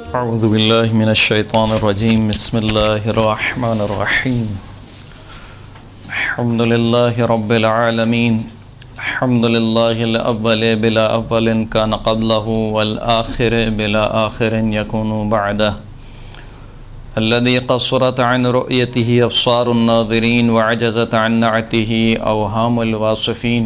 अऊज़ु बिल्लाहि मिनश शैतानिर रजीम बिस्मिल्लाहिर रहमानिर रहीम अल्हम्दुलिल्लाहि रब्बिल आलमीन अल्हम्दुलिल्लाहिल अव्वल बिला अव्वलिन कान क़ब्लहु वल आखिर बिला आखिरिन यकुनु बअदहु अल्लज़ी क़स्सरत अन रु'यतिही अब्सारुन नाज़िरीन व अजज़त अन नअतिही अवहामुल वासिफ़ीन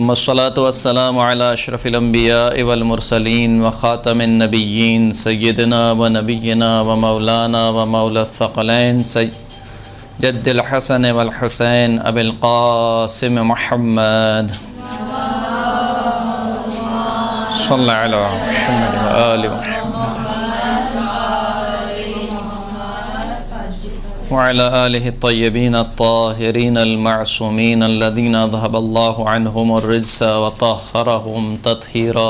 अस्सलातु वस्सलामु अला अशरफिल अंबिया'i वल मुरसलीन व ख़ातमिन नबिय्यीन सय्यिदिना व नबिय्यिना व मौलाना व मौला थक़लैन जद्दिल हसन वल हुसैन अबिल क़ासिम मुहम्मद सल्लल्लाहु अला मुहम्मद व आलि मुहम्मद व अला आलिहि त्तय्यबीन अत्ताहिरीन अल-मअसूमीन अल्लज़ीना ज़हबल्लाहु अन्हुमुर रिज्स व तह्हरहुम तत्हीरा।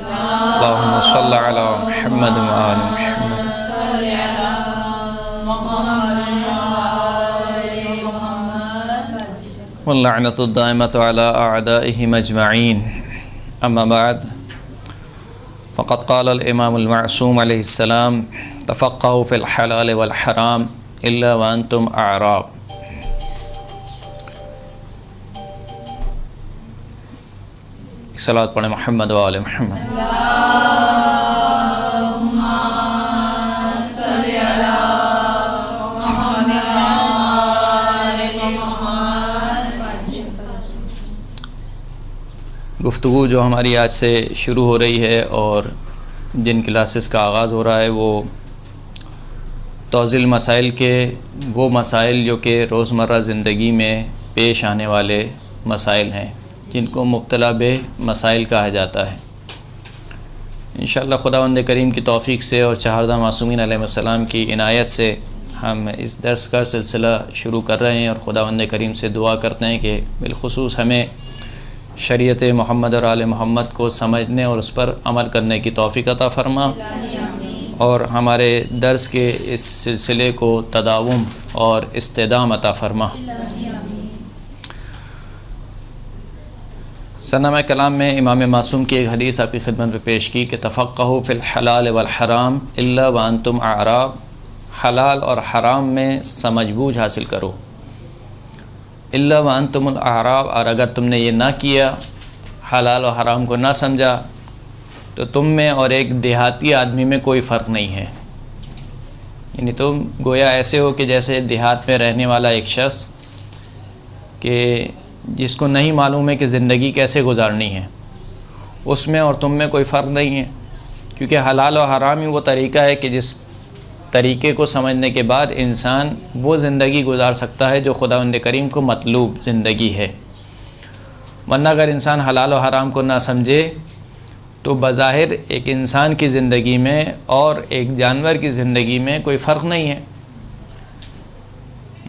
अल्लाहुम्मा सल्लि अला मुहम्मद व आलि मुहम्मद वल्लअनतु दाइमतु अला अअदाइहिम अजमईन। अम्मा बाद फ़क़द क़ाल अल-इमामुल मअसूम अलैहिस्सलाम तफ़क़्क़हू फ़िल हलाल वल हराम इल्ला व अंतुम अअराब। सलात पढ़े मोहम्मद व आले मोहम्मद। गुफ्तगू जो हमारी आज से शुरू हो रही है और जिन क्लासेस का आगाज़ हो रहा है वो तौज़ील मसाइल के वो मसाइल जो कि रोज़मर्रा ज़िंदगी में पेश आने वाले मसाइल हैं जिनको मुब्तला बे मसाइल कहा जाता है। इंशाअल्लाह खुदावंद करीम की तौफ़ीक़ से और चहारदा मासूमीन अलैहिस्सलाम की इनायत से हम इस दर्स का सिलसिला शुरू कर रहे हैं और खुदावंद करीम से दुआ करते हैं कि बिलख़ुसूस हमें शरीयत मोहम्मद और आले मोहम्मद को समझने और उस पर अमल करने की तौफ़ीक़ अता फ़रमा और हमारे दर्स के इस सिलसिले को तदावुम और इस्तेदाम अता फ़रमा। सनम कलाम में इमाम मासूम की एक हदीस आपकी खिदमत में पेश की कि तफ़क़्क़हू फ़िल हलाल वल हराम इल्ला व अंतुम अअराब। हलाल और हराम में समझ बूझ हासिल करो, इल्ला व अंतुमुल अअराब, और अगर तुमने ये ना किया, हलाल और हराम को ना समझा, तो तुम में और एक देहाती आदमी में कोई फ़र्क नहीं है। यानी तुम गोया ऐसे हो कि जैसे देहात में रहने वाला एक शख्स कि जिसको नहीं मालूम है कि ज़िंदगी कैसे गुजारनी है, उसमें और तुम में कोई फ़र्क नहीं है। क्योंकि हलाल और हराम ही वो तरीक़ा है कि जिस तरीक़े को समझने के बाद इंसान वो ज़िंदगी गुजार सकता है जो खुदावंद करीम को मतलूब ज़िंदगी है। वरना अगर इंसान हलाल और हराम को ना समझे तो बज़ाहिर एक इंसान की ज़िंदगी में और एक जानवर की ज़िंदगी में कोई फ़र्क नहीं है।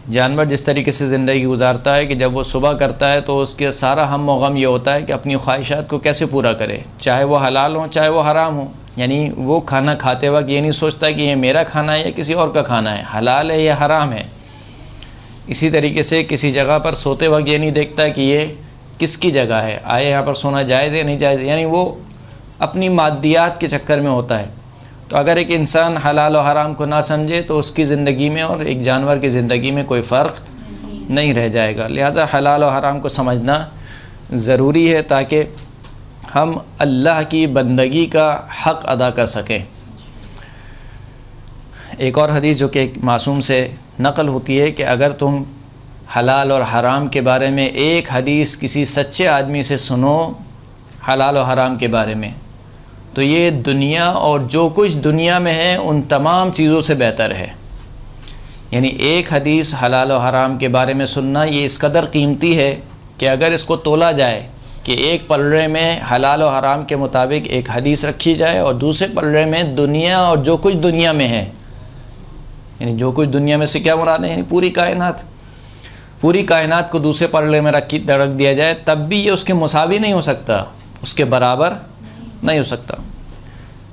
जानवर जिस तरीके से ज़िंदगी गुजारता है कि जब वो सुबह करता है तो उसके सारा हम व गम ये होता है कि अपनी ख्वाहिशात को कैसे पूरा करे, चाहे वो हलाल हो चाहे वो हराम हो। यानी वो खाना खाते वक्त ये नहीं सोचता कि ये मेरा खाना है या किसी और का खाना है, हलाल है या हराम है। इसी तरीके से किसी जगह पर सोते वक्त ये नहीं देखता कि ये किसकी जगह है, आए यहाँ पर सोना जायज़ है नहीं जायज़, यानी वो अपनी मादियात के चक्कर में होता है। तो अगर एक इंसान हलाल और हराम को ना समझे तो उसकी ज़िंदगी में और एक जानवर की ज़िंदगी में कोई फ़र्क नहीं रह जाएगा। लिहाजा हलाल और हराम को समझना ज़रूरी है ताकि हम अल्लाह की बंदगी का हक़ अदा कर सकें। एक और हदीस जो कि एक मासूम से नक़ल होती है कि अगर तुम हलाल और हराम के बारे में एक हदीस किसी सच्चे आदमी से सुनो हलाल और हराम के बारे में, तो ये दुनिया और जो कुछ दुनिया में है उन तमाम चीज़ों से बेहतर है। यानी एक हदीस हलाल और हराम के बारे में सुनना ये इस कदर कीमती है कि अगर इसको तोला जाए कि एक पलड़े में हलाल और हराम के मुताबिक एक हदीस रखी जाए और दूसरे पलड़े में दुनिया और जो कुछ दुनिया में है, यानी जो कुछ दुनिया में से क्या मुराद है, यानी पूरी कायनात को दूसरे पलड़े में रख दिया जाए, तब भी ये उसके मुसावी नहीं हो सकता, उसके बराबर नहीं हो सकता।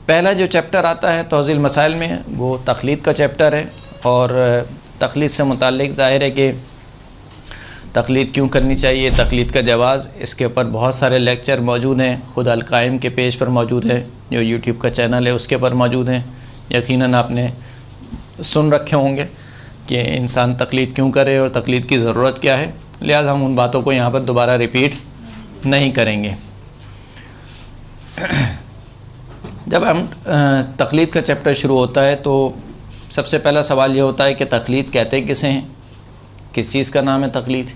पहला जो चैप्टर आता है तौज़ील मसाइल में वो तक़लीद का चैप्टर है और तक़लीद से मुताल्लिक़ ज़ाहिर है कि तक़लीद क्यों करनी चाहिए, तक़लीद का जवाज़, इसके ऊपर बहुत सारे लेक्चर मौजूद हैं, ख़ुद अल-क़ाइम के पेज पर मौजूद है जो यूट्यूब का चैनल है उसके पर मौजूद हैं। यकीनन आपने सुन रखे होंगे कि इंसान तकलीद क्यों करे और तकलीद की ज़रूरत क्या है, लिहाजा हम उन बातों को यहाँ पर दोबारा रिपीट नहीं करेंगे। जब हम तकलीद का चैप्टर शुरू होता है तो सबसे पहला सवाल ये होता है कि तकलीद कहते किसे हैं, किस चीज़ का नाम है तकलीद।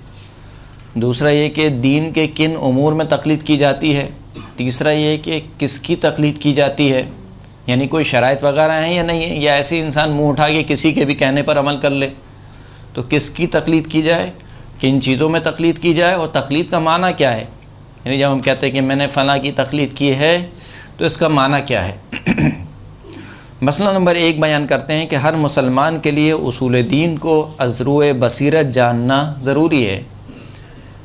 दूसरा ये कि दीन के किन उमूर में तकलीद की जाती है। तीसरा ये कि किसकी तकलीद की जाती है, यानी कोई शराइत वगैरह हैं या नहीं है, या ऐसे इंसान मुंह उठा के किसी के भी कहने पर अमल कर ले। तो किसकी तकलीद की जाए, किन चीज़ों में तकलीद की जाए और तकलीद का माना क्या है। यानी जब हम कहते हैं कि मैंने फ़लाँ की तकलीद की है तो इसका माना क्या है। मसला नंबर 1 बयान करते हैं कि हर मुसलमान के लिए उसूल दीन को अज़रुए बसीरत जानना ज़रूरी है।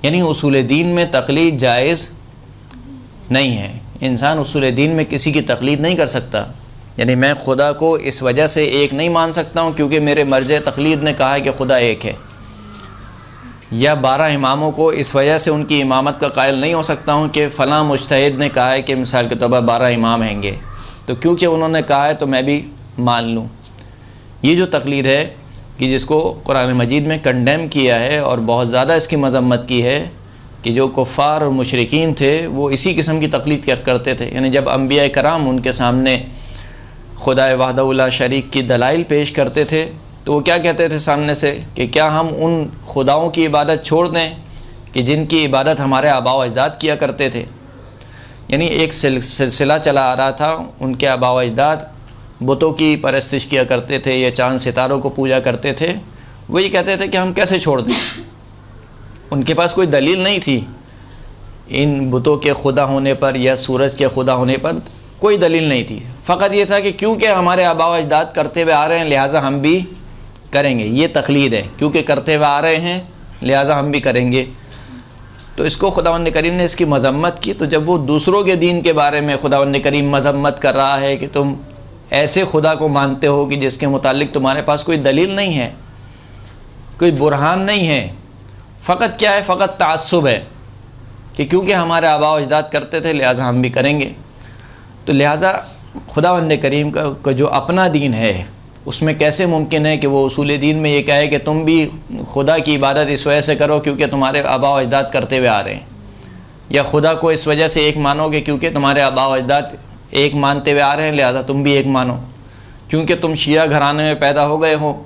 यानी उसूल दीन में तकलीद जायज़ नहीं है। इंसान उसूल दीन में किसी की तकलीद नहीं कर सकता। यानी मैं खुदा को इस वजह से एक नहीं मान सकता हूँ क्योंकि मेरे मर्ज़ तकलीद ने कहा है कि खुदा एक है, या 12 इमामों को इस वजह से उनकी इमामत का कायल नहीं हो सकता हूँ कि फ़लाँ मुज्तहिद ने कहा है कि मिसाल के तौर पर 12 इमाम हैंगे तो क्योंकि उन्होंने कहा है तो मैं भी मान लूँ। ये जो तकलीद है कि जिसको कुरान मजीद में कंडेम किया है और बहुत ज़्यादा इसकी मज़म्मत की है कि जो कुफ़ार और मुशरिकीन थे वो इसी किस्म की तकलीद करते थे। यानी जब अंबिया कराम उनके सामने खुदा वहदहु ला शरीक की दलाइल पेश करते थे तो वो क्या कहते थे सामने से कि क्या हम उन खुदाओं की इबादत छोड़ दें कि जिनकी इबादत हमारे आबा व अजदाद किया करते थे। यानी एक सिलसिला चला आ रहा था, उनके आबा व अजदाद बुतों की परस्तिश किया करते थे या चाँद सितारों को पूजा करते थे। वो ये कहते थे कि हम कैसे छोड़ दें। उनके पास कोई दलील नहीं थी इन बुतों के खुदा होने पर या सूरज के खुदा होने पर, कोई दलील नहीं थी। फ़कत ये था कि क्योंकि हमारे आबा व अजदाद करते हुए आ रहे हैं लिहाजा हम भी करेंगे। ये तकलीद है, क्योंकि करते हुए आ रहे हैं लिहाजा हम भी करेंगे। तो इसको खुदावंद करीम ने इसकी मज़म्मत की। तो जब वो दूसरों के दीन के बारे में खुदावंद करीम मज़म्मत कर रहा है कि तुम ऐसे खुदा को मानते हो कि जिसके मुतालिक तुम्हारे पास कोई दलील नहीं है, कोई बुरहान नहीं है, फ़कत क्या है, फ़कत ताअस्सुब है कि क्योंकि हमारे आबा व अजदाद करते थे लिहाजा हम भी करेंगे। तो लिहाजा खुदावंद करीम का जो अपना दीन है उसमें कैसे मुमकिन है कि वो उसूल दीन में ये कहे कि तुम भी खुदा की इबादत इस वजह से करो क्योंकि तुम्हारे आबा व अजदाद करते हुए आ रहे हैं, या खुदा को इस वजह से एक मानोगे क्योंकि तुम्हारे आबा व अजदाद एक मानते हुए आ रहे हैं लिहाजा तुम भी एक मानो। क्योंकि तुम शिया घराने में पैदा हो गए हो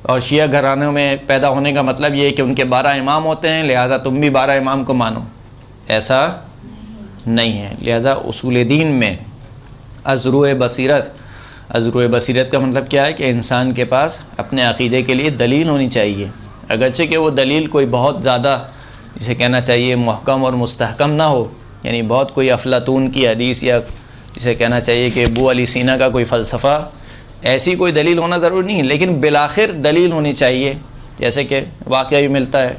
और शिया घरानों में पैदा होने का मतलब ये है कि उनके 12 इमाम होते हैं लिहाजा तुम भी 12 इमाम को मानो, ऐसा नहीं है। लिहाजा उसूल दीन में अज़रुए बसीरत, अज़रुए बसीरत का मतलब क्या है कि इंसान के पास अपने अक़ीदे के लिए दलील होनी चाहिए, अगरचे कि वो दलील कोई बहुत ज़्यादा जिसे कहना चाहिए महकम और मुस्तहकम ना हो। यानी बहुत कोई अफलातून की हदीस या जिसे कहना चाहिए कि अबू अली सीना का कोई फ़लसफ़ा, ऐसी कोई दलील होना ज़रूरी नहीं है, लेकिन बिलाखिर दलील होनी चाहिए। जैसे कि वाक़या भी मिलता है,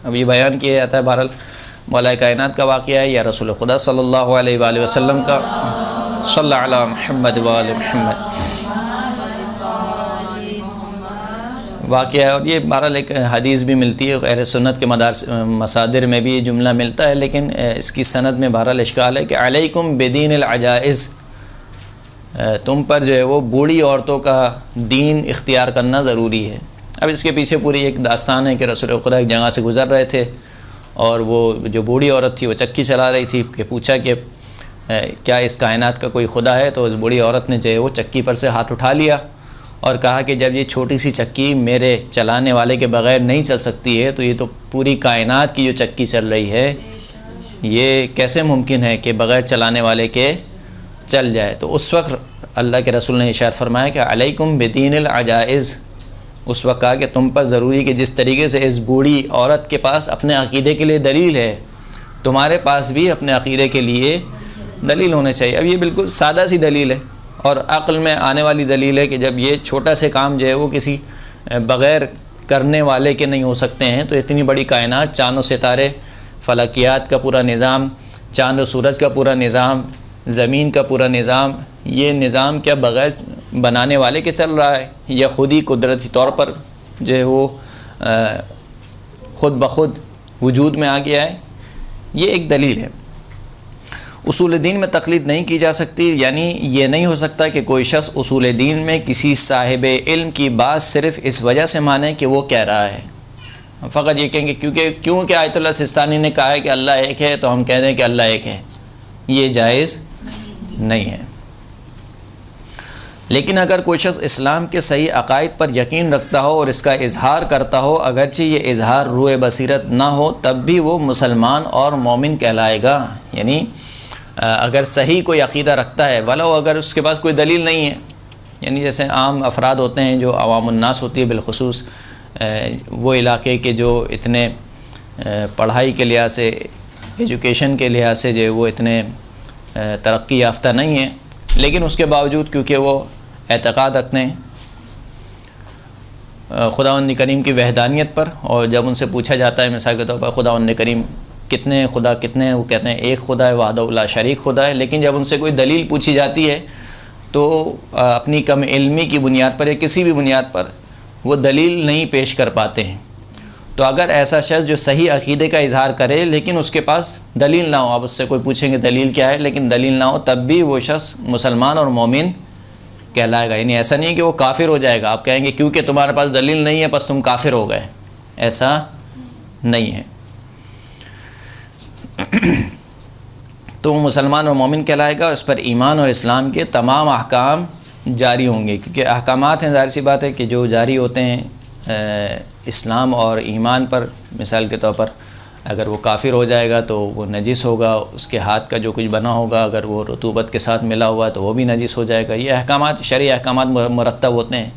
अभी बयान किया जाता है बहरहाल मौला कायनात का वाक़या है या रसूल खुदा सल्लल्लाहु अलैहि वसल्लम का सल्लल्लाहु अला मुहम्मद व आले मुहम्मद वाक़या है। और ये बहरहाल एक हदीस भी मिलती है, अहले सुन्नत के मसादिर में भी ये जुमला मिलता है, लेकिन इसकी सनद में बहरहाल इश्काल है कि अलैकुम बिदीनिल अजाइज़, तुम पर जो है वो बूढ़ी औरतों का दीन इख्तियार करना ज़रूरी है। अब इसके पीछे पूरी एक दास्तान है कि रसूल खुदा एक जगह से गुज़र रहे थे और वो जो बूढ़ी औरत थी वो चक्की चला रही थी कि पूछा कि क्या इस कायनात का कोई खुदा है। तो उस बूढ़ी औरत ने जो है वो चक्की पर से हाथ उठा लिया और कहा कि जब ये छोटी सी चक्की मेरे चलाने वाले के बग़ैर नहीं चल सकती है तो ये तो पूरी कायनात की जो चक्की चल रही है ये कैसे मुमकिन है कि बग़ैर चलाने वाले के चल जाए। तो उस वक्त अल्लाह के रसूल ने इरशाद फरमाया कि अलैकुम बिदीनिल अजाइज़, उस वक्त कहा कि तुम पर ज़रूरी कि जिस तरीके से इस बूढ़ी औरत के पास अपने अक़ीदे के लिए दलील है तुम्हारे पास भी अपने अक़ीदे के लिए दलील होने चाहिए। अब ये बिल्कुल सादा सी दलील है और अक़ल में आने वाली दलील है कि जब ये छोटा से काम जो है वो किसी बग़ैर करने वाले के नहीं हो सकते हैं तो इतनी बड़ी कायनात, चाँद सितारे, फ़लकियात का पूरा निज़ाम, चाँद सूरज का पूरा निज़ाम, ज़मीन का पूरा निज़ाम, ये निज़ाम क्या बग़ैर बनाने वाले के चल रहा है या ख़ुद ही कुदरती तौर पर जो है वो ख़ुद ब खुद वजूद में आ गया है। ये एक दलील है। उसूल दीन में तक़लीद नहीं की जा सकती, यानी ये नहीं हो सकता कि कोई शख्स उसूल दीन में किसी साहिब इल्म की बात सिर्फ़ इस वजह से माने कि वो कह रहा है। हम फ़कत ये कहेंगे क्योंकि आयतुल्लाह सिस्तानी ने कहा है कि अल्लाह एक है, तो हम कह दें कि अल्लाह एक है, ये जायज़ नहीं है। लेकिन अगर कोई शख्स इस्लाम के सही अक़ाइद पर यकीन रखता हो और इसका इजहार करता हो, अगरचे ये इजहार रूए बसीरत ना हो, तब भी वो मुसलमान और मोमिन कहलाएगा। यानी अगर सही कोई अक़ीदा रखता है, वाला अगर उसके पास कोई दलील नहीं है, यानी जैसे आम अफराद होते हैं जो अवामुन्नास होती है, बिलखुसूस वो इलाके के जो इतने पढ़ाई के लिहाज से, एजुकेशन के लिहाज से जो वो इतने तरक्की याफ्ता नहीं है, लेकिन उसके बावजूद क्योंकि वो एतक़ाद रखते हैं खुदावंद करीम की वहदानियत पर, और जब उनसे पूछा जाता है मिसाल के तौर पर खुदावंद करीम कितने खुदा कितने हैं, वो कहते हैं एक खुदा है, वहदहू ला शरीक खुदा है। लेकिन जब उनसे कोई दलील पूछी जाती है तो अपनी कम इल्मी की बुनियाद पर या किसी भी बुनियाद पर वो दलील नहीं पेश कर पाते हैं। तो अगर ऐसा शख्स जो सही अक़ीदे का इजहार करे लेकिन उसके पास दलील ना हो, आप उससे कोई पूछेंगे दलील क्या है, लेकिन दलील ना हो, तब भी वो शख्स मुसलमान और मोमिन कहलाएगा। यानी ऐसा नहीं कि वो काफिर हो जाएगा, आप कहेंगे क्योंकि तुम्हारे पास दलील नहीं है बस तुम काफिर हो गए, ऐसा नहीं है। तो वो मुसलमान और मोमिन कहलाएगा, उस पर ईमान और इस्लाम के तमाम अहकाम जारी होंगे, क्योंकि अहकामात हैं, ज़ाहिर सी बात है कि जो जारी होते हैं इस्लाम और ईमान पर। मिसाल के तौर पर अगर वो काफिर हो जाएगा तो वो नजिस होगा, उसके हाथ का जो कुछ बना होगा अगर वो रतूबत के साथ मिला हुआ है तो वो भी नजिस हो जाएगा। ये अहकामात शरई अहकामात मुरत्तब होते हैं।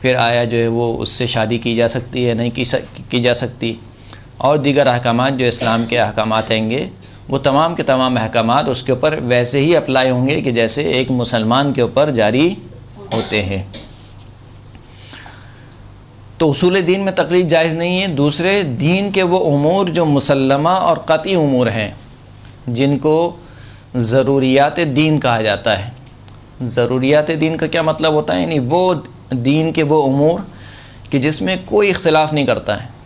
फिर आया जो है वो उससे शादी की जा सकती है नहीं की जा सकती, और दीगर अहकामात जो इस्लाम के अहकामात हैंगे वो तमाम के तमाम अहकामात उसके ऊपर वैसे ही अप्लाई होंगे कि जैसे एक मुसलमान के ऊपर जारी होते हैं। तो उसूल दीन में तक़लीद जायज़ नहीं है। दूसरे, दीन के वो उमूर जो मुसल्लमा और क़तई उमूर हैं, जिनको ज़रूरियात दीन कहा जाता है। ज़रूरियात दीन का क्या मतलब होता है? यानी वो दीन के वो उमूर कि जिसमें कोई इख्तिलाफ़ नहीं करता है।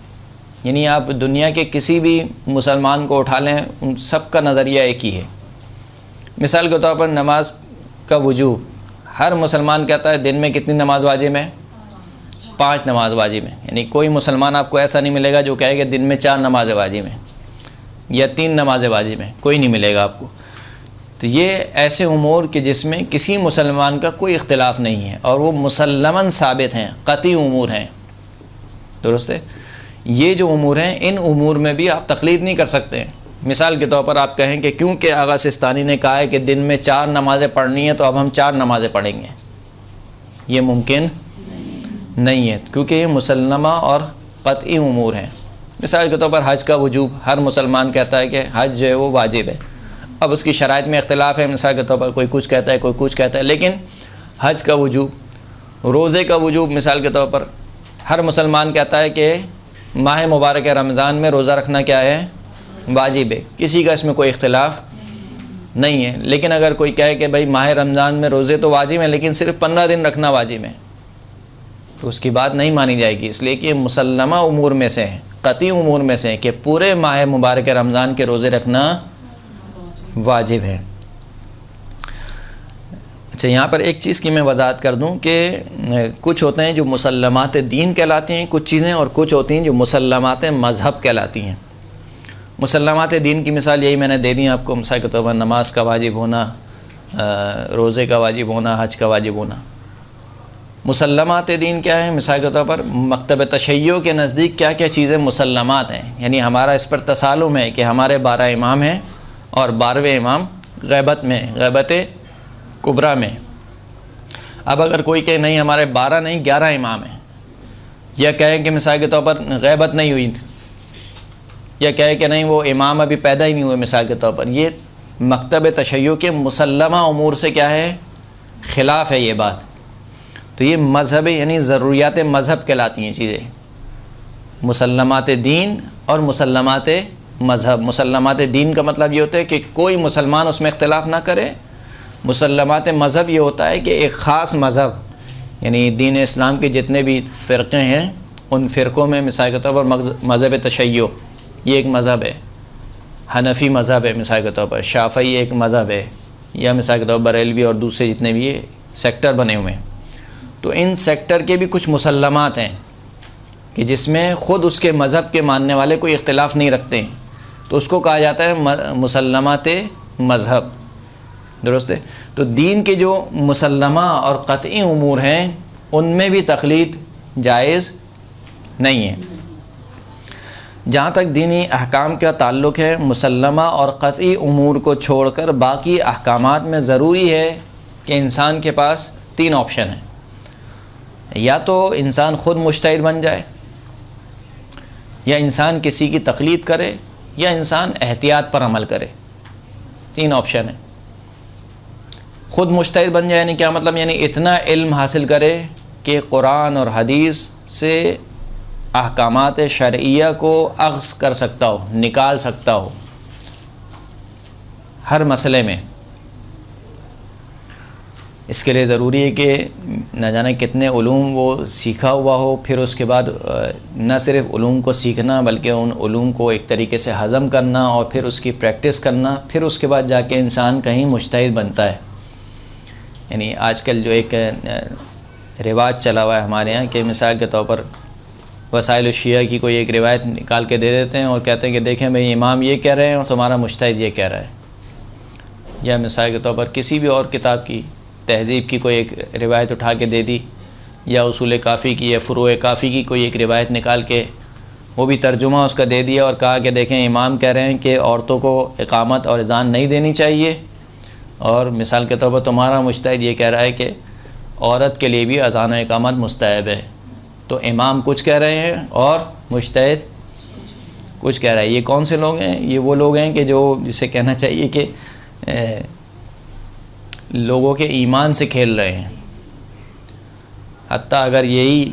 यानी आप दुनिया के किसी भी मुसलमान को उठा लें, उन सब का नज़रिया एक ही है। मिसाल के तौर पर नमाज का वजूब, हर मुसलमान कहता है दिन में कितनी नमाज वाजिब है? 5 नमाज वाजिब है। यानी कोई मुसलमान आपको ऐसा नहीं मिलेगा जो कहेगा दिन में 4 नमाज वाजिब हैं या 3 नमाज वाजिब हैं, कोई नहीं मिलेगा आपको। तो ये ऐसे उमूर कि जिसमें किसी मुसलमान का कोई इख्तिलाफ़ नहीं है और वो मुसल्लमन साबित हैं, क़तई उमूर हैं, दुरुस्त है। ये जो उमूर हैं, इन उमूर में भी आप तक़लीद नहीं कर सकते हैं। मिसाल के तौर पर आप कहें कि क्योंकि आगा सिस्तानी ने कहा है कि दिन में 4 नमाज़ें पढ़नी है तो अब हम 4 नमाज़ें पढ़ेंगे, ये मुमकिन नहीं है, क्योंकि ये मुसल्लमा और क़तई उमूर हैं। मिसाल के तौर पर हज का वजूब, हर मुसलमान कहता है कि हज जो है वो वाजिब है। अब उसकी शराइत में इख्तिलाफ़ है, मिसाल के तौर पर कोई कुछ कहता है कोई कुछ कहता है, लेकिन हज का वजूब, रोज़े का वजूब, मिसाल के तौर पर हर मुसलमान कहता है कि माह मुबारक रमज़ान में रोज़ा रखना क्या है? वाजिब है, किसी का इसमें कोई इख्तिलाफ़ नहीं है। लेकिन अगर कोई कहे कि भाई माह रमज़ान में रोज़े तो वाजिब हैं लेकिन सिर्फ़ 15 दिन रखना वाजिब है, तो उसकी बात नहीं मानी जाएगी, इसलिए कि मुसल्लमा उमूर में से है, क़तई उमूर में से है कि पूरे माह मुबारक रमज़ान के रोज़े रखना वाजिब है। अच्छा, यहाँ पर एक चीज़ की मैं वजाहत कर दूँ कि कुछ होते हैं जो मुसल्लमात दीन कहलाती हैं कुछ चीज़ें, और कुछ होती हैं जो मुसल्लमात मज़हब कहलाती हैं। मुसल्लमात दीन की मिसाल यही मैंने दे दी आपको, मिसाल के तौर पर नमाज का वाजिब होना, रोज़े का वाजिब होना, हज का वाजिब होना। मुसल्लमात दीन क्या है? मिसाल के तौर पर मकतब तशय्यो के नज़दीक क्या क्या चीज़ें मुसल्लमात हैं, यानी हमारा इस पर तसालुम है कि हमारे 12 इमाम हैं और 12वें इमाम ग़ैबत में, ग़ैबत कुबरा में। अब अगर कोई कहे नहीं हमारे 12 नहीं 11 इमाम हैं, या कहे कि मिसाल के तौर पर ग़ैबत नहीं हुई, या कहे कि नहीं वो इमाम अभी पैदा ही नहीं हुए, मिसाल के तौर पर, ये मकतब तशय्यो के मुसल्लमा उमूर से क्या है? ख़िलाफ़ है ये बात। तो ये मज़हब यानी ज़रूरियात मज़हब कहलाती हैं चीज़ें, मुसल्लमात दीन और मुसल्लमात मज़हब। मुसल्लमात दीन का मतलब ये होता है कि कोई मुसलमान उसमें इख्तिलाफ़ ना करे। मुसल्लमात मज़हब ये होता है कि एक ख़ास मज़हब, यानी दीन इस्लाम के जितने भी फ़िरक़े हैं उन फ़िरक़ों में मिसाल के तौर पर मज़हब तशय्यो ये एक मज़हब है, हनफ़ी मज़हब है मिसाल के तौर पर, शाफ़ई एक मज़हब है, या मिसाल के तौर पर बरेलवी और दूसरे जितने भी ये सेक्टर बने हुए हैं, तो इन सेक्टर के भी कुछ मुसल्लमात हैं कि जिसमें ख़ुद उसके मज़हब के मानने वाले कोई इख्तिलाफ़ नहीं रखते हैं, तो उसको कहा जाता है मुसल्लमात मज़हब। दुरुस्त है। तो दीन के जो मुसल्लमा और क़तई उमूर हैं उनमें भी तक़लीद जायज़ नहीं है। जहाँ तक दीनी अहकाम का ताल्लुक़ है, मुसल्लमा और क़तई उमूर को छोड़कर बाकी अहकामात में ज़रूरी है कि इंसान के पास 3 ऑप्शन हैं। या तो इंसान ख़ुद मुज्तहिद बन जाए, या इंसान किसी की तक़लीद करे, या इंसान एहतियात पर अमल करे। 3 ऑप्शन है। ख़ुद मुज्तहिद बन जाए यानी क्या मतलब, यानी इतना इल्म हासिल करे कि कुरान और हदीस से अहकामात शरइया को अख़ज़ कर सकता हो, निकाल सकता हो हर मसले में। इसके लिए ज़रूरी है कि न जाने कितने उलूम वो सीखा हुआ हो, फिर उसके बाद न सिर्फ़ उलूम को सीखना बल्कि उन उलूम को एक तरीके से हज़म करना और फिर उसकी प्रैक्टिस करना, फिर उसके बाद जाके इंसान कहीं मुज्तहिद बनता है। यानी आजकल जो एक रिवाज चला हुआ है हमारे यहाँ कि मिसाल के तौर पर वसाइल शिया की कोई एक रिवायत निकाल के दे देते हैं और कहते हैं कि देखें भाई इमाम ये कह रहे हैं और तुम्हारा मुज्तहिद ये कह रहा है। या मिसाल के तौर पर किसी भी और किताब की, तहज़ीब की कोई एक रिवायत उठा के दे दी, या उसूल काफ़ी की या फ़ुरूए काफ़ी की कोई एक रिवायत निकाल के वो भी तर्जुमा उसका दे दिया और कहा कि देखें इमाम कह रहे हैं कि औरतों को इक़ामत और अज़ान नहीं देनी चाहिए, और मिसाल के तौर पर तुम्हारा मुज्तहिद ये कह रहा है कि औरत के लिए भी अज़ान और इक़ामत मुस्तहब है। तो इमाम कुछ कह रहे हैं और मुज्तहिद कुछ कह रहा है। ये कौन से लोग हैं? ये वो लोग हैं कि जो जिसे कहना चाहिए कि लोगों के ईमान से खेल रहे हैं। हत्ता अगर यही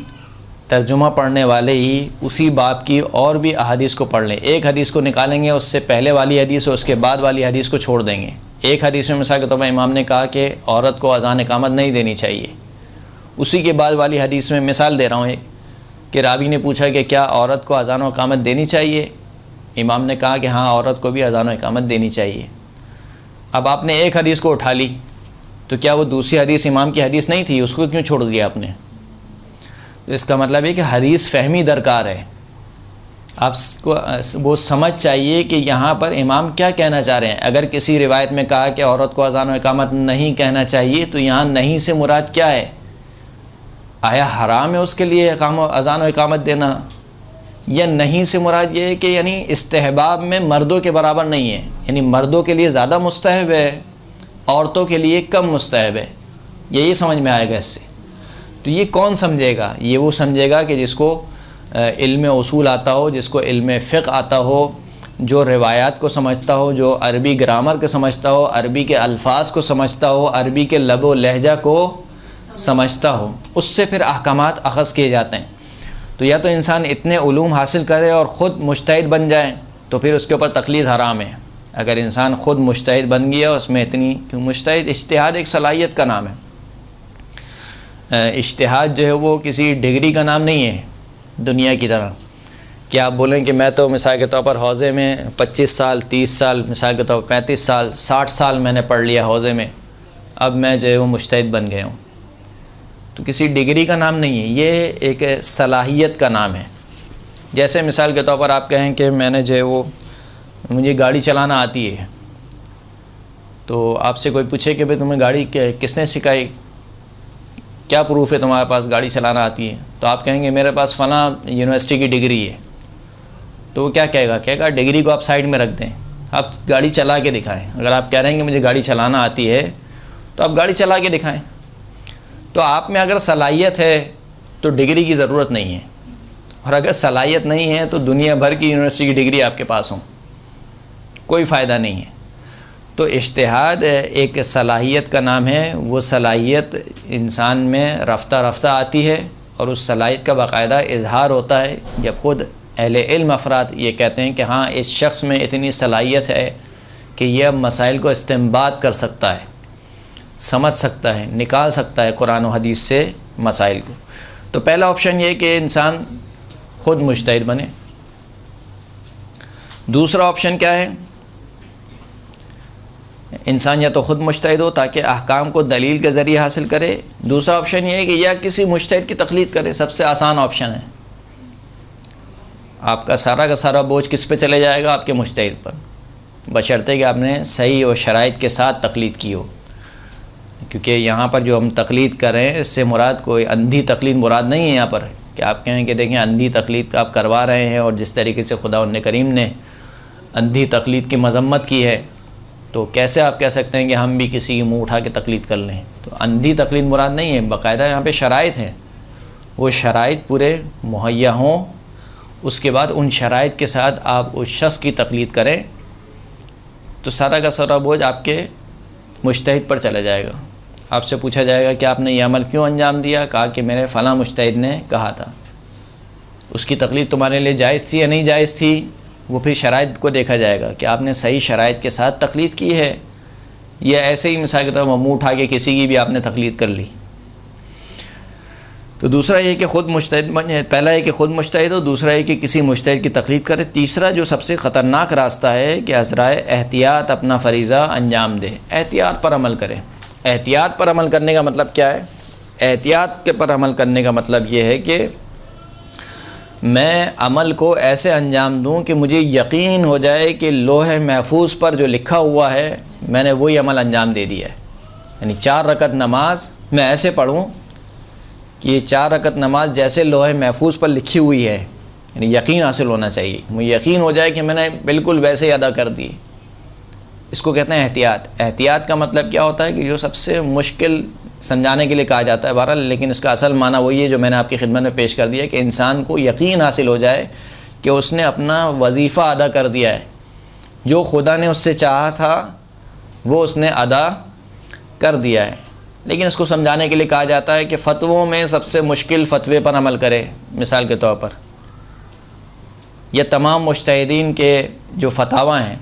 तर्जुमा पढ़ने वाले ही उसी बाब की और भी अहादीस को पढ़ लें, एक हदीस को निकालेंगे, उससे पहले वाली हदीस और उसके बाद वाली हदीस को छोड़ देंगे। एक हदीस में मिसाल के तौर पर इमाम ने कहा कि औरत को अज़ान इक़ामत नहीं देनी चाहिए, उसी के बाद वाली हदीस में मिसाल दे रहा हूँ एक कि रावी ने पूछा कि क्या औरत को अज़ान और इक़ामत देनी चाहिए? इमाम ने कहा कि हाँ, औरत को भी अज़ान और इक़ामत देनी चाहिए। अब आपने एक हदीस को उठा ली, तो क्या वो दूसरी हदीस इमाम की हदीस नहीं थी? उसको क्यों छोड़ दिया आपने? तो इसका मतलब है कि हदीस फहमी दरकार है। आपको वो समझ चाहिए कि यहाँ पर इमाम क्या कहना चाह रहे हैं। अगर किसी रिवायत में कहा कि औरत को अज़ान और इक़ामत नहीं कहना चाहिए, तो यहाँ नहीं से मुराद क्या है? आया हराम है उसके लिए अज़ान और इक़ामत देना, या नहीं से मुराद ये है कि यानी इस्तेहबाब में मर्दों के बराबर नहीं है, यानी मर्दों के लिए ज़्यादा मुस्तहब है, औरतों के लिए कम मुस्तहब है। यही समझ में आएगा इससे। तो ये कौन समझेगा? ये वो समझेगा कि जिसको इल्म उसूल आता हो, जिसको इल्म फ़िक़्ह आता हो, जो रिवायात को समझता हो, जो अरबी ग्रामर को समझता हो, अरबी के अल्फाज को समझता हो, अरबी के लब व लहजा को समझता हो, उससे फिर अहकामात अख़ज़ किए जाते हैं। तो या तो इंसान इतने उलूम हासिल करे और ख़ुद मुज्तहिद बन जाए, तो फिर उसके ऊपर तक़लीद हराम है। अगर इंसान ख़ुद मुज्तहिद बन गया, उसमें इतनी मुज्तहिद, इज्तिहाद एक सलाहियत का नाम है। इज्तिहाद जो है वो किसी डिग्री का नाम नहीं है दुनिया की तरह कि आप बोलें कि मैं तो मिसाल के तौर पर हौज़े में 25 साल 30 साल, मिसाल के तौर पर 35 साल 60 साल मैंने पढ़ लिया हौज़े में, अब मैं जो है वो मुज्तहिद बन गया हूँ। तो किसी डिग्री का नाम नहीं है, ये एक सलाहियत का नाम है। जैसे मिसाल के तौर पर आप कहें कि मैंने जो है वो मुझे गाड़ी चलाना आती है, तो आपसे कोई पूछे कि भाई तुम्हें गाड़ी किसने सिखाई, क्या प्रूफ़ है तुम्हारे पास गाड़ी चलाना आती है? तो आप कहेंगे मेरे पास फ़लाँ यूनिवर्सिटी की डिग्री है। तो वो क्या कहेगा डिग्री को आप साइड में रख दें, आप गाड़ी चला के दिखाएं। अगर आप कह रहे हैं कि मुझे गाड़ी चलाना आती है, तो आप गाड़ी चला के दिखाएं। तो आप में अगर सलाहियत है तो डिग्री की ज़रूरत नहीं है, और अगर सलाहियत नहीं है तो दुनिया भर की यूनिवर्सिटी की डिग्री आपके पास हो, कोई फ़ायदा नहीं है। तो इज्तिहाद एक सलाहियत का नाम है। वो सलाहियत इंसान में रफ्ता रफ्ता आती है और उस सलाहियत का बाकायदा इजहार होता है जब ख़ुद अहले इल्म अफराद ये कहते हैं कि हाँ, इस शख्स में इतनी सलाहियत है कि यह मसाइल को इस्तेंबात कर सकता है, समझ सकता है, निकाल सकता है कुरान और हदीस से मसाइल को। तो पहला ऑप्शन ये है कि इंसान ख़ुद मुज्तहिद बने। दूसरा ऑप्शन क्या है इंसान या तो ख़ुद मुज्तहिद हो ताकि अहकाम को दलील के ज़रिए हासिल करे, दूसरा ऑप्शन ये है कि या किसी मुज्तहिद की तक़लीद करे। सबसे आसान ऑप्शन है। आपका सारा का सारा बोझ किस पे चले जाएगा? आपके मुज्तहिद पर, बशर्ते कि आपने सही और शराइत के साथ तक़लीद की हो। क्योंकि यहाँ पर जो हम तक़लीद कर रहे हैं इससे मुराद कोई अंधी तक़लीद मुराद नहीं है यहाँ पर कि आप कहें कि देखें अंधी तक़लीद आप करवा रहे हैं और जिस तरीके से खुदा करीम ने अंधी तक़लीद की मज़म्मत की है तो कैसे आप कह सकते हैं कि हम भी किसी की मुँह उठा के तक़लीद कर लें। तो अंधी तक़लीद मुराद नहीं है, बाकायदा यहाँ पे शराइत हैं, वो शराइत पूरे मुहैया हों, उसके बाद उन शराइत के साथ आप उस शख्स की तक़लीद करें तो सारा का सारा बोझ आपके मुज्तहिद पर चला जाएगा। आपसे पूछा जाएगा कि आपने ये अमल क्यों अंजाम दिया? कहा कि मेरे फ़लाँ मुज्तहिद ने कहा था। उसकी तक़लीद तुम्हारे लिए जायज़ थी या नहीं जायज़ थी? वो फिर शराइत को देखा जाएगा कि आपने सही शराइत के साथ तक़लीद की है या ऐसे ही मिसाल के तौर पर मुँह उठा के किसी की भी आपने तक़लीद कर ली। तो दूसरा ये कि ख़ुद मुज्तहिद, पहला है कि ख़ुद मुज्तहिद हो, दूसरा है कि किसी मुज्तहिद की तक़लीद करे, तीसरा जो सबसे ख़तरनाक रास्ता है कि अज़राए एहतियात अपना फ़रीज़ा अंजाम दे, एहतियात पर अमल करे। एहतियात पर अमल करने का मतलब क्या है? एहतियात के पर अमल करने का मतलब ये है कि मैं अमल को ऐसे अंजाम दूं कि मुझे यकीन हो जाए कि लोहे महफूज पर जो लिखा हुआ है मैंने वही अमल अंजाम दे दिया है। यानी 4 रकत नमाज मैं ऐसे पढ़ूं कि ये 4 रकत नमाज जैसे लोहे महफूज पर लिखी हुई है, यानी यकीन हासिल होना चाहिए, मुझे यकीन हो जाए कि मैंने बिल्कुल वैसे ही अदा कर दी। इसको कहते हैं एहतियात। एहतियात का मतलब क्या होता है कि जो सबसे मुश्किल समझाने के लिए कहा जाता है बहरहाल, लेकिन इसका असल माना वही है जो मैंने आपकी खिदमत में पेश कर दिया कि इंसान को यकीन हासिल हो जाए कि उसने अपना वजीफ़ा अदा कर दिया है, जो खुदा ने उससे चाहा था वो उसने अदा कर दिया है। लेकिन इसको समझाने के लिए कहा जाता है कि फ़तवों में सबसे मुश्किल फ़तवे पर अमल करे। मिसाल के तौर पर यह तमाम मुज्तहिदीन के जो फतावा हैं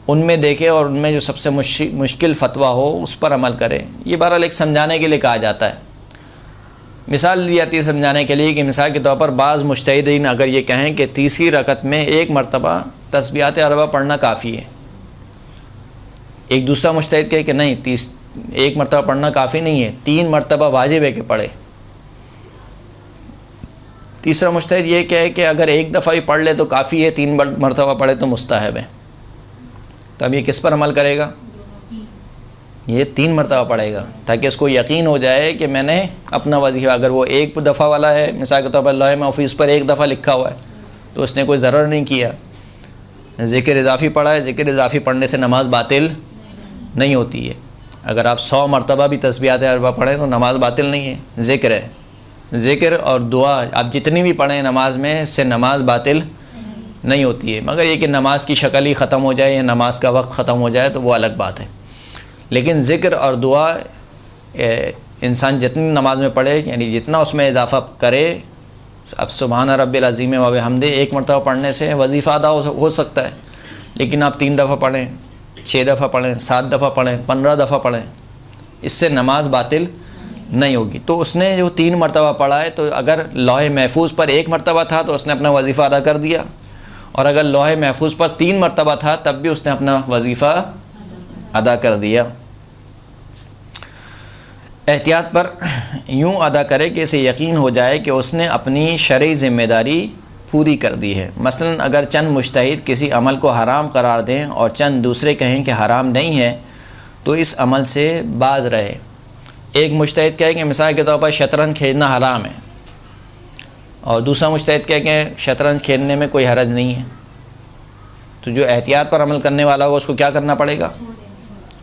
उनमें देखे और उनमें जो सबसे मुश्किल फ़तवा हो उस पर अमल करें। ये बहरहाल एक समझाने के लिए कहा जाता है। मिसाल दी जाती है समझाने के लिए कि मिसाल के तौर पर बाज़ मुज्तहिदीन अगर ये कहें कि तीसरी रकत में 1 मरतबा तस्बीहात अरबा पढ़ना काफ़ी है, एक दूसरा मुज्तहिद कहे कि नहीं 1 मरतबा पढ़ना काफ़ी नहीं है, 3 मरतबा वाजिब है कि पढ़े। तीसरा मुज्तहिद ये कहे कि अगर 1 दफ़ा ही पढ़ ले तो काफ़ी है, 3 मरतबा पढ़े तो मुस्तहब है। तो अब ये किस पर अमल करेगा? ये 3 मरतबा पढ़ेगा ताकि उसको यकीन हो जाए कि मैंने अपना वजीफ़ा, अगर वो 1 दफ़ा वाला है मिसाल के तौर पर लौह महफूज़ पर 1 दफ़ा लिखा हुआ है तो उसने कोई ज़रूर नहीं किया, ज़िक्र इज़ाफ़ी पढ़ा है। ज़िक्र इज़ाफ़ी पढ़ने से नमाज़ बातिल नहीं होती है। अगर आप 100 मरतबा भी तस्बीहात अरबा पढ़ें तो नमाज़ बातिल नहीं है। ज़िक्र है, ज़िक्र और दुआ आप जितनी भी पढ़ें नमाज में, इससे नमाज बातिल नहीं होती है। मगर ये कि नमाज की शक्ल ही ख़त्म हो जाए या नमाज का वक्त ख़त्म हो जाए तो वो अलग बात है। लेकिन ज़िक्र और दुआ इंसान जितनी नमाज में पढ़े यानी जितना उसमें इजाफ़ा करे, अब सुबहान रब्बिल अज़ीम व बिहम्दे 1 मरतबा पढ़ने से वजीफ़ा अदा हो सकता है। लेकिन आप 3 दफ़ा पढ़ें, 6 दफ़ा पढ़ें, 7 दफ़ा पढ़ें, 15 दफ़ा पढ़ें, इससे नमाज बातिल नहीं होगी। तो उसने जो 3 मरतबा पढ़ा है तो अगर लौह महफूज पर 1 मरतबा था तो उसने अपना वजीफ़ा अदा कर दिया, और अगर लौह महफूज पर 3 मरतबा था तब भी उसने अपना वजीफ़ा अदा कर दिया। एहतियात पर यूँ अदा करे कि इसे यकीन हो जाए कि उसने अपनी शरई ज़िम्मेदारी पूरी कर दी है। मसलन अगर चंद मुज्तहिद किसी अमल को हराम करार दें और चंद दूसरे कहें कि हराम नहीं है तो इस अमल से बाज़ रहे। एक मुज्तहिद कहे कि मिसाल के तौर पर शतरंज खेलना हराम है और दूसरा मुज्तहिद कहे कि शतरंज खेलने में कोई हरज नहीं है, तो जो एहतियात पर अमल करने वाला होगा उसको क्या करना पड़ेगा?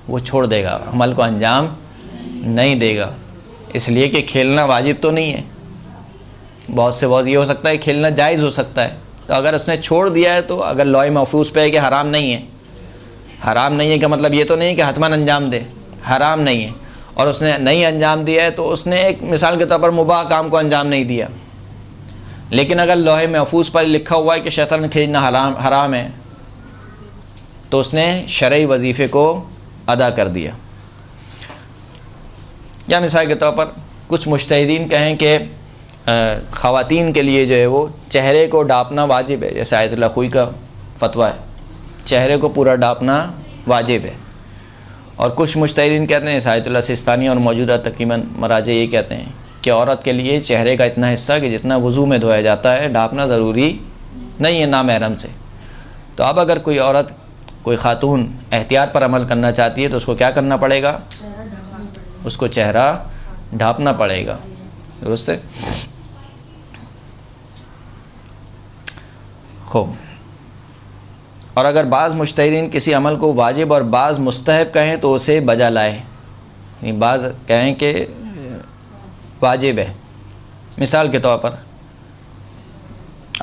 वो छोड़ देगा, अमल को अंजाम नहीं देगा, इसलिए कि खेलना वाजिब तो नहीं है। बहुत से बहुत ये हो सकता है खेलना जायज़ हो सकता है, तो अगर उसने छोड़ दिया है तो अगर लौह महफूज पे है कि हराम नहीं है, हराम नहीं है का मतलब ये तो नहीं है कि हतमन अंजाम दे, हराम नहीं है और उसने नहीं अंजाम दिया है तो उसने एक मिसाल के तौर पर मुबाह काम को अंजाम नहीं दिया। लेकिन अगर लौह महफूज पर लिखा हुआ है कि शतरंज खेलना हराम है तो उसने शरई वजीफ़े को अदा कर दिया। या मिसाल के तौर पर कुछ मुज्तहिदीन कहें कि ख़वातीन के लिए जो है वो चेहरे को ढाँपना वाजिब है, जैसे आयतुल्लाह खुई का फतवा है, चेहरे को पूरा ढाँपना वाजिब है। और कुछ मुज्तहिदीन कहते हैं, आयतुल्लाह सिस्तानी और मौजूदा तकरीबन मराजे ये कहते हैं कि औरत के लिए चेहरे का इतना हिस्सा कि जितना वज़ू में धोया जाता है ढाँपना ज़रूरी नहीं है नामहरम से। तो अब अगर कोई औरत, कोई ख़ातून एहतियात पर अमल करना चाहती है तो उसको क्या करना पड़ेगा? उसको चेहरा ढाँपना पड़ेगा। दुरुस्त है। खूब। और अगर बाज़ मुज्तहिदीन किसी अमल को वाजिब और बाज़ मुस्तहब कहें तो उसे बजा लाए, यानी बाज़ कहें कि वाजिब है। मिसाल के तौर पर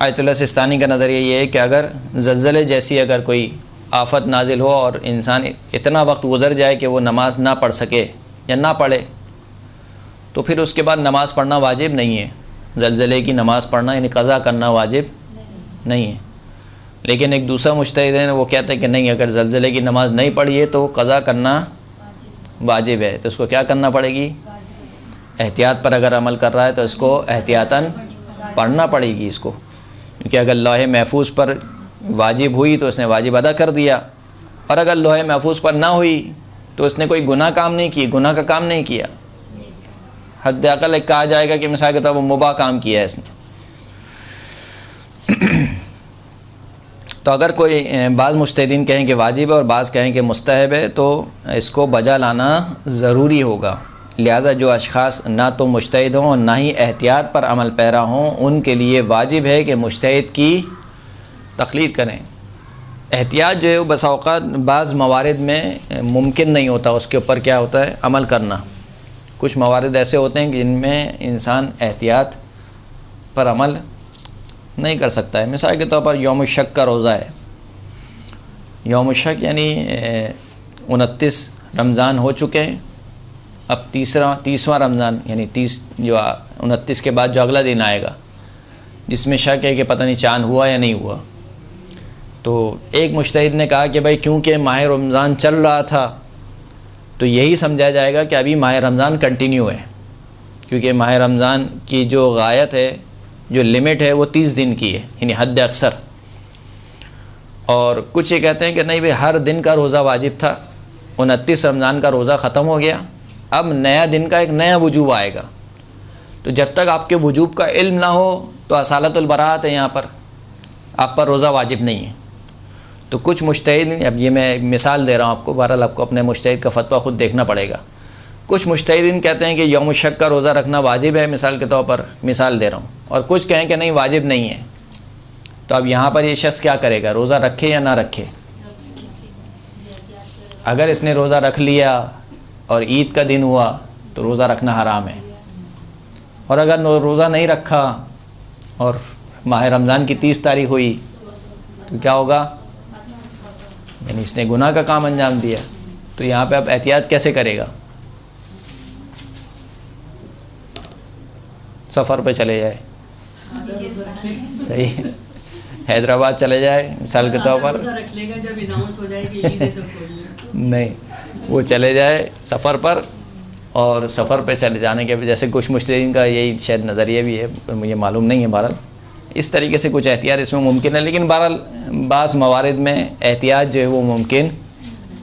आयतुल्लाह सिस्तानी का नज़रिया ये है कि अगर ज़लज़ले जैसी अगर कोई आफ़त नाजिल हो और इंसान इतना वक्त गुज़र जाए कि वो नमाज ना पढ़ सके या ना पढ़े, तो फिर उसके बाद नमाज़ पढ़ना वाजिब नहीं है। ज़लज़ले की नमाज़ पढ़ना यानी क़ज़ा करना वाजिब नहीं है। लेकिन एक दूसरा मुज्तहिद है, वो कहते हैं कि नहीं, अगर ज़लज़ले की नमाज़ नहीं पढ़ी है तो क़ज़ा करना वाजिब है। तो उसको क्या करना पड़ेगी? एहतियात पर अगर अमल कर रहा है तो इसको एहतियातन पढ़ना पड़ेगी इसको, क्योंकि अगर लौहे महफूज पर वाजिब हुई तो उसने वाजिब अदा कर दिया, और अगर लौहे महफूज पर ना हुई तो उसने कोई गुनाह काम नहीं किया, गुनाह का काम नहीं किया। हद अक़ल कहा जाएगा कि मिसाल के तौर पर मुबाह काम किया है इसने। तो अगर कोई बाज़ मुज्तहिदीन कहें कि वाजिब है और बाज़ कहें कि मुस्तहब है तो इसको बजा लाना ज़रूरी होगा। लिहाजा जो अशख़ास ना तो मुज्तहिद हों और ना ही एहतियात पर अमल पैरा हों, उनके लिए वाजिब है कि मुज्तहिद की तक़लीद करें। एहतियात जो है वो बसा औक़ात बाज़ मवारिद में मुमकिन नहीं होता, उसके ऊपर क्या होता है? अमल करना। कुछ मवारिद ऐसे होते हैं कि जिनमें इंसान एहतियात पर अमल नहीं कर सकता है। मिसाल के तौर पर यौम शक का रोज़ा है। यौम शक यानी 29 रमज़ान हो चुके हैं, अब 30वां रमज़ान यानी 30 जो 29 के बाद जो अगला दिन आएगा जिसमें शक है कि पता नहीं चाँद हुआ या नहीं हुआ। तो एक मुज्तहिद ने कहा कि भाई क्योंकि माह रमज़ान चल रहा था तो यही समझा जाएगा कि अभी माह रमज़ान कंटिन्यू है, क्योंकि माह रमज़ान की जो गायत है, जो लिमिट है वो 30 दिन की है, यानी हद अक्सर। और कुछ ये कहते हैं कि नहीं भाई हर दिन का रोज़ा वाजिब था, 29 रमज़ान का रोज़ा ख़त्म हो गया, अब नया दिन का एक नया वजूब आएगा। तो जब तक आपके वजूब का इल्म ना हो तो असालतुल बराअत है, यहाँ पर आप पर रोज़ा वाजिब नहीं है। तो कुछ मुज्तहिद, अब ये मैं मिसाल दे रहा हूँ आपको, बहरहाल आपको अपने मुज्तहिद का फ़तवा ख़ुद देखना पड़ेगा। कुछ मुज्तहिदीन कहते हैं कि यौम शक का रोज़ा रखना वाजिब है, मिसाल के तौर पर मिसाल दे रहा हूँ, और कुछ कहें कि नहीं वाजिब नहीं है। तो अब यहाँ पर ये शख्स क्या करेगा? रोज़ा रखे या ना रखे? अगर इसने रोज़ा रख लिया और ईद का दिन हुआ तो रोज़ा रखना हराम है, और अगर रोज़ा नहीं रखा और माह रमज़ान की 30 तारीख हुई तो क्या होगा? यानी इसने गुनाह का काम अंजाम दिया। तो यहाँ पे अब एहतियात कैसे करेगा? सफ़र पे चले जाए, सही, हैदराबाद चले जाए मिसाल के तौर पर, नहीं, वो चले जाए सफ़र पर, और सफ़र पे चले जाने के जैसे कुछ मुस्लिम का यही शायद नज़रिया भी है, पर मुझे मालूम नहीं है। बहरहाल इस तरीके से कुछ एहतियात इसमें मुमकिन है, लेकिन बहरहाल बाज़ मवारिद में एहतियात जो है वो मुमकिन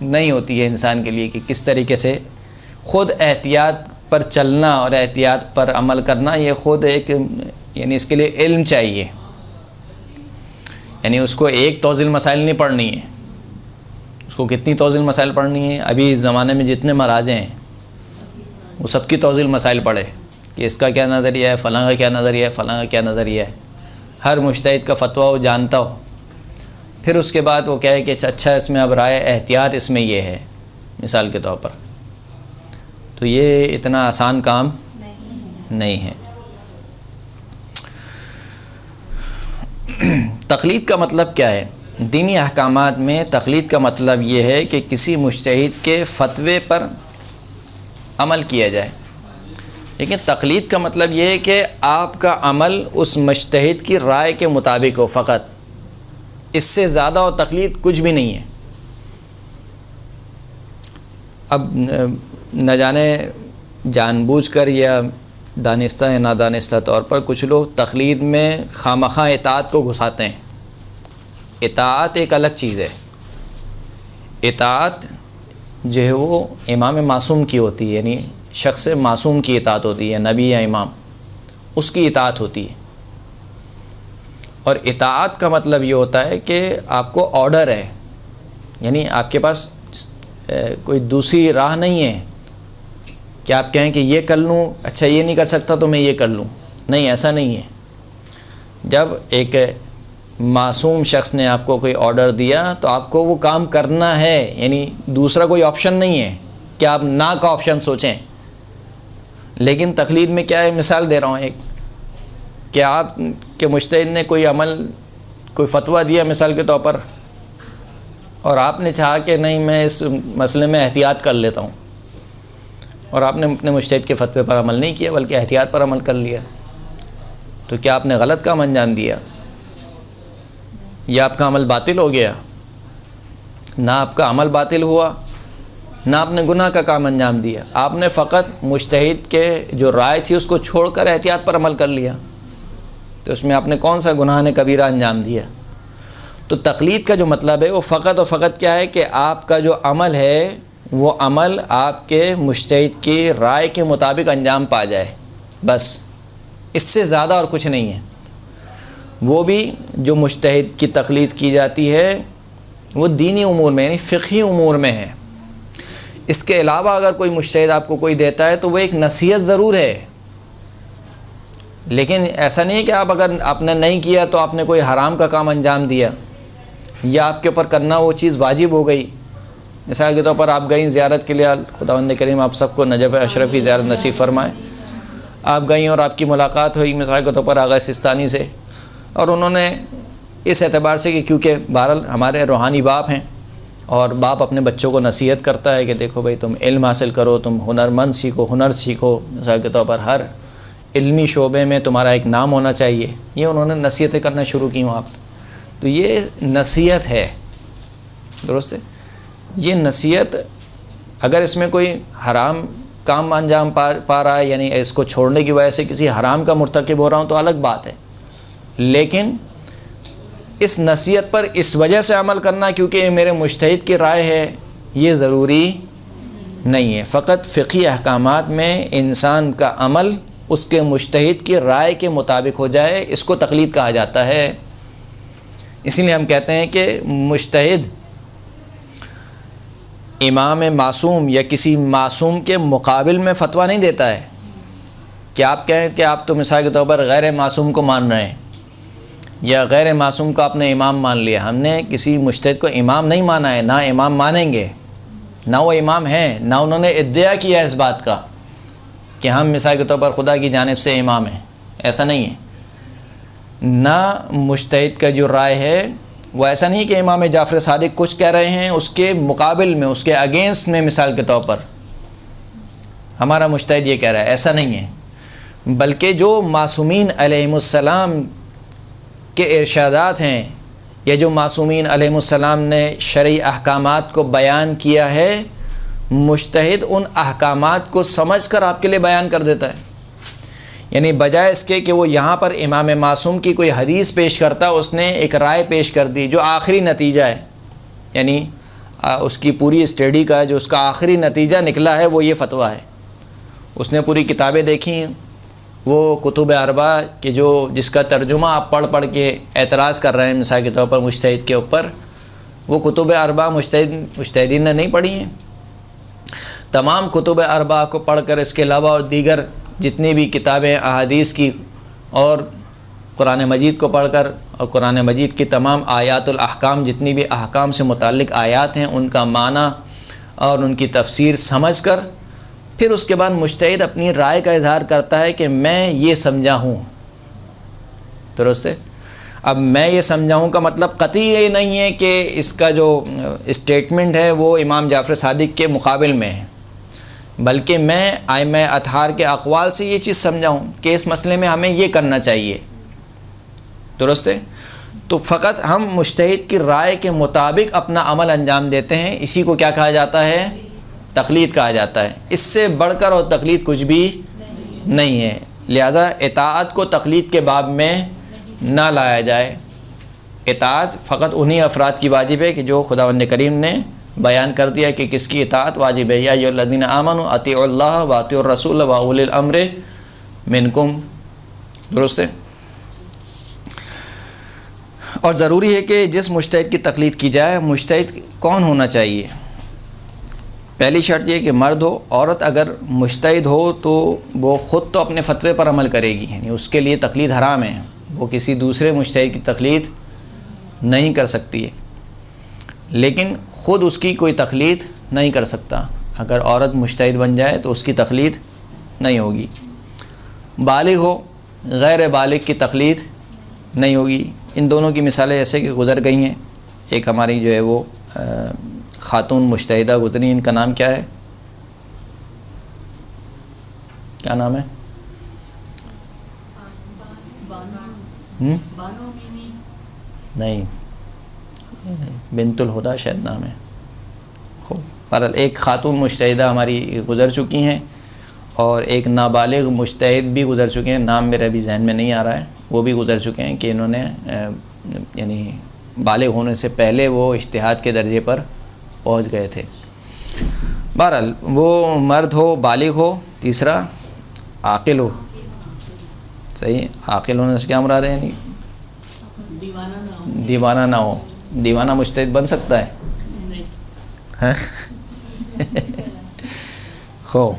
नहीं होती है इंसान के लिए कि किस तरीके से ख़ुद एहतियात पर चलना और एहतियात पर अमल करना, ये ख़ुद एक, यानी इसके लिए इल्म चाहिए। यानी उसको एक तौज़ील मसाइल नहीं पढ़नी है, उसको कितनी तौज़ील मसाइल पढ़नी है? अभी इस ज़माने में जितने मराजे हैं वो सबकी तौज़ील मसाइल पढ़े कि इसका क्या नज़रिया है, फ़लाँ का क्या नज़रिया है, फ़लाँ का क्या नज़रिया है, हर मुज्तहिद का फ़तवा वो जानता हो। फिर उसके बाद वो कहे कि अच्छा इसमें अब राय एहतियात इसमें ये है, मिसाल के तौर पर। तो ये इतना आसान काम नहीं है। तक़लीद का मतलब क्या है? दीनी अहकामात में तक़लीद का मतलब ये है कि किसी मुज्तहिद के फ़तवे पर अमल किया जाए। लेकिन तक़लीद का मतलब ये है कि आपका अमल उस मुज्तहिद की राय के मुताबिक हो फ़कत, इससे ज़्यादा और तक़लीद कुछ भी नहीं है। अब न जाने जानबूझकर या दानिस्ता या नादानिस्ता तौर पर कुछ लोग तक़लीद में खामखा इताअत को घुसाते हैं। इताअत एक अलग चीज़ है। इताअत जो है वो इमाम मासूम की होती है, यानी शख्स मासूम की इताअत होती है, नबी या इमाम, उसकी इताअत होती है। और इताअत का मतलब ये होता है कि आपको ऑर्डर है, यानी आपके पास कोई दूसरी राह नहीं है कि आप कहें कि ये कर लूँ, अच्छा ये नहीं कर सकता तो मैं ये कर लूँ, नहीं, ऐसा नहीं है। जब एक मासूम शख्स ने आपको कोई ऑर्डर दिया तो आपको वो काम करना है, यानी दूसरा कोई ऑप्शन नहीं है कि आप ना का ऑप्शन सोचें। लेकिन तकलीद में क्या है, मिसाल दे रहा हूँ एक, कि आप के मुज्तहिद ने कोई अमल, कोई फतवा दिया मिसाल के तौर पर, और आपने चाहा कि नहीं मैं इस मसले में एहतियात कर लेता हूँ, और आपने अपने मुज्तहिद के फतवे पर अमल नहीं किया बल्कि एहतियात पर अमल कर लिया, तो क्या आपने गलत काम अंजाम दिया या आपका अमल बातिल हो गया? ना आपका अमल बातिल हुआ, ना आपने गुनाह का काम अंजाम दिया, आपने फ़कत मुज्तहिद के जो राय थी उसको छोड़कर एहतियात पर अमल कर लिया, तो उसमें आपने कौन सा गुनाह ने कबीरा अंजाम दिया? तो तक़लीद का जो मतलब है वो फ़कत और फ़कत क्या है कि आपका जो अमल है वो अमल आपके मुज्तहिद की राय के मुताबिक अंजाम पा जाए, बस, इससे ज़्यादा और कुछ नहीं है। वो भी जो मुज्तहिद की तक़लीद की जाती है वो दीनी उमूर में, यानी फ़िक़ही उमूर में है। इसके अलावा अगर कोई मुज्तहिद आपको कोई देता है तो वो एक नसीहत ज़रूर है, लेकिन ऐसा नहीं है कि आप अगर आपने नहीं किया तो आपने कोई हराम का काम अंजाम दिया या आपके ऊपर करना वो चीज़ वाजिब हो गई। मिसाल के तौर पर आप गई ज़ियारत के लिए, खुदावंद करीम आप सबको नजब अशरफी ज़ियारत नसीब फरमाए। आप गई और आपकी मुलाकात हुई मिसाल के तौर पर आगा सिस्तानी से, और उन्होंने इस एतबार से कि क्योंकि बहरहाल हमारे रूहानी बाप हैं और बाप अपने बच्चों को नसीहत करता है कि देखो भाई तुम इल्म हासिल करो, तुम हुनरमंद सीखो, हुनर सीखो, मिसाल के तौर पर हर इल्मी शोबे में तुम्हारा एक नाम होना चाहिए, ये उन्होंने नसीहतें करना शुरू की वहाँ पर। तो ये नसीहत है, दुरुस्त है। ये नसीहत अगर इसमें कोई हराम काम अंजाम पा रहा है, यानी इसको छोड़ने की वजह से किसी हराम का मुर्तकिब हो रहा हूँ तो अलग बात है, लेकिन इस नसीहत पर इस वजह से अमल करना क्योंकि मेरे मुज्तहिद की राय है, ये ज़रूरी नहीं है। फ़कत फ़िक़ही अहकामात में इंसान का अमल उसके मुज्तहिद की राय के मुताबिक हो जाए, इसको तक़लीद कहा जाता है। इसीलिए हम कहते हैं कि मुज्तहिद इमाम मासूम या किसी मासूम के मुकाबिल में फ़तवा नहीं देता है कि आप कहें कि आप तो मिसाल के तौर पर गैर मासूम को मान रहे हैं या गैर मासूम को आपने इमाम मान लिया। हमने किसी मुज्तहिद को इमाम नहीं माना है, ना इमाम मानेंगे, ना वो इमाम हैं, ना उन्होंने इद्दिया किया इस बात का कि हम मिसाल के तौर पर खुदा की जानिब से इमाम हैं, ऐसा नहीं है। ना मुज्तहिद का जो राय है वो ऐसा नहीं कि इमाम जाफ़र सादिक कुछ कह रहे हैं उसके मुकाबिल में, उसके अगेंस्ट में मिसाल के तौर पर हमारा मुज्तहिद ये कह रहा है, ऐसा नहीं है। बल्कि जो मासूमीन अलैहिमुस्सलाम के इरशादात हैं या जो मासूमीन अलैहिमुस्सलाम ने शरई अहकामात को बयान किया है, मुज्तहिद उन अहकामात को समझ कर आपके लिए बयान कर देता है। यानी बजाय इसके कि वो यहाँ पर इमाम मासूम की कोई हदीस पेश करता, उसने एक राय पेश कर दी जो आखिरी नतीजा है, यानी उसकी पूरी स्टडी का जो उसका आखिरी नतीजा निकला है वो ये फ़तवा है। उसने पूरी किताबें देखी, वो कुतुब अरबा के जो जिसका तर्जुमा आप पढ़ पढ़ के एतराज़ कर रहे हैं मिसाल के तौर पर मुज्तहिद के ऊपर, वो कुतुब अरबा मुज्तहिदीन ने नहीं पढ़ी हैं। तमाम कुतुब अरबा को पढ़ कर इसके अलावा और दीगर जितनी भी किताबें अहादीस की और कुरान मजीद को पढ़कर और कुरान मजीद की तमाम आयातुल अहकाम, जितनी भी अहकाम से मुताल्लिक़ आयात हैं, उनका माना और उनकी तफसीर समझ कर फिर उसके बाद मुज्तहिद अपनी राय का इज़हार करता है कि मैं ये समझा हूँ। दुरुस्त है। अब मैं ये समझा हूँ का मतलब कतई ये नहीं है कि इसका जो स्टेटमेंट है वो इमाम जाफ़र सादिक के मुकाबिल में है, बल्कि मैं आइम्मा अतहार के अक़वाल से ये चीज़ समझा हूँ कि इस मसले में हमें ये करना चाहिए। दुरुस्त है। तो फ़कत हम मुज्तहिद की राय के मुताबिक अपना अमल अंजाम देते हैं, इसी को क्या कहा जाता है? तक़लीद कहा जाता है। इससे बढ़कर और तक़लीद कुछ भी नहीं है। लिहाजा इताअत को तक़लीद के बाब में ना लाया जाए। इताअत फ़कत उन्हीं अफराद की वाजिब है कि जो खुदावंद करीम ने बयान कर दिया कि किसकी इताअत वाजिब है। या अय्युहल्लज़ीना आमनू अतीउल्लाह व अतीउर रसूल व उलिल अम्रि मिनकुम, दुरुस्त है। और ज़रूरी है कि जिस मुज्तहिद की तक़लीद की जाए, मुज्तहिद कौन होना चाहिए? पहली शर्त यह कि मर्द हो। औरत अगर मुज्तहिद हो तो वो ख़ुद तो अपने फ़तवे पर अमल करेगी, यानी उसके लिए तक़लीद हराम है, वो किसी दूसरे मुज्तहिद की तक़लीद नहीं कर सकती है, लेकिन ख़ुद उसकी कोई तक़लीद नहीं कर सकता। अगर औरत मुज्तहिद बन जाए तो उसकी तक़लीद नहीं होगी। बालिग हो, गैर बालिग की तक़लीद नहीं होगी। इन दोनों की मिसालें ऐसे कि गुज़र गई हैं। एक हमारी जो है वो ख़ातून मुज्तहिदा गुज़री, इनका नाम क्या है? क्या नाम है? नहीं, बिंतुल हुदा शायद नाम है। खूब, बहरहाल एक ख़ातून मुज्तहिदा हमारी गुज़र चुकी हैं और एक नाबालिग मुज्तहिद भी गुज़र चुके हैं, नाम मेरे अभी जहन में नहीं आ रहा है। वो भी गुज़र चुके हैं कि इन्होंने यानी बालिग होने से पहले वो इज्तिहाद के दर्जे पर पहुंच गए थे। बहरहाल वो मर्द हो, बालिग हो। तीसरा आकिल हो। सही, आकिल होने से क्या मुराद है? यानी दीवाना ना हो। दीवाना मुज्तहिद बन सकता है? हैं? खो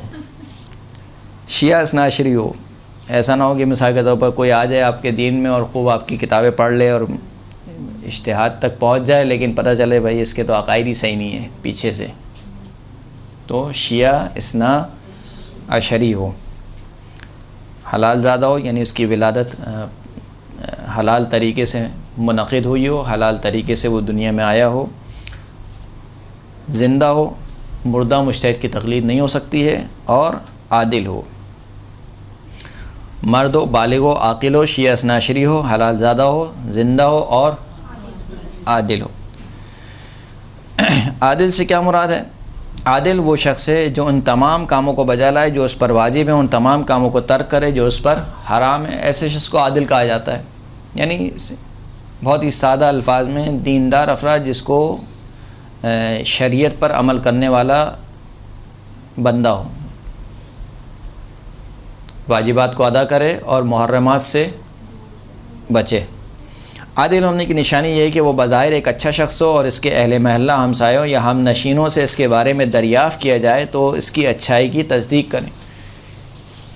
शिया इसनाशरी हो। ऐसा ना हो कि मिसाल के तौर पर कोई आ जाए आपके दीन में और ख़ूब आपकी किताबें पढ़ ले और इज्तिहाद तक पहुंच जाए, लेकिन पता चले भाई इसके तो अक़ाइद ही सही नहीं है पीछे से, तो शिया इसना अशरी हो। हलाल ज़्यादा हो, यानी उसकी विलादत हलाल तरीके से मुनक़िद हुई हो, हलाल तरीके से वो दुनिया में आया हो। ज़िंदा हो, मुर्दा मुज्तहिद की तक़लीद नहीं हो सकती है। और आदिल हो। मर्द हो, बालिग हो, आकिल हो, शिया इसनाशरी हो, हलाल ज़्यादा हो, ज़िंदा हो और आदिल हो। आदिल से क्या मुराद है? आदिल वो शख्स है जो उन तमाम कामों को बजा लाए जो उस पर वाजिब है, उन तमाम कामों को तर्क करे जो उस पर हराम है। ऐसे शख्स को आदिल कहा जाता है। यानी बहुत ही सादा अल्फाज में दीनदार अफराद जिसको शरीयत पर अमल करने वाला बंदा हो, वाजिबात को अदा करे और मुहर्रमात से बचे। आदिल होने की निशानी यह है कि वो बज़ाहिर एक अच्छा शख्स हो और इसके अहले महल्ला, हमसायों या हम नशीनों से इसके बारे में दरियाफ़्त किया जाए तो इसकी अच्छाई की तस्दीक करें।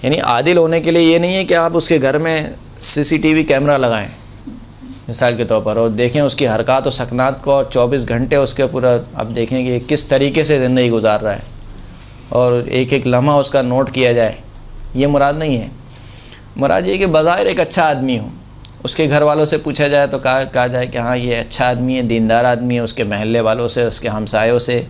यानी आदिल होने के लिए ये नहीं है कि आप उसके घर में CCTV कैमरा लगाएं मिसाल के तौर पर और देखें उसकी हरकत और सकनात को और 24 घंटे उसके पूरा अब देखें कि किस तरीके से ज़िंदगी गुजार रहा है और एक एक लम्हा उसका नोट किया जाए। ये मुराद नहीं है। मुराद ये कि बज़ाहिर एक अच्छा आदमी हो, उसके घर वालों से पूछा जाए तो कहा जाए कि हाँ ये अच्छा आदमी है, दीनदार आदमी है। उसके महल्ले वालों से, उसके हमसायों से,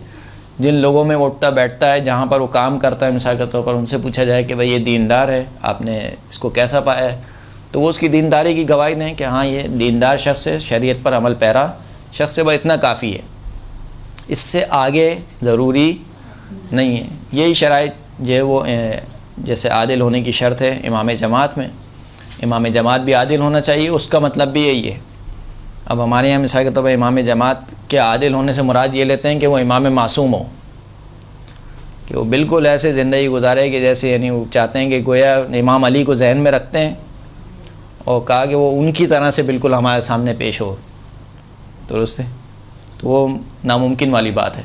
जिन लोगों में वो उठता बैठता है, जहाँ पर वो काम करता है मिसाल के तौर पर, उनसे पूछा जाए कि भाई ये दीनदार है, आपने इसको कैसा पाया है? तो वो उसकी दीनदारी की गवाही दें कि हाँ ये दीनदार शख्स है, शरीयत पर अमल पैरा शख्स है, वह इतना काफ़ी है, इससे आगे ज़रूरी नहीं है। यही शराइत जो है वो जैसे आदिल होने की शर्त है इमाम जमात में, इमाम जमात भी आदिल होना चाहिए, उसका मतलब भी यही है। अब हमारे यहाँ मिसाल के तौर पर इमाम जमात के आदिल होने से मुराद ये लेते हैं कि वो इमाम मासूम हो, कि वो बिल्कुल ऐसे ज़िंदगी गुजारे कि जैसे यानी वो चाहते हैं कि गोया इमाम अली को जहन में रखते हैं और कहा कि वो उनकी तरह से बिल्कुल हमारे सामने पेश हो, दुरुस्त है? तो वो नामुमकिन वाली बात है।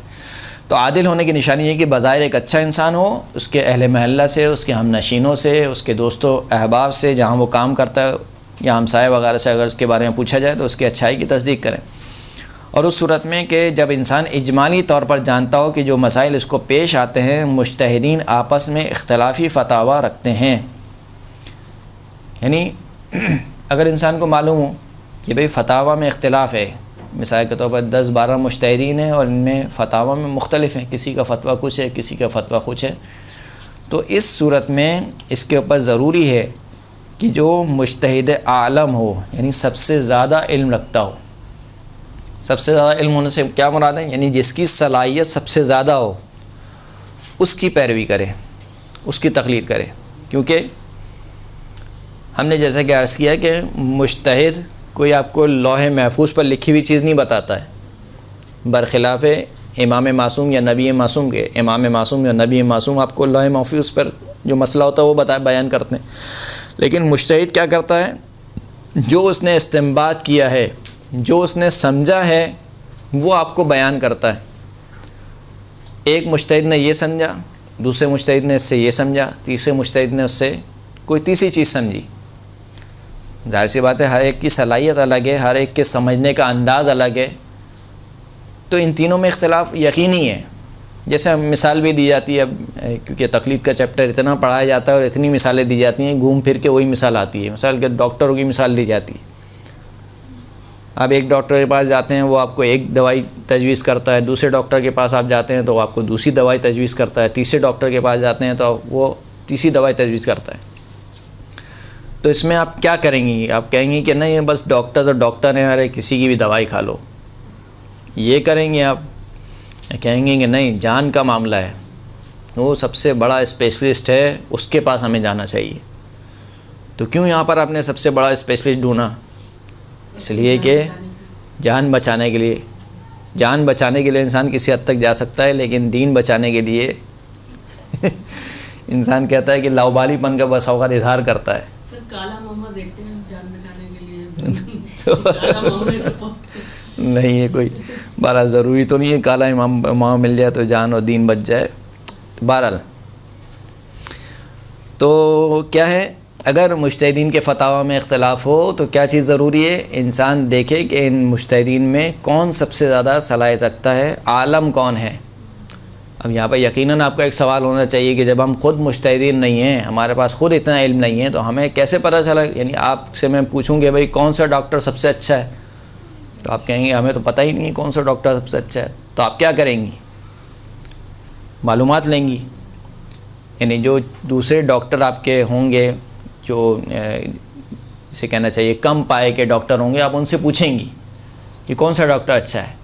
तो आदिल होने की निशानी है कि बज़ाहिर एक अच्छा इंसान हो, उसके अहले महल्ला से, उसके हम नशीनों से, उसके दोस्तों अहबाब से, जहाँ वो काम करता है या हमसाए वगैरह से अगर उसके बारे में पूछा जाए तो उसकी अच्छाई की तस्दीक करें। और उस सूरत में कि जब इंसान इजमाली तौर पर जानता हो कि जो मसाइल इसको पेश आते हैं मुज्तहिदीन आपस में इख्तलाफी फतावा रखते हैं, यानी अगर इंसान को मालूम हो कि भाई फतावा में इख्तलाफ है, मिसाल के तौर पर 10-12 मुज्तहिदीन हैं और इनमें फतावा में मुख्तलिफ हैं, किसी का फ़तवा कुछ है, किसी का फ़तवा कुछ है, तो इस सूरत में इसके ऊपर ज़रूरी है कि जो मुज्तहिद आलम हो, यानी सबसे ज़्यादा इल्म रखता हो। सबसे ज़्यादा इल्म होने से क्या मुराद है? यानी जिसकी सलाहियत सबसे ज़्यादा हो उसकी पैरवी करे, उसकी तक़लीद करे। क्योंकि हमने जैसा कि अर्ज़ किया कि मुज्तहिद कोई आपको लौहे महफूज पर लिखी हुई चीज़ नहीं बताता है, बरखिलाफ़ इमाम मासूम या नबी मासूम के, इमाम मासूम या नबी मासूम आपको लौह महफूज़ पर जो मसला होता है वो बयान करते हैं। लेकिन मुज्तहिद क्या करता है, जो उसने इस्तिंबात किया है, जो उसने समझा है, वो आपको बयान करता है। एक मुज्तहिद ने ये समझा, दूसरे मुज्तहिद ने इससे ये समझा, तीसरे मुज्तहिद ने उससे कोई तीसरी चीज़ समझी। जाहिर सी बात है, हर एक की सलाहियत अलग है, हर एक के समझने का अंदाज़ अलग है, तो इन तीनों में इख्तिलाफ़ यकीनी है। जैसे मिसाल भी दी जाती है, अब क्योंकि तकलीद का चैप्टर इतना पढ़ाया जाता है और इतनी मिसालें दी जाती हैं, घूम फिर के वही मिसाल आती है। मिसाल के डॉक्टरों की मिसाल दी जाती है। आप एक डॉक्टर के पास जाते हैं, वो आपको एक दवाई तजवीज़ करता है, दूसरे डॉक्टर के पास आप जाते हैं तो वो आपको दूसरी दवाई तजवीज़ करता है, तीसरे डॉक्टर के पास जाते हैं तो वो तीसरी दवाई तजवीज़ करता है। तो इसमें आप क्या करेंगी? आप कहेंगी कि नहीं बस डॉक्टर तो डॉक्टर हैं, अरे किसी की भी दवाई खा लो, ये करेंगे आप? कहेंगे कि नहीं, जान का मामला है, वो सबसे बड़ा स्पेशलिस्ट है, उसके पास हमें जाना चाहिए। तो क्यों यहाँ पर आपने सबसे बड़ा स्पेशलिस्ट ढूंढा? इसलिए कि जान बचाने के लिए। जान बचाने के लिए इंसान किसी हद तक जा सकता है, लेकिन दीन बचाने के लिए इंसान कहता है कि लाउबालीपन का बस औकात इजहार करता है। सर काला मामा देखते हैं जान बचाने के लिए काला मामा तो नहीं है कोई, बहरहाल ज़रूरी तो नहीं है काला मामा मिल जाए तो जान और दीन बच जाए। बहरहाल तो क्या है, अगर मुज्तहिदीन के फतावा में इख्तिलाफ़ हो तो क्या चीज़ ज़रूरी है? इंसान देखे कि इन मुज्तहिदीन में कौन सबसे ज़्यादा सलाहियत रखता है, आलम कौन है। अब यहाँ पर यकीनन आपका एक सवाल होना चाहिए कि जब हम ख़ुद मुज्तहिदीन नहीं हैं, हमारे पास ख़ुद इतना इल्म नहीं है, तो हमें कैसे पता चला? यानी आपसे मैं पूछूँगी भाई कौन सा डॉक्टर सबसे अच्छा है, तो आप कहेंगे हमें तो पता ही नहीं है कौन सा डॉक्टर सबसे अच्छा है। तो आप क्या करेंगी? मालूमात लेंगी। यानी जो दूसरे डॉक्टर आपके होंगे, जो इसे कहना चाहिए कम पाए के डॉक्टर होंगे, आप उनसे पूछेंगी कि कौन सा डॉक्टर अच्छा है,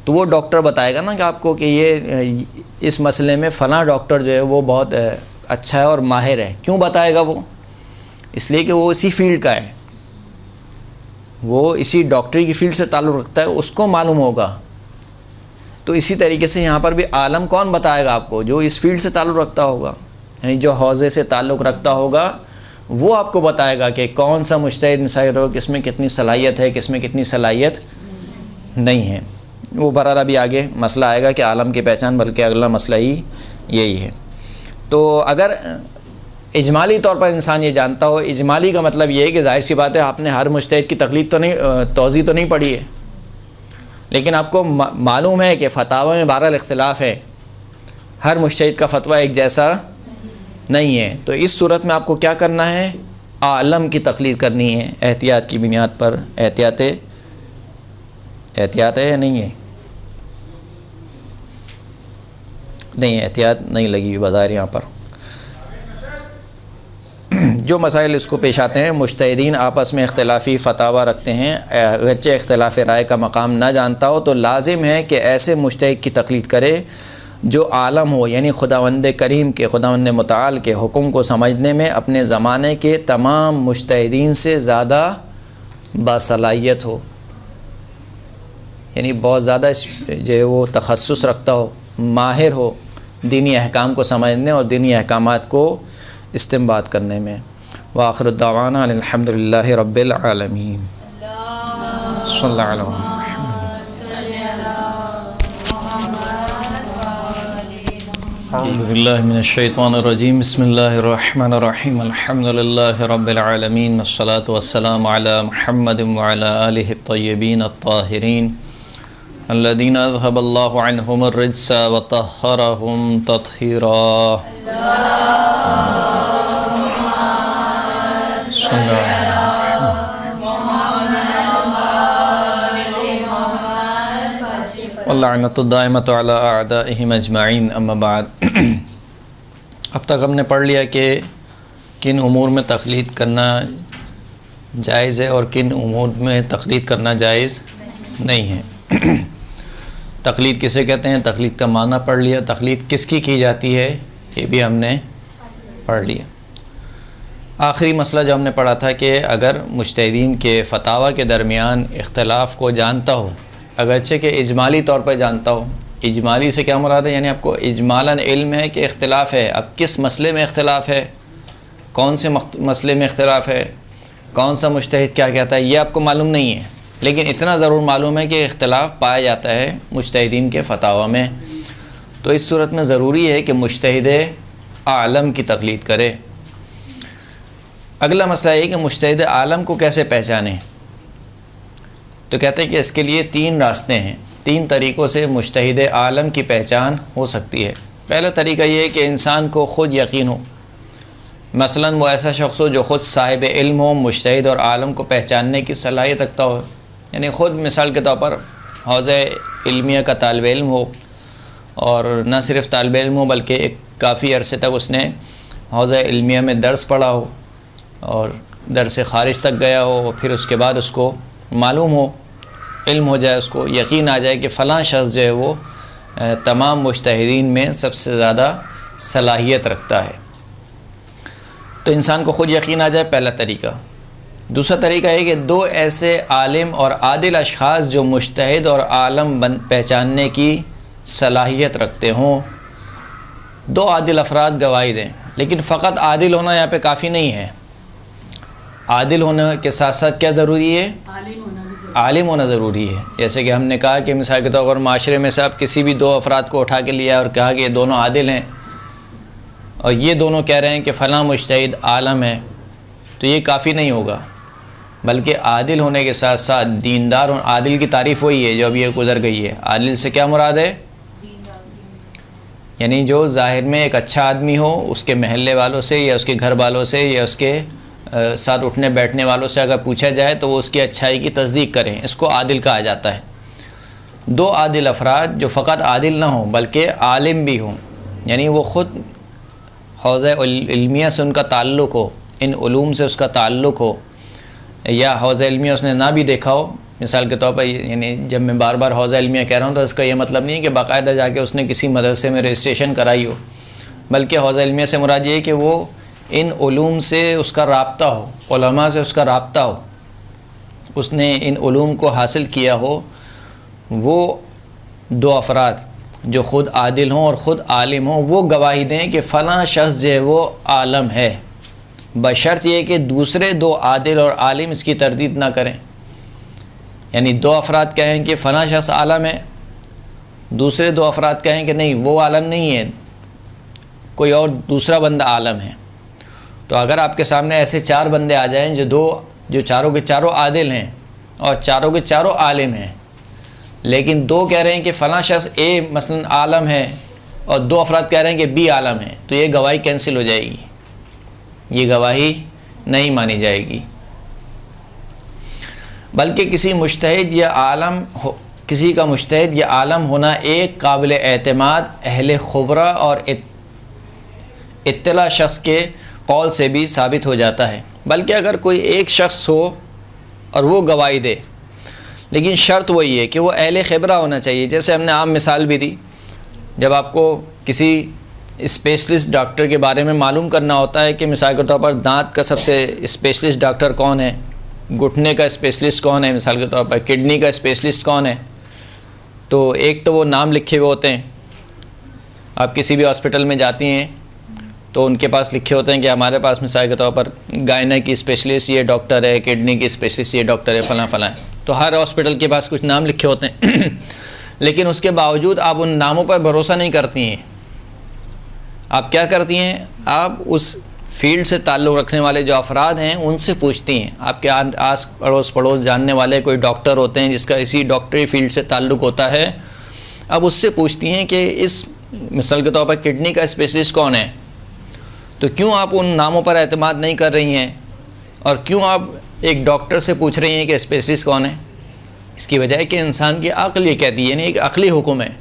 तो वो डॉक्टर बताएगा ना कि आपको कि ये इस मसले में फ़लाँ डॉक्टर जो है वो बहुत अच्छा है और माहिर है। क्यों बताएगा वो? इसलिए कि वो इसी फील्ड का है, वो इसी डॉक्टरी की फील्ड से ताल्लुक़ रखता है, उसको मालूम होगा। तो इसी तरीके से यहाँ पर भी आलम कौन बताएगा आपको? जो इस फील्ड से ताल्लुक़ रखता होगा, यानी जो हौज़े से ताल्लुक़ रखता होगा, वो आपको बताएगा कि कौन सा मुज्तहिद मिसाइल हो, किस में कितनी सलाहियत है, किस में कितनी सलाहियत नहीं है। वो बहरहाल अभी आगे मसला आएगा कि आलम की पहचान, बल्कि अगला मसला ही यही है। तो अगर इजमाली तौर पर इंसान ये जानता हो, इजमाली का मतलब ये है कि जाहिर सी बात है आपने हर मुज्तहिद की तकलीद तो नहीं, तौज़ी तो नहीं पढ़ी है, लेकिन आपको मालूम है कि फतावा में बहरहाल इख्तिलाफ़ है, हर मुज्तहिद का फतवा एक जैसा नहीं है। तो इस सूरत में आपको क्या करना है? आलम की तकलीद करनी है, एहतियात की बुनियाद पर। एहतियात है या नहीं है? नहीं, एहतियात नहीं लगी बाज़ार यहाँ पर। जो मसाइल इसको पेश आते हैं, मुज्तहिदीन आपस में इख्तिलाफ़ी फ़तावा रखते हैं, अगरचे इख्तिलाफ़ राय का मकाम ना जानता हो तो लाजिम है कि ऐसे मुज्तहिद की तकलीद करे जो आलम हो, यानी खुदावंद करीम के, खुदावंद मुताल के हुक्म को समझने में अपने ज़माने के तमाम मुज्तहिदीन से ज़्यादा बासलाहियत हो, यानी बहुत ज़्यादा जो है वो तखस्सुस रखता हो, माहिर हो दीनी अहकाम को समझने और दीनी अहकामात को इस्तिंबात करने में। व आखिर दावाना अल्हम्दुलिल्लाहि रब्बिल आलमीन। सल्लल्लाहु अलैहि वसल्लम। अऊज़ु बिल्लाहि मिनश शैतानिर रजीम। बिस्मिल्लाहिर रहमानिर रहीम। अल्हम्दुलिल्लाहि रब्बिल आलमीन। अस्सलातु वस्सलामु अला मुहम्मदिन व अला आलिहि अत्तय्यबीन अत्ताहिरीन अल्लज़ीना अज़हबल्लाहु अन्हुमुर रिज्स व तह्हरहुम तत्हीरा। वल्लअनतुद्दाइमतु अला अअदाइहिम अजमईन। अम्मा बाद। अब तक हमने पढ़ लिया कि किन उमूर में तक़लीद करना जायज़ है और किन उमूर में तक़लीद करना जायज़ नहीं है। तक़लीद किसे कहते हैं, तक़लीद का माना पढ़ लिया, तक़लीद किसकी की जाती है ये भी हमने पढ़ लिया। आखिरी मसला जो हमने पढ़ा था कि अगर मुज्तहिदीन के फतावा के दरमियान इख्तिलाफ़ को जानता हो, अगरचे कि इजमाली तौर पर जानता हो, इजमाली से क्या मुराद है? यानी आपको इजमालन इल्म है कि इख्तिलाफ़ है। अब किस मसले में इख्तिलाफ़ है, कौन से मसले में इख्तिलाफ़ है, कौन सा मुज्तहिद क्या कहता है, ये आपको मालूम नहीं है, लेकिन इतना ज़रूर मालूम है कि इख्तिलाफ़ पाया जाता है मुज्तहिदीन के फतावा में। तो इस सूरत में ज़रूरी है कि मुज्तहिद आलम की तक़लीद करे। अगला मसला ये कि मुज्तहिद आलम को कैसे पहचानें। तो कहते हैं कि इसके लिए 3 रास्ते हैं, 3 तरीक़ों से मुज्तहिद आलम की पहचान हो सकती है। पहला तरीका ये है कि इंसान को ख़ुद यकीन हो, मसलन वो ऐसा शख्स हो जो ख़ुद साहिब इल्म हो, मुज्तहिद और आलम को पहचानने की सलाहियत रखता हो। यानी ख़ुद मिसाल के तौर पर हौज़े इल्मिया का तालिब इल्म हो, और न सिर्फ़ तालिब इल्म हो बल्कि एक काफ़ी अरसे तक उसने हौज़े इल्मिया में दर्स पढ़ा हो और दर्स ख़ारिज तक गया हो, फिर उसके बाद उसको मालूम हो, इल्म हो जाए, उसको यकीन आ जाए कि फ़लाँ शख्स जो है वो तमाम मुज्तहिदीन में सबसे ज़्यादा सलाहियत रखता है। तो इंसान को ख़ुद यकीन आ जाए, पहला तरीका। दूसरा तरीका है कि 2 ऐसे आलिम और आदिल अशख़ास जो मुज्तहिद और आलम पहचानने की सलाहियत रखते हों, 2 आदिल अफराद गवाही दें। लेकिन फ़कत आदिल होना यहाँ पे काफ़ी नहीं है, आदिल होने के साथ साथ क्या ज़रूरी है? आलिम होना ज़रूरी है। जैसे कि हमने कहा कि मिसाल के तौर पर माशरे में से आप किसी भी 2 अफराद को उठा के लिया और कहा कि ये दोनों आदिल हैं और ये दोनों कह रहे हैं कि फ़लाँ मुज्तहिद आलम है, तो ये काफ़ी नहीं होगा, बल्कि आदिल होने के साथ साथ दीनदार और आदिल की तारीफ़ वही है जो अभी ये गुज़र गई है। आदिल से क्या मुराद है? यानी जो ज़ाहिर में एक अच्छा आदमी हो, उसके महल्ले वालों से या उसके घर वालों से या उसके साथ उठने बैठने वालों से अगर पूछा जाए तो वो उसकी अच्छाई की तस्दीक करें, इसको आदिल कहा जाता है। 2 आदिल अफराद जो फ़कत आदिल ना हों बल्कि आलिम भी हों, यानी वो ख़ुद हौज़े इल्मिया से उनका ताल्लुक़ हो, इन उलूम से उसका ताल्लुक़ हो, या हौज़े इल्मिया उसने ना भी देखा हो। मिसाल के तौर पर यानी जब मैं बार बार हौज़ा इल्मिया कह रहा हूँ तो इसका ये मतलब नहीं है कि बाकायदा जाके उसने किसी मदरसे में रजिस्ट्रेशन कराई हो, बल्कि हौज़ा इल्मिया से मुराद ये है कि वो इन उलूम से उसका राब्ता हो, उलमा से उसका राब्ता हो, उसने इन उलूम को हासिल किया हो। वो 2 अफराद जो ख़ुद आदिल हों और ख़ुद आलिम हों, वो गवाही दें कि फ़लाँ शख्स जो है वो आलम है, बशर्त ये कि दूसरे 2 आदिल और आलिम इसकी तरदीद ना करें। यानी 2 अफराद कहें कि फ़लाँ शख्स आलम है, दूसरे 2 अफराद कहें कि नहीं वो आलम नहीं है, कोई और दूसरा बंदा आलम है। तो अगर आपके सामने ऐसे 4 बंदे आ जाएं जो चारों के चारों आदिल हैं और चारों के चारों आलिम हैं, लेकिन 2 कह रहे हैं कि फ़लाँ शख्स ए मसलन आलम है और 2 अफराद कह रहे हैं कि बी आलम है, तो ये गवाही कैंसिल हो जाएगी, ये गवाही नहीं मानी जाएगी। बल्कि किसी मुज्तहिद या आलम हो, किसी का मुज्तहिद या आलम होना एक काबिल एतमाद अहले खुबरा और इत्तला शख्स के कौल से भी साबित हो जाता है। बल्कि अगर कोई एक शख्स हो और वो गवाही दे, लेकिन शर्त वही है कि वो अहले खबरा होना चाहिए। जैसे हमने आम मिसाल भी दी, जब आपको किसी स्पेशलिस्ट डॉक्टर के बारे में मालूम करना होता है कि मिसाल के तौर पर दांत का सबसे स्पेशलिस्ट डॉक्टर कौन है, घुटने का स्पेशलिस्ट कौन है, मिसाल के तौर पर किडनी का स्पेशलिस्ट कौन है, तो एक तो वो नाम लिखे हुए होते हैं। आप किसी भी हॉस्पिटल में जाती हैं तो उनके पास लिखे होते हैं कि हमारे पास मिसाल के तौर पर गायना की स्पेशलिस्ट ये डॉक्टर है, किडनी की स्पेशलिस्ट ये डॉक्टर है, फ़लाँ फ़लाँ है। तो हर हॉस्पिटल के पास कुछ नाम लिखे होते हैं लेकिन उसके बावजूद आप उन नामों पर भरोसा नहीं करती हैं। आप क्या करती हैं? आप उस फील्ड से ताल्लुक़ रखने वाले जो अफराद हैं उनसे पूछती हैं। आपके आस पड़ोस जानने वाले कोई डॉक्टर होते हैं जिसका इसी डॉक्टरी फील्ड से ताल्लुक़ होता है, अब उससे पूछती हैं कि इस मिसाल के तौर पर किडनी का स्पेशलिस्ट कौन है। तो क्यों आप उन नामों पर एतमाद नहीं कर रही हैं और क्यों आप एक डॉक्टर से पूछ रही हैं कि स्पेशलिस्ट कौन है? इसकी वजह है कि इंसान की अक्ल ये कहती है, यानी एक अक़ली हुक्म है,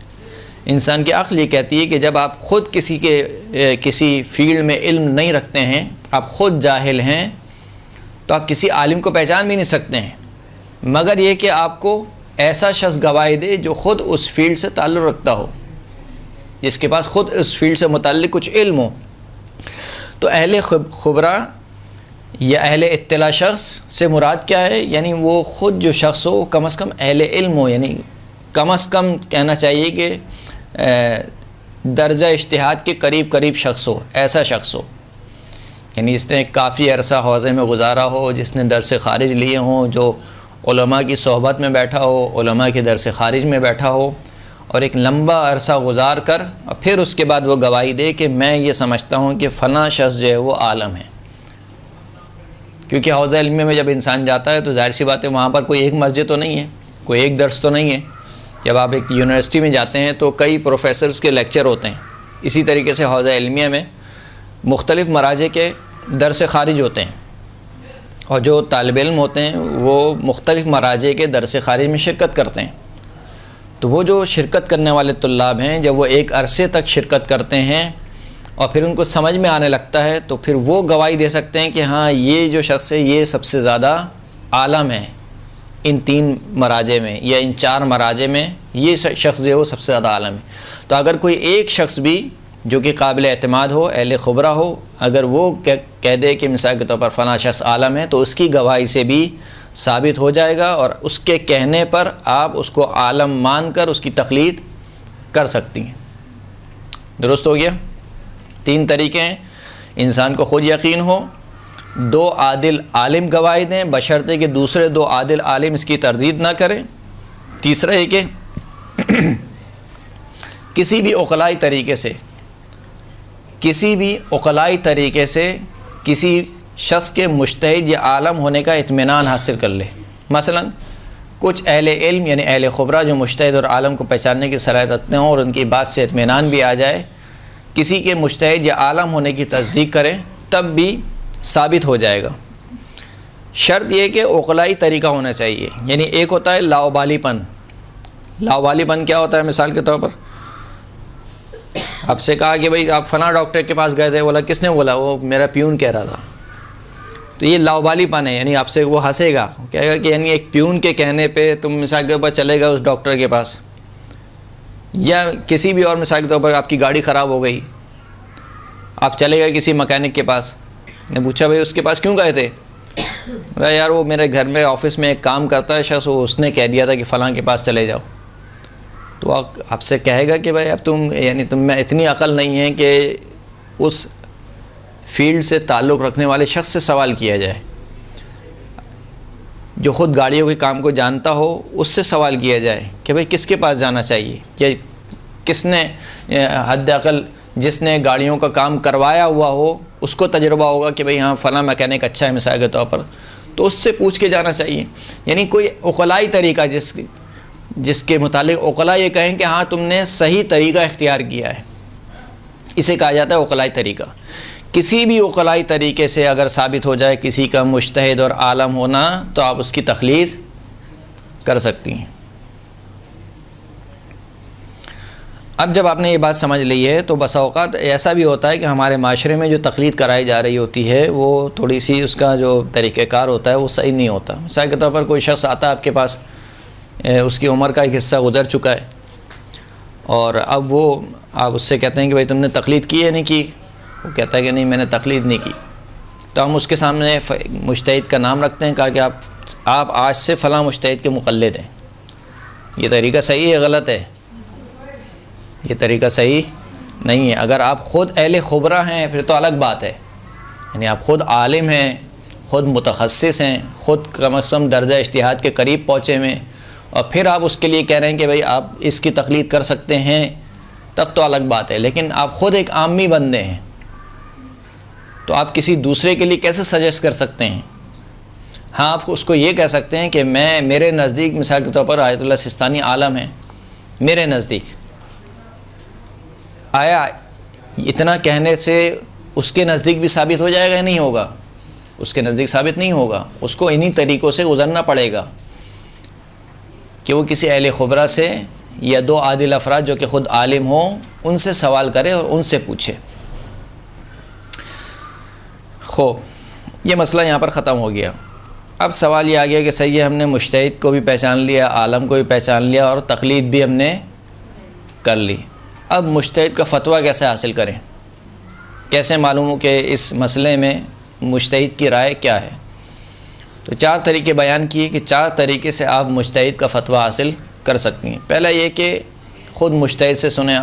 इंसान की अक्ल ये कहती है कि जब आप ख़ुद किसी फील्ड में इल्म नहीं रखते हैं, आप ख़ुद जाहिल हैं, तो आप किसी आलिम को पहचान भी नहीं सकते हैं, मगर ये कि आपको ऐसा शख्स गवाही दे जो ख़ुद उस फील्ड से ताल्लुक़ रखता हो, जिसके पास ख़ुद उस फील्ड से मुताल्लिक़ कुछ इल्म हो। तो अहले खुबरा या अहले इत्तला शख्स से मुराद क्या है? यानी वो ख़ुद जो शख्स हो कम अज़ कम अहले इल्म हो, यानी कम अज़ कम कहना चाहिए कि दर्जा इज्तिहाद के करीब करीब शख्स हो, ऐसा शख्स हो, यानी जिसने काफ़ी अरसा हौज़े में गुजारा हो, जिसने दर्स ख़ारिज लिए हों, जो उलमा की सोहबत में बैठा हो, उलमा के दर्स ख़ारिज में बैठा हो और एक लंबा अरसा गुजार कर और फिर उसके बाद वो गवाही दे कि मैं ये समझता हूँ कि फ़लाँ शख्स जो है वो आलम है। क्योंकि हौज़ इल्म में जब इंसान जाता है तो जाहिर सी बात है वहाँ पर कोई एक मस्जिद तो नहीं है, कोई एक दर्स तो नहीं है। जब आप एक यूनिवर्सिटी में जाते हैं तो कई प्रोफेसर्स के लेक्चर होते हैं। इसी तरीके से हौज़ इल्मिया में मुख्तलिफ़ मराजे के दर्स ख़ारिज होते हैं और जो तालिब इल्म होते हैं वो मुख्तलिफ़ मराजे के दर्स ख़ारिज में शिरकत करते हैं। तो वो जो शिरकत करने वाले तुल्लाब हैं, जब वो एक अरसे तक शिरकत करते हैं और फिर उनको समझ में आने लगता है तो फिर वो गवाही दे सकते हैं कि हाँ ये जो शख्स है ये सबसे ज़्यादा आलम है इन 3 मराजे में या इन 4 मराजे में, ये शख्स जो है वो सबसे ज़्यादा आलम है। तो अगर कोई एक शख्स भी जो कि काबिल एतमाद हो, अहले खुबरा हो, अगर वो कह दे कि मिसाल के तौर पर फ़लाँ शख्स आलम है तो उसकी गवाही से भी साबित हो जाएगा और उसके कहने पर आप उसको आलम मान कर उसकी तक़लीद कर सकती हैं। दुरुस्त हो गया। 3 तरीक़े हैं, इंसान को ख़ुद यकीन हो, 2 आदिल आलिम गवाही दें बशर्ते कि दूसरे 2 आदिल आलिम इसकी तरदीद ना करें। तीसरा है कि किसी भी उक़लाई तरीके से किसी शख्स के मुज्तहिद या आलम होने का इत्मीनान हासिल कर ले। मसलन कुछ अहले इल्म यानी अहले खुबरा जो मुज्तहिद और आलम को पहचानने की सलाहियत रखते हों और उनकी बात से इत्मीनान भी आ जाए, किसी के मुज्तहिद या आलम होने की तस्दीक करें, तब भी साबित हो जाएगा। शर्त यह कि उक़लाई तरीका होना चाहिए। यानी एक होता है लाउबालीपन। लाउबालीपन क्या होता है? मिसाल के तौर पर आपसे कहा कि भाई आप फ़लाँ डॉक्टर के पास गए थे, बोला किसने बोला? वो मेरा प्यून कह रहा था। तो ये लाउबालीपन है, यानी आपसे वो हंसेगा, कहेगा कि यानी एक प्यून के कहने पे तुम मिसाल के ऊपर चलेगा उस डॉक्टर के पास। या किसी भी और मिसाल के तौर पर आपकी गाड़ी ख़राब हो गई, आप चले गए किसी मकैनिक के पास, ने पूछा भाई उसके पास क्यों गए थे? बोला यार वो मेरे घर में ऑफिस में एक काम करता है शख्स, वो उसने कह दिया था कि फ़लाँ के पास चले जाओ। तो आपसे कहेगा कि भाई अब तुम में इतनी अकल नहीं है कि उस फील्ड से ताल्लुक़ रखने वाले शख्स से सवाल किया जाए, जो ख़ुद गाड़ियों के काम को जानता हो उससे सवाल किया जाए कि भाई किसके पास जाना चाहिए, या किसने हद अक़ल जिसने गाड़ियों का काम करवाया हुआ हो उसको तजुर्बा होगा कि भाई हाँ फ़लाँ मैकेनिक अच्छा है मिसाल के तौर पर, तो उससे पूछ के जाना चाहिए। यानी कोई उक़लाई तरीका जिसके मुतालिक उक़ला ये कहें कि हाँ तुमने सही तरीका इख्तियार किया है, इसे कहा जाता है उक़लाई तरीका। किसी भी उक़लाई तरीके से अगर साबित हो जाए किसी का मुज्तहिद और आलम होना, तो आप उसकी तक़लीद कर सकती हैं। अब जब आपने ये बात समझ ली है तो बसा औक़ात ऐसा भी होता है कि हमारे माशरे में जो तक़लीद कराई जा रही होती है वो थोड़ी सी उसका जो तरीक़ेकार होता है वो सही नहीं होता। मिसाल के तौर पर कोई शख्स आता है आपके पास, उसकी उम्र का एक हिस्सा गुज़र चुका है और अब वो आप उससे कहते हैं कि भाई तुमने तक़लीद की है नहीं की? वो कहता है कि नहीं मैंने तक़लीद नहीं की। तो हम उसके सामने मुज्तहिद का नाम रखते हैं, कहा कि आप आज से फ़लाँ मुज्तहिद के मुक़ल्लिद हैं। ये तरीका सही है गलत है? ये तरीका सही नहीं है। अगर आप ख़ुद अहले खुबरा हैं फिर तो अलग बात है, यानी आप ख़ुद आलिम हैं, ख़ुद मुतखस्सिस हैं, ख़ुद कम अज़ कम दर्जा इज्तिहाद के करीब पहुँचे में, और फिर आप उसके लिए कह रहे हैं कि भाई आप इसकी तक़लीद कर सकते हैं, तब तो अलग बात है। लेकिन आप ख़ुद एक आमी बंदे हैं तो आप किसी दूसरे के लिए कैसे सजेस्ट कर सकते हैं? हाँ, आप उसको ये कह सकते हैं कि मेरे नज़दीक मिसाल के तौर पर आयतुल्लाह सिस्तानी आलम है मेरे नज़दीक। आया इतना कहने से उसके नज़दीक भी साबित हो जाएगा या नहीं होगा? उसके नज़दीक साबित नहीं होगा। उसको इन्हीं तरीक़ों से गुज़रना पड़ेगा कि वो किसी अहले खुबरा से या 2 आदिल अफराद जो कि ख़ुद आलिम हों उनसे सवाल करे और उनसे पूछे। खो ये मसला यहाँ पर ख़त्म हो गया। अब सवाल ये आ गया कि सही है, हमने मुज्तहिद को भी पहचान लिया, आलम को भी पहचान लिया और तक़लीद भी हमने कर ली। अब मुज्तहिद का फ़तवा कैसे हासिल करें? कैसे मालूम हो कि इस मसले में मुज्तहिद की राय क्या है? तो 4 तरीके बयान किए कि 4 तरीके से आप मुज्तहिद का फ़तवा हासिल कर सकती हैं। पहला ये कि ख़ुद मुज्तहिद से सुने।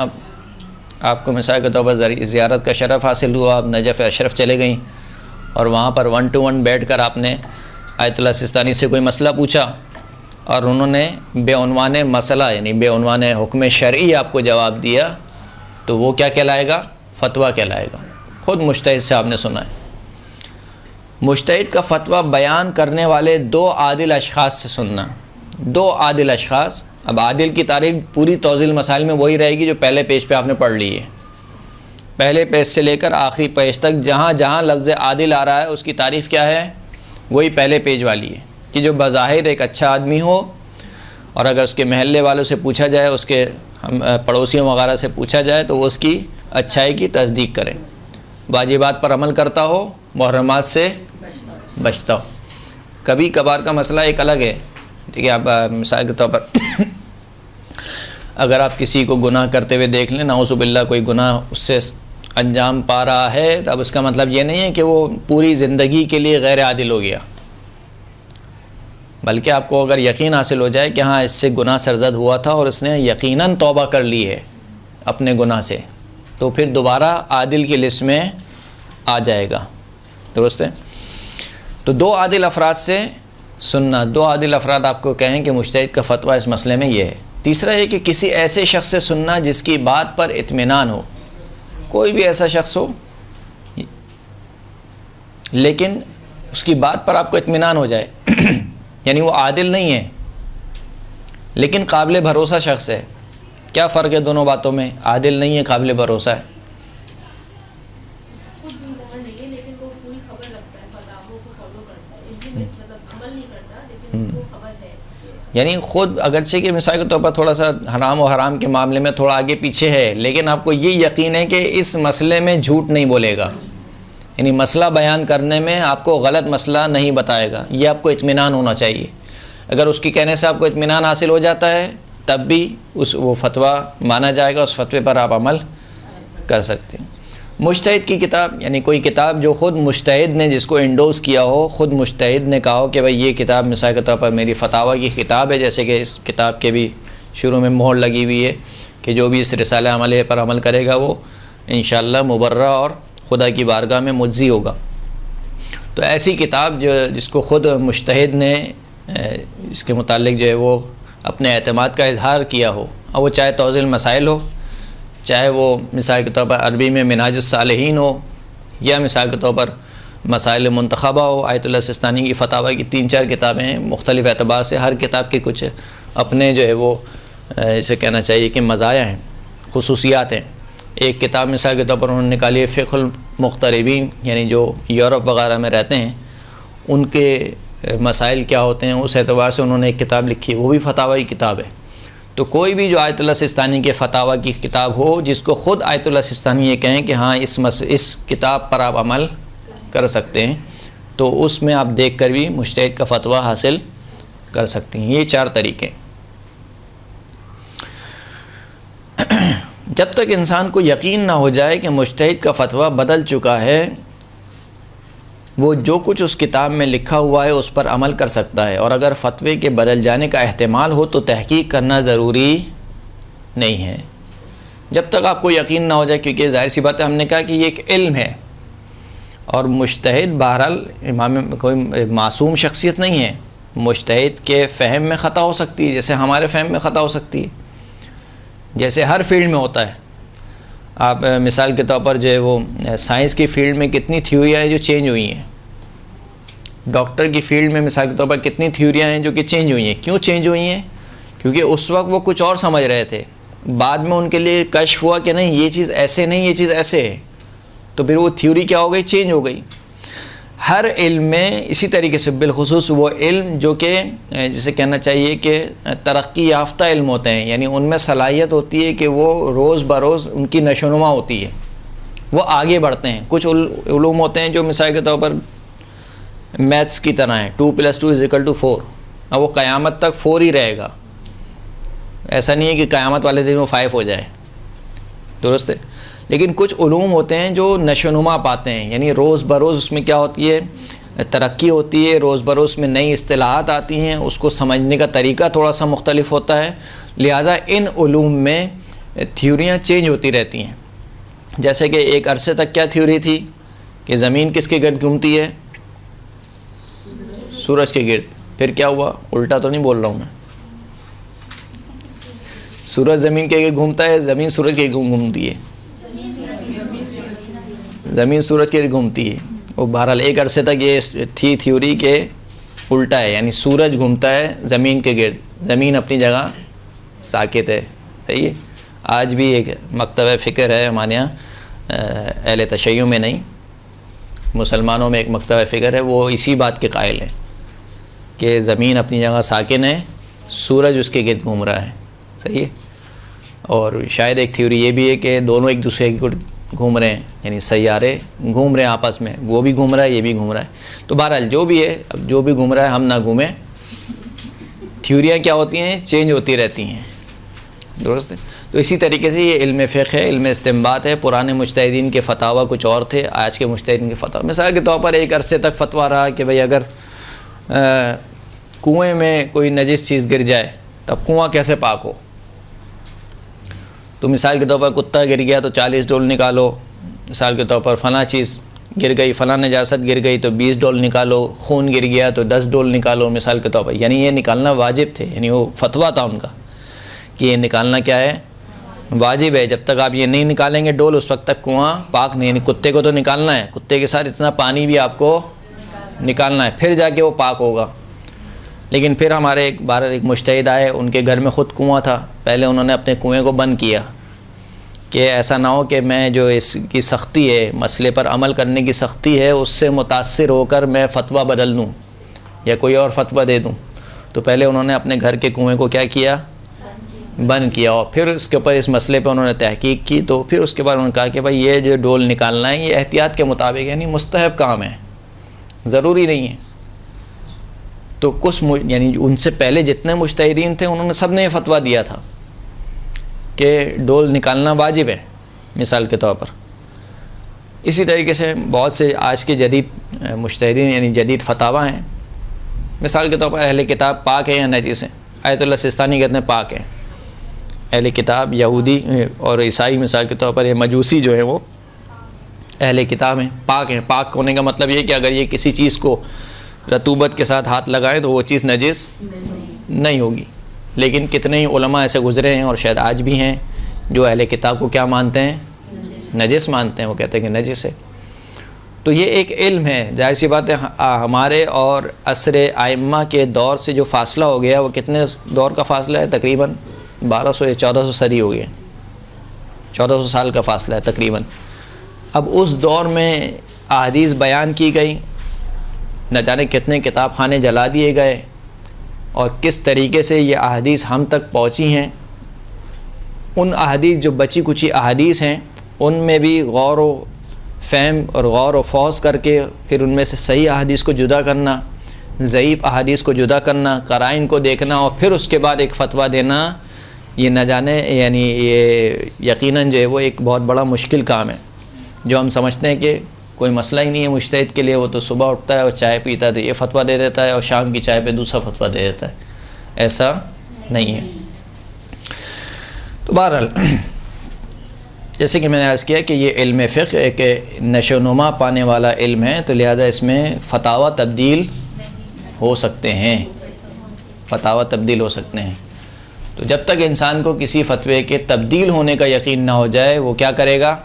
आपको मिसाल के तौर पर ज़ियारत का शरफ़ हासिल हुआ, आप नजफ़ अशरफ चले गई और वहाँ पर 1 to 1 बैठ कर आपने आयतुल्लाह सिस्तानी से कोई मसला पूछा और उन्होंने बेउनवाने मसला यानी बेउनवाने हुक्म शरई आपको जवाब दिया, तो वो क्या कहलाएगा? फ़तवा कहलाएगा। ख़ुद मुज्तहिद से आपने सुना है। मुज्तहिद का फ़तवा बयान करने वाले 2 आदिल अशख़ास से सुनना। 2 आदिल अशख़ास। अब आदिल की तारीफ़ पूरी तौज़ील मसाइल में वही रहेगी जो पहले पेज पे आपने पढ़ ली है। पहले पेज से लेकर आखिरी पेज तक जहाँ जहाँ लफ्ज़ आदिल आ रहा है उसकी तारीफ़ क्या है? वही पहले पेज वाली है कि जो बज़ाहिर एक अच्छा आदमी हो और अगर उसके महल्ले वालों से पूछा जाए, उसके पड़ोसियों वगैरह से पूछा जाए तो वो उसकी अच्छाई की तस्दीक करें, वाजिबात पर अमल करता हो, मुहर्रमात से बचता हो। कभी कभार का मसला एक अलग है। ठीक है, आप मिसाल के तौर पर अगर आप किसी को गुनाह करते हुए देख लें, नाउज़ुबिल्लाह कोई गुनाह उससे अंजाम पा रहा है, तब उसका मतलब ये नहीं है कि वो पूरी ज़िंदगी के लिए गैर आदिल हो गया, बल्कि आपको अगर यकीन हासिल हो जाए कि हाँ इससे गुनाह सरज़द हुआ था और इसने यकीनन तौबा कर ली है अपने गुनाह से, तो फिर दोबारा आदिल की लिस्ट में आ जाएगा। दुरुस्त है। तो 2 आदिल अफराद से सुनना। 2 आदिल अफराद आपको कहें कि मुज्तहिद का फ़तवा इस मसले में ये है। तीसरा है कि किसी ऐसे शख्स से सुनना जिसकी बात पर इत्मीनान हो। कोई भी ऐसा शख्स हो लेकिन उसकी बात पर आपको इत्मीनान हो जाए यानी वो आदिल नहीं है लेकिन काबिल भरोसा शख्स है। क्या फ़र्क है दोनों बातों में? आदिल नहीं है, काबिल भरोसा है। यानी ख़ुद अगरचे कि मिसाल के तौर पर थोड़ा सा हराम और हराम के मामले में थोड़ा आगे पीछे है, लेकिन आपको ये यकीन है कि इस मसले में झूठ नहीं बोलेगा, यानी मसला बयान करने में आपको गलत मसला नहीं बताएगा। ये आपको इत्मीनान होना चाहिए। अगर उसके कहने से आपको इत्मीनान हासिल हो जाता है तब भी वो फ़तवा माना जाएगा, उस फतवे पर आप अमल कर सकते हैं। मुज्तहिद की किताब यानी कोई किताब जो ख़ुद मुज्तहिद ने जिसको इंडोज़ किया हो, ख़ुद मुज्तहिद ने कहा हो कि भाई ये किताब मिसाल के तौर पर मेरी फतावा की किताब है, जैसे कि इस किताब के भी शुरू में मोहर लगी हुई है कि जो भी इस रिसाला अमल पर अमल करेगा वो इंशाअल्लाह मुबर्रा और खुदा की बारगाह में मुज्ज़ी होगा। तो ऐसी किताब जो जिसको ख़ुद मुज्तहिद ने इसके मुतालिक जो है वो अपने एतमाद का इजहार किया हो, और वो चाहे तौज़ील मसाइल हो, चाहे वो मिसाल के तौर पर अरबी में मिनाजुस सालिहीन हो, या मिसाल के तौर पर मसाइल मुंतखबा हो। आयतुल्लाह सिस्तानी की फतावा की 3-4 किताबें हैं, मुख्तलिफ़ एतबार से हर किताब के कुछ अपने जो है वो इसे कहना चाहिए कि मज़ाया हैं, खुसूसियात हैं। एक किताब मिसाल के तौर पर उन्होंने निकाली है फ़िक़्हुल मुग़तरबीन, यानी जो यूरोप वग़ैरह में रहते हैं उनके मसाइल क्या होते हैं, उस एतबार से उन्होंने एक किताब लिखी है, वो भी फतावा की किताब है। तो कोई भी जो आयतुल्लाह सिस्तानी के फतावा की किताब हो जिसको ख़ुद आयतुल्लाह सिस्तानी ये कहें कि हाँ इस किताब पर आप अमल कर सकते हैं, तो उसमें आप देख कर भी मुज्तहिद का फ़तवा हासिल कर सकते हैं। ये 4 तरीके। जब तक इंसान को यकीन ना हो जाए कि मुज्तहिद का फ़तवा बदल चुका है, वो जो कुछ उस किताब में लिखा हुआ है उस पर अमल कर सकता है, और अगर फ़तवे के बदल जाने का एहतिमाल हो तो तहक़ीक़ करना ज़रूरी नहीं है। जब तक आपको यकीन ना हो जाए, क्योंकि ज़ाहिर सी बात है हमने कहा कि ये एक इल्म है और मुज्तहिद बहरहाल इमाम कोई मासूम शख्सियत नहीं है। मुज्तहिद के फ़हम में ख़ता हो सकती है जैसे हमारे फ़हम में ख़ता हो सकती है, जैसे हर फील्ड में होता है। आप मिसाल के तौर पर जो है वो साइंस की फ़ील्ड में कितनी थ्योरियाँ हैं जो चेंज हुई हैं, डॉक्टर की फ़ील्ड में मिसाल के तौर पर कितनी थ्योरियाँ हैं जो कि चेंज हुई हैं। क्यों चेंज हुई हैं? क्योंकि उस वक्त वो कुछ और समझ रहे थे, बाद में उनके लिए कश्फ हुआ कि नहीं ये चीज़ ऐसे नहीं, ये चीज़ ऐसे है, तो फिर वो थ्योरी क्या हो गई, चेंज हो गई। हर इल्म में इसी तरीके से बिलखुसूस वो इल्म जो कि जिसे कहना चाहिए कि तरक्की याफ्ता इल्म होते हैं, यानी उनमें सलाहियत होती है कि वो रोज़ बरोज़ उनकी नशोनुमा होती है, वो आगे बढ़ते हैं। कुछ उलूम होते हैं जो मिसाल के तौर पर मैथ्स की तरह है, 2 + 2 = 4, और वो क़यामत तक 4 ही रहेगा। ऐसा नहीं है कि क़यामत वाले दिन वो 5 हो जाए, दुरुस्त है। लेकिन कुछ उलूम होते हैं जो नशोनुमा पाते हैं, यानी रोज़ बरोज़ उसमें क्या होती है, तरक्की होती है, रोज़ बरोज़ में नई इस्तिलाहात आती हैं, उसको समझने का तरीका थोड़ा सा मुख्तलिफ होता है। लिहाजा इन उलूम में थ्योरियाँ चेंज होती रहती हैं। जैसे कि एक अरसे तक क्या थ्योरी थी कि ज़मीन किसके गिर्द घूमती है? सूरज के गिर्द। फिर क्या हुआ? उल्टा तो नहीं बोल रहा हूँ मैं, सूरज ज़मीन के गिर्द घूमता है, ज़मीन सूरज के गिर्द घूमती है, ज़मीन सूरज के गिर्द घूमती है। और बहरहाल एक अरसे तक ये थी थ्योरी के उल्टा है, यानी सूरज घूमता है ज़मीन के गिर्द, ज़मीन अपनी जगह साकित है। सही है। आज भी एक मकतब फ़िक्र है हमारे यहाँ, अहले तशय्युं में नहीं, मुसलमानों में एक मकतब फ़िक्र है, वो इसी बात के कायल है कि ज़मीन अपनी जगह साकिन है, सूरज उसके गिर्द घूम रहा है। सही है। और शायद एक थ्योरी ये भी है कि दोनों एक दूसरे के गिर्द घूम रहे हैं, यानी सैयारे घूम रहे हैं आपस में, वो भी घूम रहा है, ये भी घूम रहा है। तो बहरहाल जो भी है, अब जो भी घूम रहा है हम ना घूमें। थ्योरियाँ क्या होती हैं? चेंज होती रहती हैं। दुरुस्त है। तो इसी तरीके से ये इल्म फ़िक़्ह है, इल्म इस्तिंबात है। पुराने मुज्तहिदीन के फतावा कुछ और थे, आज के मुज्तहिदीन के फतवा, मिसाल के तौर पर एक अरसे तक फतवा रहा कि भाई अगर कुएँ में कोई नजिस चीज़ गिर जाए तब कुआँ कैसे पाक हो। तो मिसाल के तौर पर कुत्ता गिर गया तो 40 डोल निकालो, मिसाल के तौर पर फ़लाँ चीज़ गिर गई, फ़लाँ नजासत गिर गई तो 20 डोल निकालो, खून गिर गया तो 10 डोल निकालो, मिसाल के तौर पर। यानी ये निकालना वाजिब थे, यानी वो फतवा था उनका कि ये निकालना क्या है? वाजिब है। जब तक आप ये नहीं निकालेंगे डोल, उस वक्त तक कुआँ पाक नहीं। यानी कुत्ते को तो निकालना है, कुत्ते के साथ इतना पानी भी आपको निकालना है, फिर जाके वो पाक होगा। लेकिन फिर हमारे एक मुज्तहिद आए, उनके घर में ख़ुद कुआँ था, पहले उन्होंने अपने कुएँ को बंद किया कि ऐसा ना हो कि मैं जो इसकी सख्ती है, मसले पर अमल करने की सख्ती है, उससे मुतासिर होकर मैं फ़तवा बदल दूँ या कोई और फ़तवा दे दूँ। तो पहले उन्होंने अपने घर के कुएँ को क्या किया? बंद किया। और फिर उसके ऊपर इस मसले पर उन्होंने तहकीक की। तो फिर उसके बाद उन्होंने कहा कि भाई ये जो डोल निकालना है ये एहतियात के मुताबिक, यानी मुस्तहब काम है, ज़रूरी नहीं है। तो कुछ यानी उनसे पहले जितने मुज्तहिदीन थे उन्होंने सब ने फतवा दिया था कि डोल निकालना वाजिब है, मिसाल के तौर पर। इसी तरीके से बहुत से आज के जदीद मुज्तहिदीन यानी जदीद फतावा हैं। मिसाल के तौर पर अहले किताब पाक है या नजीस है? आयतुल्लाह सिस्तानी कहते हैं पाक है। अहले किताब यहूदी और ईसाई मिसाल के तौर पर, ये मजूसी जो है वो अहले किताब हैं, पाक हैं। पाक होने का मतलब ये कि अगर ये किसी चीज़ को रतूबत के साथ हाथ लगाएं तो वो चीज़ नजिस नहीं होगी। लेकिन कितने ही उलमा ऐसे गुज़रे हैं और शायद आज भी हैं जो अहले किताब को क्या मानते हैं? नजिस मानते हैं। वो कहते हैं कि नजिस है। तो ये एक इल्म है। जाहिर सी बात है हमारे और असरे आइम्मा के दौर से जो फ़ासला हो गया वो कितने दौर का फ़ासला है? तकरीबन 1200 या 1400 सदी हो गए, 1400 साल का फ़ासला है तकरीबन। अब उस दौर में अहादीस बयान की गई, न जाने कितने किताब खाने जला दिए गए, और किस तरीके से ये अहादीस हम तक पहुँची हैं। उन अहादीस जो बची कुची अहादीस हैं उनमें भी गौर व फ़हम और गौर व फौज करके फिर उनमें से सही अहादीस को जुदा करना, ज़ईफ़ अहादीस को जुदा करना, कराइन को देखना और फिर उसके बाद एक फ़तवा देना, ये न जाने यानी ये यकीनन जो है वो एक बहुत बड़ा मुश्किल काम है। जो हम समझते हैं कि कोई मसला ही नहीं है मुज्तहिद के लिए, वो तो सुबह उठता है और चाय पीता है तो ये फ़तवा दे देता है और शाम की चाय पे दूसरा फ़तवा दे देता है, ऐसा नहीं है। तो बहरहाल जैसे कि मैंने अर्ज़ किया कि ये इल्म फ़िक़्ह एक नशोनुमा पाने वाला इल्म है, तो लिहाजा इसमें फ़तावा तब्दील हो सकते हैं, फ़तावा तब्दील हो सकते हैं। तो जब तक इंसान को किसी फ़तवे के तब्दील होने का यकीन ना हो जाए, वो क्या करेगा?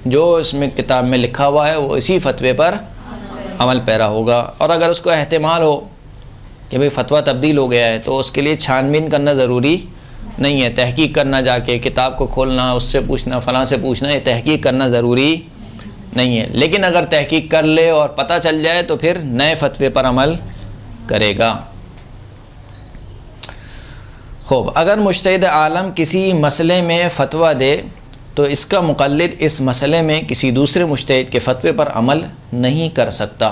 जो इसमें किताब में लिखा हुआ है वो इसी फ़तवे पर अमल पैरा होगा। और अगर उसको एहतिमाल हो कि भाई फ़तवा तब्दील हो गया है तो उसके लिए छानबीन करना ज़रूरी नहीं है, तहकीक करना, जाके किताब को खोलना, उससे पूछना, फ़लाँ से पूछना, ये तहकीक करना ज़रूरी नहीं है। लेकिन अगर तहकीक कर ले और पता चल जाए तो फिर नए फ़तवे पर अमल करेगा। खूब, अगर मुज्तहिद आलम किसी मसले में फ़तवा दे तो इसका मुक़ल्लिद इस मसले में किसी दूसरे मुज्तहिद के फ़तवे पर अमल नहीं कर सकता।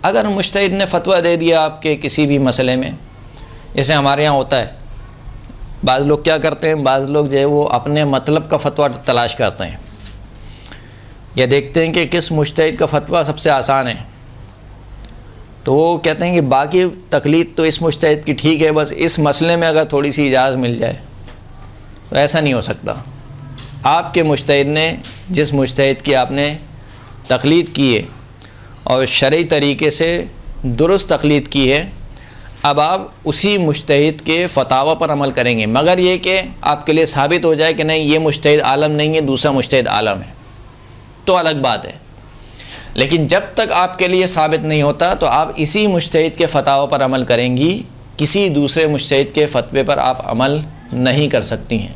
अगर मुज्तहिद ने फ़तवा दे दिया आपके किसी भी मसले में, जैसे हमारे यहाँ होता है, बाज़ लोग क्या करते हैं, बाज़ लोग जो है वो अपने मतलब का फ़तवा तलाश करते हैं या देखते हैं कि किस मुज्तहिद का फ़तवा सबसे आसान है, तो वो कहते हैं कि बाकी तकलीद तो इस मुज्तहिद की ठीक है, बस इस मसले में अगर थोड़ी सी इजाज़त मिल जाए तो ऐसा नहीं हो सकता। आपके मुज्तहिद ने जिस मुज्तहिद की आपने तक़लीद की है और शरई तरीके से दुरुस्त तक़लीद की है, अब आप उसी मुज्तहिद के फतावा पर अमल करेंगे, मगर ये कि आपके लिए साबित हो जाए कि नहीं ये मुज्तहिद आलम नहीं है, दूसरा मुज्तहिद आलम है, तो अलग बात है। लेकिन जब तक आपके लिए साबित नहीं होता तो आप इसी मुज्तहिद के फतावा पर अमल करेंगी, किसी दूसरे मुज्तहिद के फतवे पर आप अमल नहीं कर सकती हैं।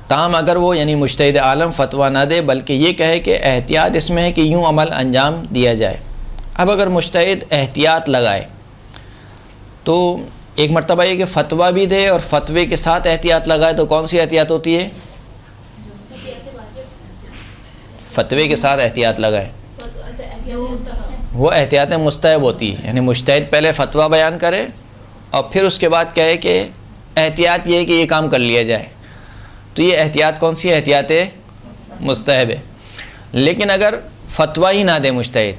ताम अगर वो यानी मुज्तहिद आलम फतवा ना दे, बल्कि ये कहे कि एहतियात इसमें है कि यूँ अमल अंजाम दिया जाए। अब अगर मुज्तहिद एहतियात लगाए तो एक मरतबा ये कि फ़तवा भी दे और फतवे के साथ एहतियात लगाए, तो कौन सी एहतियात होती है? फतवे के साथ एहतियात लगाए वो एहतियात मुस्तहब होती है। यानी मुज्तहिद पहले फ़तवा बयान करे और फिर उसके बाद कहे कि एहतियात ये है कि ये काम कर लिया जाए, तो ये एहतियात कौन सी एहतियात मुस्तहब है। लेकिन अगर फ़तवा ही ना दे मुज्तहिद,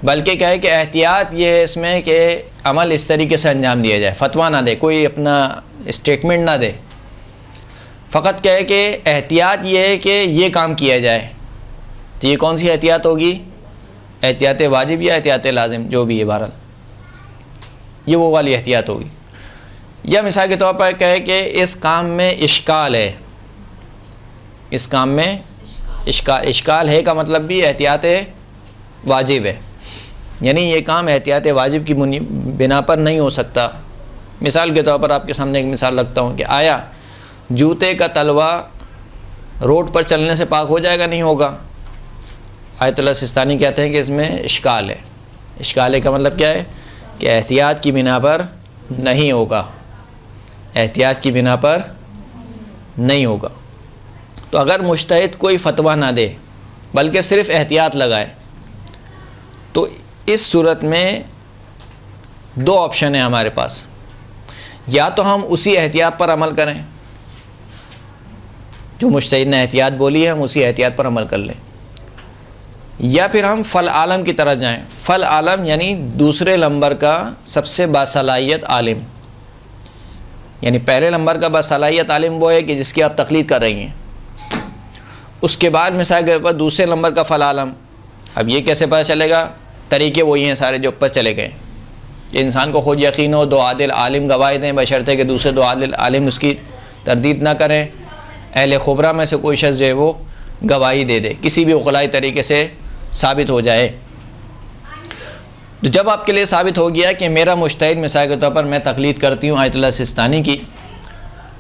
बल्कि कहे कि एहतियात ये है इसमें कि अमल इस तरीके से अंजाम दिया जाए, फ़तवा ना दे, कोई अपना स्टेटमेंट ना दे, फ़कत कहे कि एहतियात ये है कि ये काम किया जाए, तो ये कौन सी एहतियात होगी? एहतियात वाजिब या एहतियात लाजिम, जो भी है बहरहाल ये वो वाली एहतियात होगी। या मिसाल के तौर पर कहे कि इस काम में इश्काल है, इस काम में इश्काल है का मतलब भी एहतियात वाजिब है, यानी ये काम एहतियात वाजिब की बिना पर नहीं हो सकता। मिसाल के तौर पर आपके सामने एक मिसाल रखता हूँ कि आया जूते का तलवा रोड पर चलने से पाक हो जाएगा? नहीं होगा। आयतुल्लाह सिस्तानी कहते हैं कि इसमें इश्काल है। इश्काल है का मतलब क्या है कि एहतियात की बिना पर नहीं होगा, एहतियात की बिना पर नहीं होगा। तो अगर मुज्तहिद कोई फ़तवा ना दे बल्कि सिर्फ़ एहतियात लगाए, तो इस सूरत में दो ऑप्शन है हमारे पास। या तो हम उसी एहतियात पर अमल करें जो मुज्तहिद ने एहतियात बोली है, हम उसी एहतियात पर अमल कर लें, या फिर हम फ़ल आलम की तरफ जाएं। फ़ल आलम यानी दूसरे नंबर का सबसे बासलाहियत आलिम, यानी पहले नंबर का बासलाहियत आलिम वो है कि जिसकी आप तक़लीद कर रही हैं। उसके बाद मिसाल के ऊपर दूसरे नंबर का फ़ल आलम। अब ये कैसे पता चलेगा? तरीके वही हैं सारे जो ऊपर चले गए कि इंसान को खुद यकीन हो, दो आदिल आलिम गवाही दें, बशर्ते कि दूसरे दो आदिल आलिम उसकी तरदीद ना करें। अहले खुबरा में से कोई शख्स जो है वो गवाही दे दे, किसी भी उक़लाई तरीके से साबित हो जाए। तो जब आपके लिए साबित हो गया कि मेरा मुज्तहिद मिसाल के तौर पर मैं तक़लीद करती हूँ आयतुल्लाह सिस्तानी की,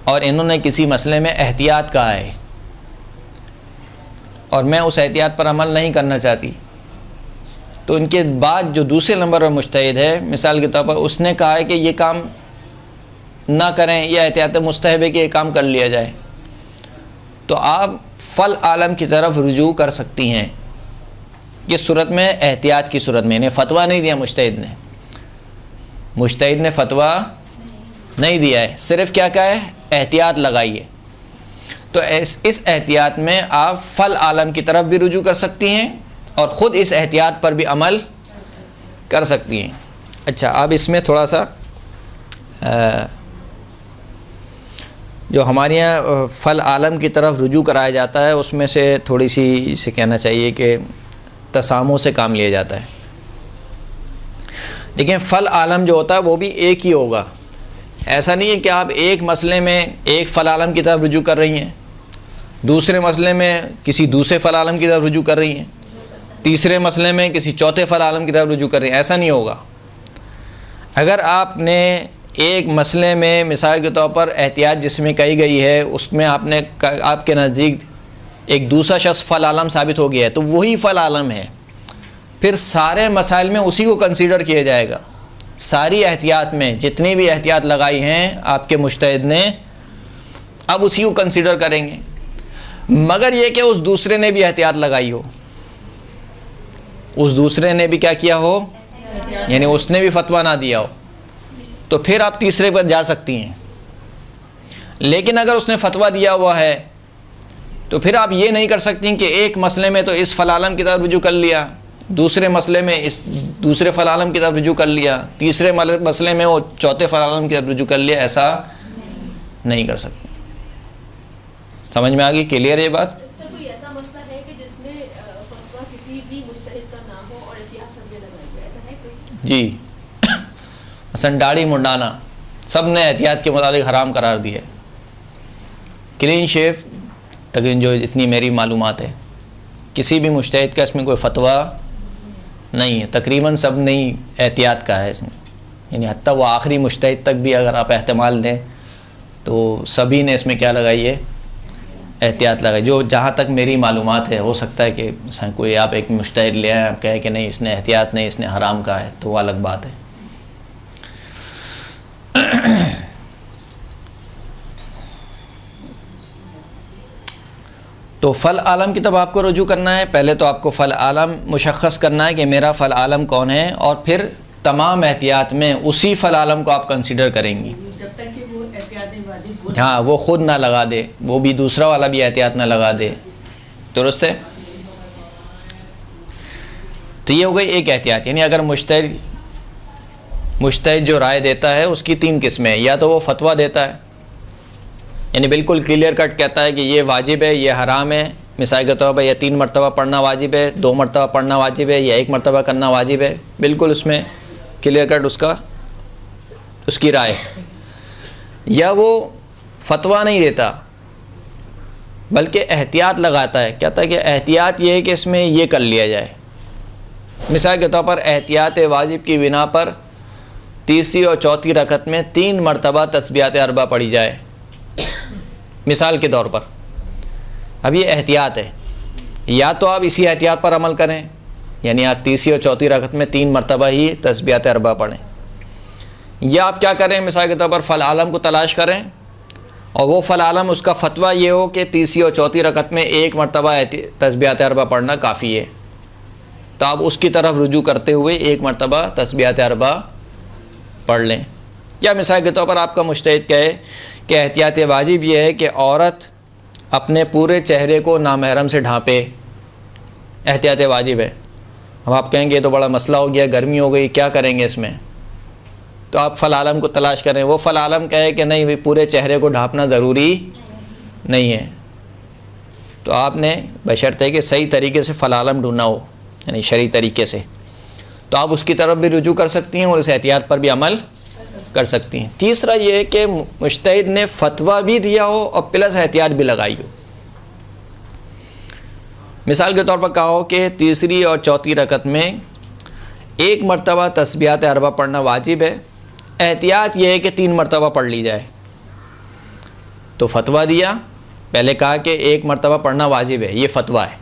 और इन्होंने किसी मसले में एहतियात कहा है और मैं उस एहतियात पर अमल नहीं करना चाहती, तो इनके बाद जो दूसरे नंबर पर मुज्तहिद है मिसाल के तौर पर उसने कहा है कि ये काम ना करें या एहतियात मुस्तहब है कि ये काम कर लिया जाए, तो आप फ़ल आलम की तरफ रुजू कर सकती हैं। किस सूरत में? एहतियात की सूरत में। इन्हें फ़तवा नहीं दिया मुज्तहिद ने फ़तवा नहीं दिया है, सिर्फ़ क्या कहा है? एहतियात लगाइए। तो इस एहतियात में आप फ़ल आलम की तरफ भी रुजू कर सकती हैं और ख़ुद इस एहतियात पर भी अमल कर सकती हैं। अच्छा, अब इसमें थोड़ा सा जो हमारे यहाँ फ़ल आलम की तरफ रुजू कराया जाता है उसमें से थोड़ी सी इसे कहना चाहिए कि तसामु से काम लिया जाता है। देखिए, फ़ल आलम जो होता है वो भी एक ही होगा। ऐसा नहीं है कि आप एक मसले में एक फ़ल आलम की तरफ रुजू कर रही हैं, दूसरे मसले में किसी दूसरे फ़ल आलम की तरफ रुजू कर रही हैं, तीसरे मसले में किसी चौथे फ़ल आलम की तरफ रुजू कर रही हैं। ऐसा नहीं होगा। अगर आपने एक मसले में मिसाल के तौर पर एहतियात जिसमें कही गई है उसमें आपके नज़दीक एक दूसरा शख्स फ़ल आलम साबित हो गया है, तो वही फ़ल आलम है, फिर सारे मसाइल में उसी को कंसीडर किया जाएगा। सारी एहतियात में जितनी भी एहतियात लगाई हैं आपके मुज्तहिद ने, अब उसी को कंसीडर करेंगे, मगर ये कि उस दूसरे ने भी एहतियात लगाई हो, उस दूसरे ने भी क्या किया हो, यानी उसने भी फतवा ना दिया हो, तो फिर आप तीसरे पर जा सकती हैं। लेकिन अगर उसने फतवा दिया हुआ है तो फिर आप ये नहीं कर सकती कि एक मसले में तो इस फ़ल आलम की तरफ रुजू कर लिया, दूसरे मसले में इस दूसरे फ़ल आलम की तरफ रुजू कर लिया, तीसरे मसले में वो चौथे फ़ल आलम की तरफ रुजू कर लिया, ऐसा नहीं कर सकते। समझ में आ गई? क्लियर है ये बात? सर कोई ऐसा मसला है कि जिसमें फतवा किसी भी मुज्तहिद का ना हो और एहतियात सबसे लगाई हो, ऐसा है कोई? जी मसलन दाढ़ी मुंडाना सब ने एहतियात के मुताबिक हराम करार दिया है। क्लीन शेव तकरीबन जो इतनी मेरी मालूमात है किसी भी मुज्तहिद का इसमें कोई फतवा नहीं है, तकरीबन सब नहीं एहतियात का है इसमें, यानी हत्ता वो आखिरी मुज्तहिद तक भी अगर आप एहतमाल दें तो सभी ने इसमें क्या लगाई है, एहतियात लगाई। जो जहाँ तक मेरी मालूमात है, हो सकता है कि कोई आप एक मुज्तहिद ले आए, आप कहें कि नहीं इसने एहतियात नहीं, इसने हराम कहा है, तो वो अलग बात है। तो फ़ल आलम की तब आपको रुजू करना है। पहले तो आपको फ़ल आलम मुशख़्ख़स करना है कि मेरा फ़ल आलम कौन है, और फिर तमाम एहतियात में उसी फ़ल आलम को आप कंसीडर करेंगी जब तक कि वो एहतियात वाजिब हो। हाँ, वो ख़ुद ना लगा दे, वो भी दूसरा वाला भी एहतियात ना लगा दे। दुरुस्त है? तो ये हो गई एक एहतियात। यानी अगर मुज्तहिद जो राय देता है उसकी तीन किस्में, या तो वो फतवा देता है, यानी बिल्कुल क्लियर कट कहता है कि ये वाजिब है, ये हराम है, मिसाल के तौर पर या 3 मरतबा पढ़ना वाजिब है, 2 मरतबा पढ़ना वाजिब है, या 1 मरतबा करना वाजिब है, बिल्कुल उसमें क्लियर कट उसकी राय। या वो फतवा नहीं देता बल्कि एहतियात लगाता है, कहता है कि एहतियात ये है कि इसमें ये कर लिया जाए। मिसाल के तौर पर एहतियात वाजिब की बिना पर तीसरी और चौथी रकत में 3 मरतबा तस्बीहात अरबा पढ़ी जाए, मिसाल के तौर पर। अब ये एहतियात है, या तो आप इसी एहतियात पर अमल करें, यानी आप तीसरी और चौथी रकत में 3 मरतबा ही तस्बीहात अरबा पढ़ें, या आप क्या करें, मिसाल के तौर पर फ़ल आलम को तलाश करें और वो फ़ल आलम उसका फ़तवा ये हो कि तीसरी और चौथी रकत में 1 मरतबा तस्बीहात अरबा पढ़ना काफ़ी है, तो आप उसकी तरफ रुजू करते हुए 1 मरतबा तस्बीहात अरबा पढ़ लें। या मिसाल के तौर पर आपका मुज्तहिद कहे कि एहतियात वाजिब ये है कि औरत अपने पूरे चेहरे को नामहरम से ढांपे, एहतियात वाजिब है। अब आप कहेंगे ये तो बड़ा मसला हो गया, गर्मी हो गई, क्या करेंगे इसमें? तो आप फ़ल आलम को तलाश करें, वो फ़ल आलम कहे कि नहीं भाई पूरे चेहरे को ढांपना ज़रूरी नहीं है, तो आपने बशर्ते कि सही तरीके से फ़ल आलम ढूंढना हो, यानी शरई तरीके से, तो आप उसकी तरफ भी रुजू कर सकती हैं और इस एहतियात पर भी अमल कर सकती हैं। तीसरा ये है कि मुज्तहिद ने फतवा भी दिया हो और प्लस एहतियात भी लगाई हो। मिसाल के तौर पर कहा हो कि तीसरी और चौथी रकत में 1 मरतबा तस्बीहात अरबा पढ़ना वाजिब है, एहतियात ये है कि 3 मरतबा पढ़ ली जाए, तो फतवा दिया। पहले कहा कि 1 मरतबा पढ़ना वाजिब है, ये फतवा है।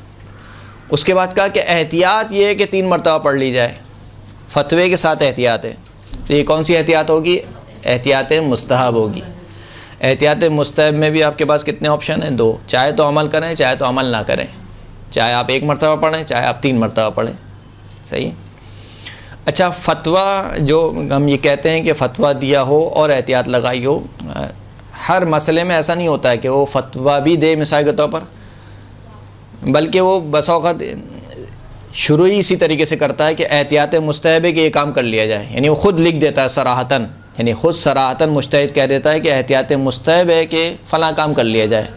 उसके बाद कहा कि एहतियात ये है कि 3 मरतबा पढ़ ली जाए, फतवे के साथ एहतियात है। तो ये कौन सी एहतियात होगी? एहतियात मुस्तहब होगी। एहतियात मुस्तहब में भी आपके पास कितने ऑप्शन हैं? 2। चाहे तो अमल करें, चाहे तो अमल ना करें, चाहे आप 1 मरतबा पढ़ें, चाहे आप 3 मरतबा पढ़ें। सही। अच्छा, फ़तवा जो हम ये कहते हैं कि फ़तवा दिया हो और एहतियात लगाई हो, हर मसले में ऐसा नहीं होता है कि वो फतवा भी दे मिसाल के तौर पर, बल्कि वो बस औक़ात शुरू ही इसी तरीके से करता है कि एहतियात मुस्तहब है कि ये काम कर लिया जाए, यानी वो ख़ुद लिख देता है सराहतन, यानी ख़ुद सराहतन मुज्तहिद कह देता है कि एहतियात मुस्तहब है कि फ़लाँ काम कर लिया जाए।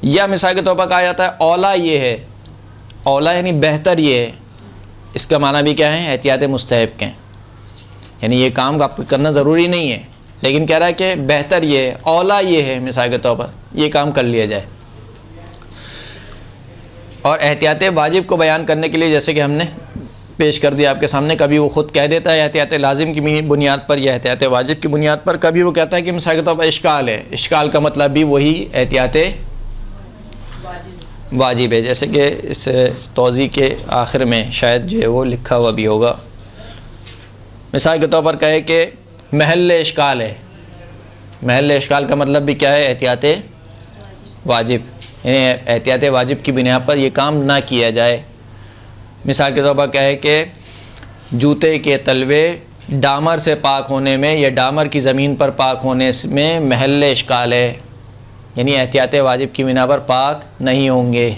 या मिसाल के तौर पर कहा जाता है औला ये है, औला यानी बेहतर ये है, इसका माना भी क्या है? एहतियात मुस्तहब के, यानी ये काम आपको करना ज़रूरी नहीं है, लेकिन कह रहा है कि बेहतर ये है, औला ये है, मिसाल के तौर पर ये काम कर लिया जाए। और एहतियात वाजिब को बयान करने के लिए जैसे कि हमने पेश कर दिया आपके सामने, कभी वो ख़ुद कह देता है एहतियात लाजिम की बुनियाद पर या एहतियात वाजिब की बुनियाद पर, कभी वो कहता है कि मिसाल के तौर पर इश्काल है, इश्काल का मतलब भी वही एहतियात वाजिब है। जैसे कि इस तौज़ी के आखिर में शायद जो है वो लिखा हुआ भी होगा, मिसाल के तौर पर कहे कि महल इश्काल है, महल इश्काल का मतलब भी क्या है? एहतियात वाजिब, यानी एहतियात वाजिब की बिना पर यह काम ना किया जाए। मिसाल के तौर पर कहे कि जूते के तलवे डामर से पाक होने में या डामर की ज़मीन पर पाक होने में महल इश्काल है, यानी एहतियात वाजिब की बिना पर पाक नहीं होंगे।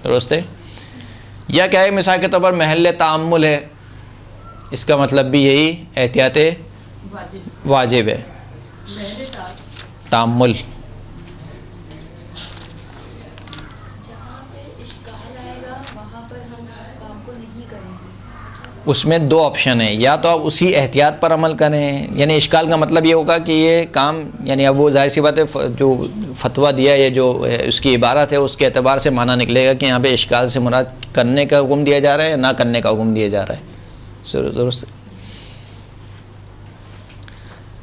दुरुस्त है। या क्या है, मिसाल के तौर पर महल तामुल है, इसका मतलब भी यही एहतियात वाजिब है, तामुल। उसमें दो ऑप्शन है, या तो आप उसी एहतियात पर अमल करें, यानी इश्काल का मतलब ये होगा कि ये काम, यानी अब वो जाहिर सी बात है जो फतवा दिया है, जो उसकी इबारत है उसके एतबार से माना निकलेगा कि यहाँ पे इश्काल से मुराद करने का हुक्म दिया जा रहा है या ना करने का हुक्म दिया जा रहा है। दुरुस्त।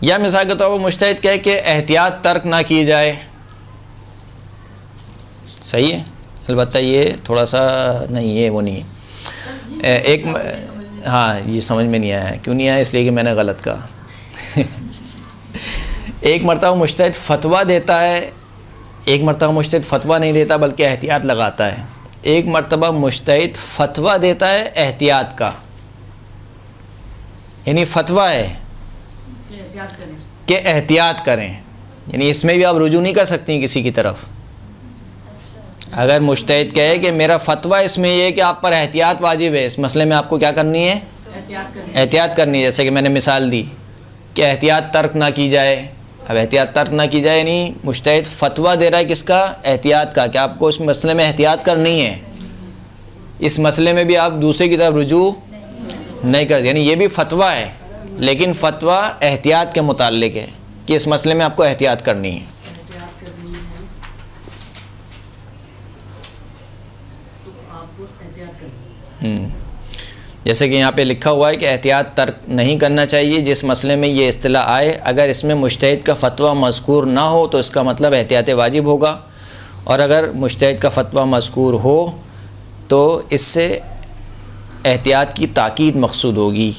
या मिसाल के तौर पर मुज्तहिद कहे कि एहतियात तर्क ना की जाए, सही है, अलबत्ता ये थोड़ा सा नहीं है, वो नहीं है। एक हाँ, ये समझ में नहीं आया, क्यों नहीं आया, इसलिए कि मैंने गलत कहा। एक मरतबा मुज्तहिद फतवा देता है, एक मरतबा मुज्तहिद फतवा नहीं देता बल्कि एहतियात लगाता है। एक मरतबा मुज्तहिद फतवा देता है एहतियात का, यानी फतवा है कि एहतियात करें, यानी इसमें भी आप रुजू नहीं कर सकती किसी की तरफ। अगर मुज्तहिद कहे कि मेरा फतवा इसमें ये है कि आप पर एहतियात वाजिब है, इस मसले में आपको क्या करनी है, एहतियात करनी है। जैसे कि मैंने मिसाल दी कि एहतियात तर्क ना की जाए। अब एहतियात तर्क ना की जाए यानी मुज्तहिद फतवा दे रहा है किसका, एहतियात का, कि आपको इस मसले में एहतियात करनी है, इस मसले में भी आप दूसरे की तरफ रुजू नहीं कर, यानी ये भी फतवा है लेकिन फतवा एहतियात के मुताल्लिक है कि इस मसले में आपको एहतियात करनी है। जैसे कि यहाँ पे लिखा हुआ है कि एहतियात तर्क नहीं करना चाहिए जिस मसले में ये इस्तिलाह आए, अगर इसमें मुज्तहिद का फतवा मज़कूर ना हो तो इसका मतलब एहतियात वाजिब होगा, और अगर मुज्तहिद का फतवा मज़कूर हो तो इससे एहतियात की ताकीद मकसूद होगी।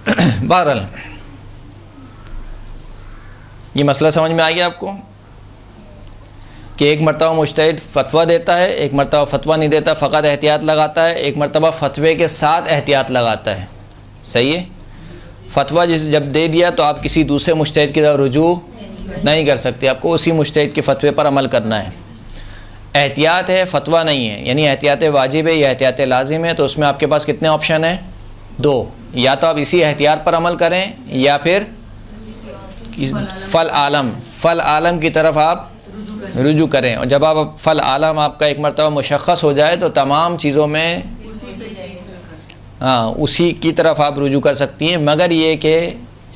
बहरहाल ये मसला समझ में आ गया आपको कि एक मरतबा मुज्तहिद फतवा देता है, एक मरतबा फतवा नहीं देता, फ़कत एहतियात लगाता है, एक मरतबा फतवे के साथ एहतियात लगाता है। सही है, फतवा जब दे दिया तो आप किसी दूसरे मुज्तहिद की तरफ रुजू नहीं कर सकते, आपको उसी मुज्तहिद के फतवे पर अमल करना है। एहतियात है, फतवा नहीं है, यानी एहतियात वाजिब है या एहतियात लाजिम है, तो उसमें आपके पास कितने ऑप्शन हैं, दो। या तो आप इसी एहतियात पर अमल करें या फिर फ़ल आलम की तरफ आप रुजू करें। और जब आप फ़ल आलम आपका एक मरतबा मुशख़्ख़स हो जाए तो तमाम चीज़ों में उसी की तरफ आप रुजू कर सकती हैं, मगर ये कि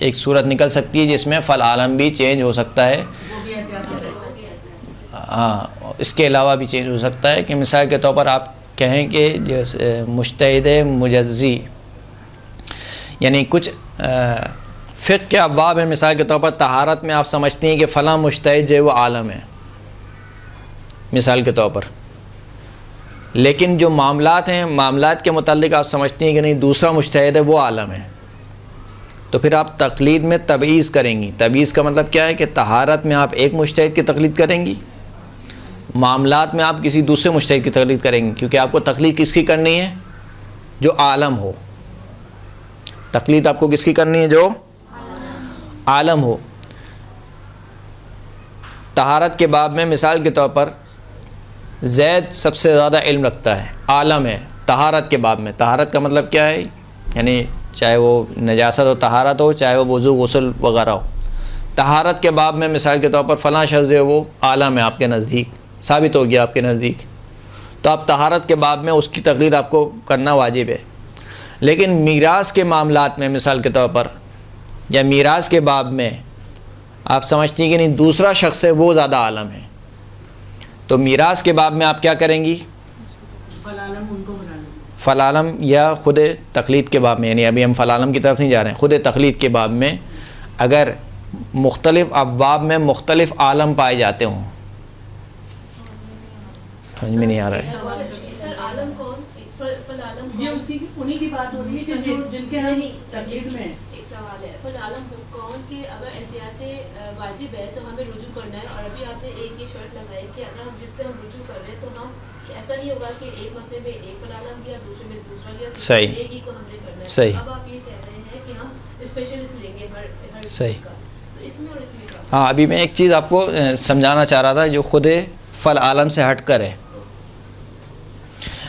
एक सूरत निकल सकती है जिसमें फ़ल आलम भी चेंज हो सकता है। हाँ, इसके अलावा भी चेंज हो सकता है कि मिसाल के तौर पर आप कहें कि जैसे मुज्तहिद मुजज़्ज़ी, यानी कुछ फ़िक़्ह के अब्वाब है, मिसाल के तौर पर तहारत में आप समझती हैं कि फ़लाँ मुज्तहिद जो है वो आलम है मिसाल के तौर पर, लेकिन जो मामलात हैं, मामलात के मुताल्लिक आप समझती हैं कि नहीं दूसरा मुज्तहिद है वो आलम है, तो फिर आप तक़लीद में तबईज़ करेंगी। तबईज़ का मतलब क्या है कि तहारत में आप एक मुज्तहिद की तक़लीद करेंगी, मामलात में आप किसी दूसरे मुज्तहिद की तक़लीद करेंगी, क्योंकि आपको तक़लीद किसकी करनी है, जो आलम हो। तक़लीद आपको किसकी करनी है, जो आलम हो। तहारत के बाब में मिसाल के तौर पर ज़ैद सबसे ज़्यादा इल्म रखता है, आलम है तहारत के बाब में। तहारत का मतलब क्या है, यानी चाहे वो नजासत हो तहारत हो, चाहे वो वज़ू गुस्ल वगैरह हो, तहारत के बाब में मिसाल के तौर पर फ़लाँ शख़्स है वो आलम है आपके नज़दीक, साबित हो गया आपके नज़दीक, तो आप तहारत के बाब में उसकी तक़लीद आपको करना वाजिब है। लेकिन मीरास के मामलात में मिसाल के तौर पर या मीरास के बाब में आप समझती हैं कि नहीं दूसरा शख्स है वो ज़्यादा आलम है, तो मीरास के बाब में आप क्या करेंगी, फ़ल आलम या ख़ुद तक़लीद के बाब में, यानी अभी हम फ़ल आलम की तरफ नहीं जा रहे हैं, ख़ुद तक़लीद के बाब में अगर मुख्तलिफ़ अब्वाब में मुख्तलिफ़ आलम पाए जाते हों, समझ में नहीं आ रहा है। ये उसी की उन्हीं की बात हो रही है कि जिनके हम तक़लीद में। एक सवाल है, फ़ल आलम कौन कि अगर एहतियात वाजिब है तो हमें रुजू करना है, और अभी आपने एक ये शर्त लगाई कि अगर हम जिससे हम रुजू कर रहे हैं तो हम ऐसा नहीं होगा कि एक मसले में एक फ़ल आलम लिया, दूसरे में दूसरा लिया, सही, एक ही को हमने करना है। सही। अब आप ये कह रहे हैं कि हम स्पेशलिस्ट लेंगे हर सही का, तो तो इसमें और इसमें क्या? हाँ, अभी मैं एक चीज़ आपको समझाना चाह रहा था जो खुद फल आलम से हट कर है।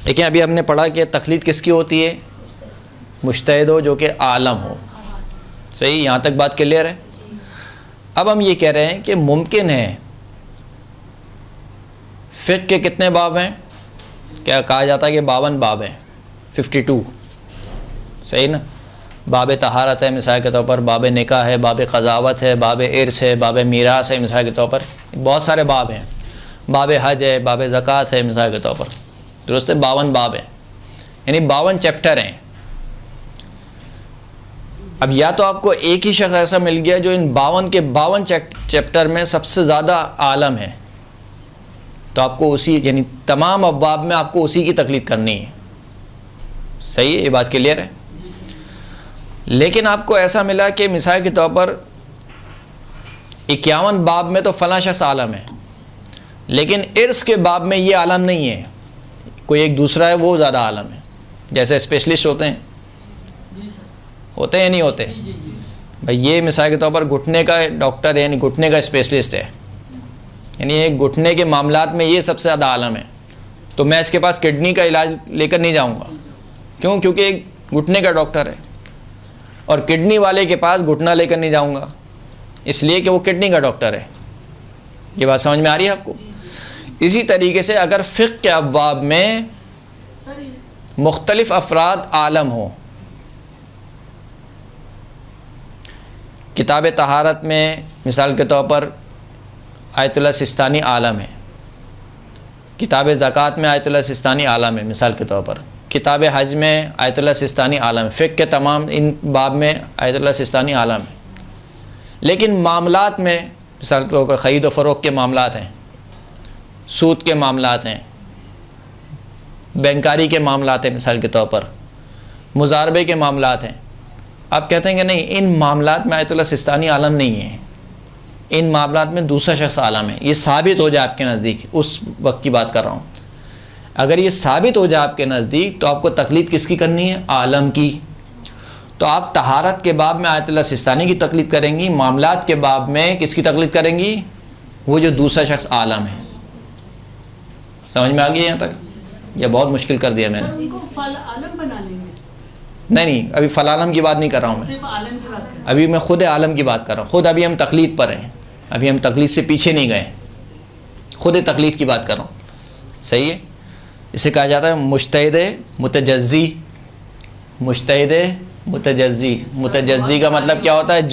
लेकिन अभी हमने पढ़ा कि तकलीद किसकी होती है? मुज्तहिद हो जो कि आलम हो। सही, यहाँ तक बात क्लियर है। अब हम ये कह रहे हैं कि मुमकिन है फ़िक़्ह के कितने बाब हैं? क्या कहा जाता है कि 52 बाब हैं, 52। सही ना? बाब तहारत है मिसाल के तौर पर, बाब निकाह है, बाब क़ज़ावत है, बाब इर्स है, बाब मीरास है मिसाल के तौर पर, बहुत सारे बाब हैं। बाब हज है, बाब ज़कात है मिसाल के तौर पर, दुरुस्त है? 52 बाब हैं, यानी 52 चैप्टर हैं। अब या तो आपको एक ही शख्स ऐसा मिल गया जो इन 52 के 52 चैप्टर में सबसे ज़्यादा आलम है, तो आपको उसी, यानी तमाम अब्वाब में आपको उसी की तकलीद करनी है। सही है, ये बात क्लियर है। लेकिन आपको ऐसा मिला कि मिसाल के तौर पर 51 बाब में तो फ़लाँ शख्स आलम है, लेकिन इर्स के बाब में ये आलम नहीं है, कोई एक दूसरा है वो ज़्यादा आलम है। जैसे स्पेशलिस्ट होते हैं, होते हैं या नहीं होते? भाई ये मिसाल के तौर पर घुटने का डॉक्टर है, यानी घुटने का स्पेशलिस्ट है, यानी एक घुटने के मामलात में ये सबसे ज़्यादा आलम है, तो मैं इसके पास किडनी का इलाज लेकर नहीं जाऊंगा। क्यों? क्योंकि एक घुटने का डॉक्टर है, और किडनी वाले के पास घुटना लेकर नहीं जाऊंगा, इसलिए कि वो किडनी का डॉक्टर है। ये बात समझ में आ रही है आपको? इसी तरीके से अगर फ़िक़्ह के अब्वाब में मुख्तलिफ़ अफराद आलम हो, किताब तहारत में मिसाल के तौर पर आयतुल्लाह सिस्तानी आलम है, किताब ज़कात में आयतुल्लाह सिस्तानी आलम है मिसाल के तौर पर, किताब हज में आयतुल्लाह सिस्तानी आलम है, फ़िक़्ह के तमाम इन बाब में आयतुल्लाह सिस्तानी आलम है। लेकिन मामलात में मिसाल के तौर पर ख़रीद व फ़रोख्त के मामलात हैं, सूद के मामलात हैं, बैंकारी के मामलात हैं, मिसाल के तौर पर मुजारबे के मामलात हैं। आप कहते हैं कि नहीं, इन मामलात में आयतुल्लाह सिस्तानी आलम नहीं है, इन मामलात में दूसरा शख्स आलम है। ये साबित हो जाए आपके नज़दीक, उस वक्त की बात कर रहा हूँ। अगर ये साबित हो जाए आपके नज़दीक तो आपको तकलीद किसकी करनी है? आलम की। तो आप तहारत के बाब में आयतुल्लाह सिस्तानी की तकलीद करेंगी, मामलात के बाब में किसकी तकलीद करेंगी? वो जो दूसरा शख्स आलम है। समझ में आ गया यहाँ तक? यह बहुत मुश्किल कर दिया मैंने। उनको फल आलम बना लेंगे? नहीं, अभी फल आलम की बात नहीं कर रहा हूँ मैं, सिर्फ आलम की बात कर। अभी मैं खुद आलम की बात कर रहा हूँ। खुद अभी हम तकलीद पर हैं, अभी हम तकलीद से पीछे नहीं गए, खुद तकलीद की बात कर रहा हूँ। सही है? इसे कहा जाता है मुज्तहिद मुतजज़्ज़ी। मुज्तहिद मुतजज़्ज़ी, मुतजज़्ज़ी का मतलब क्या होता है?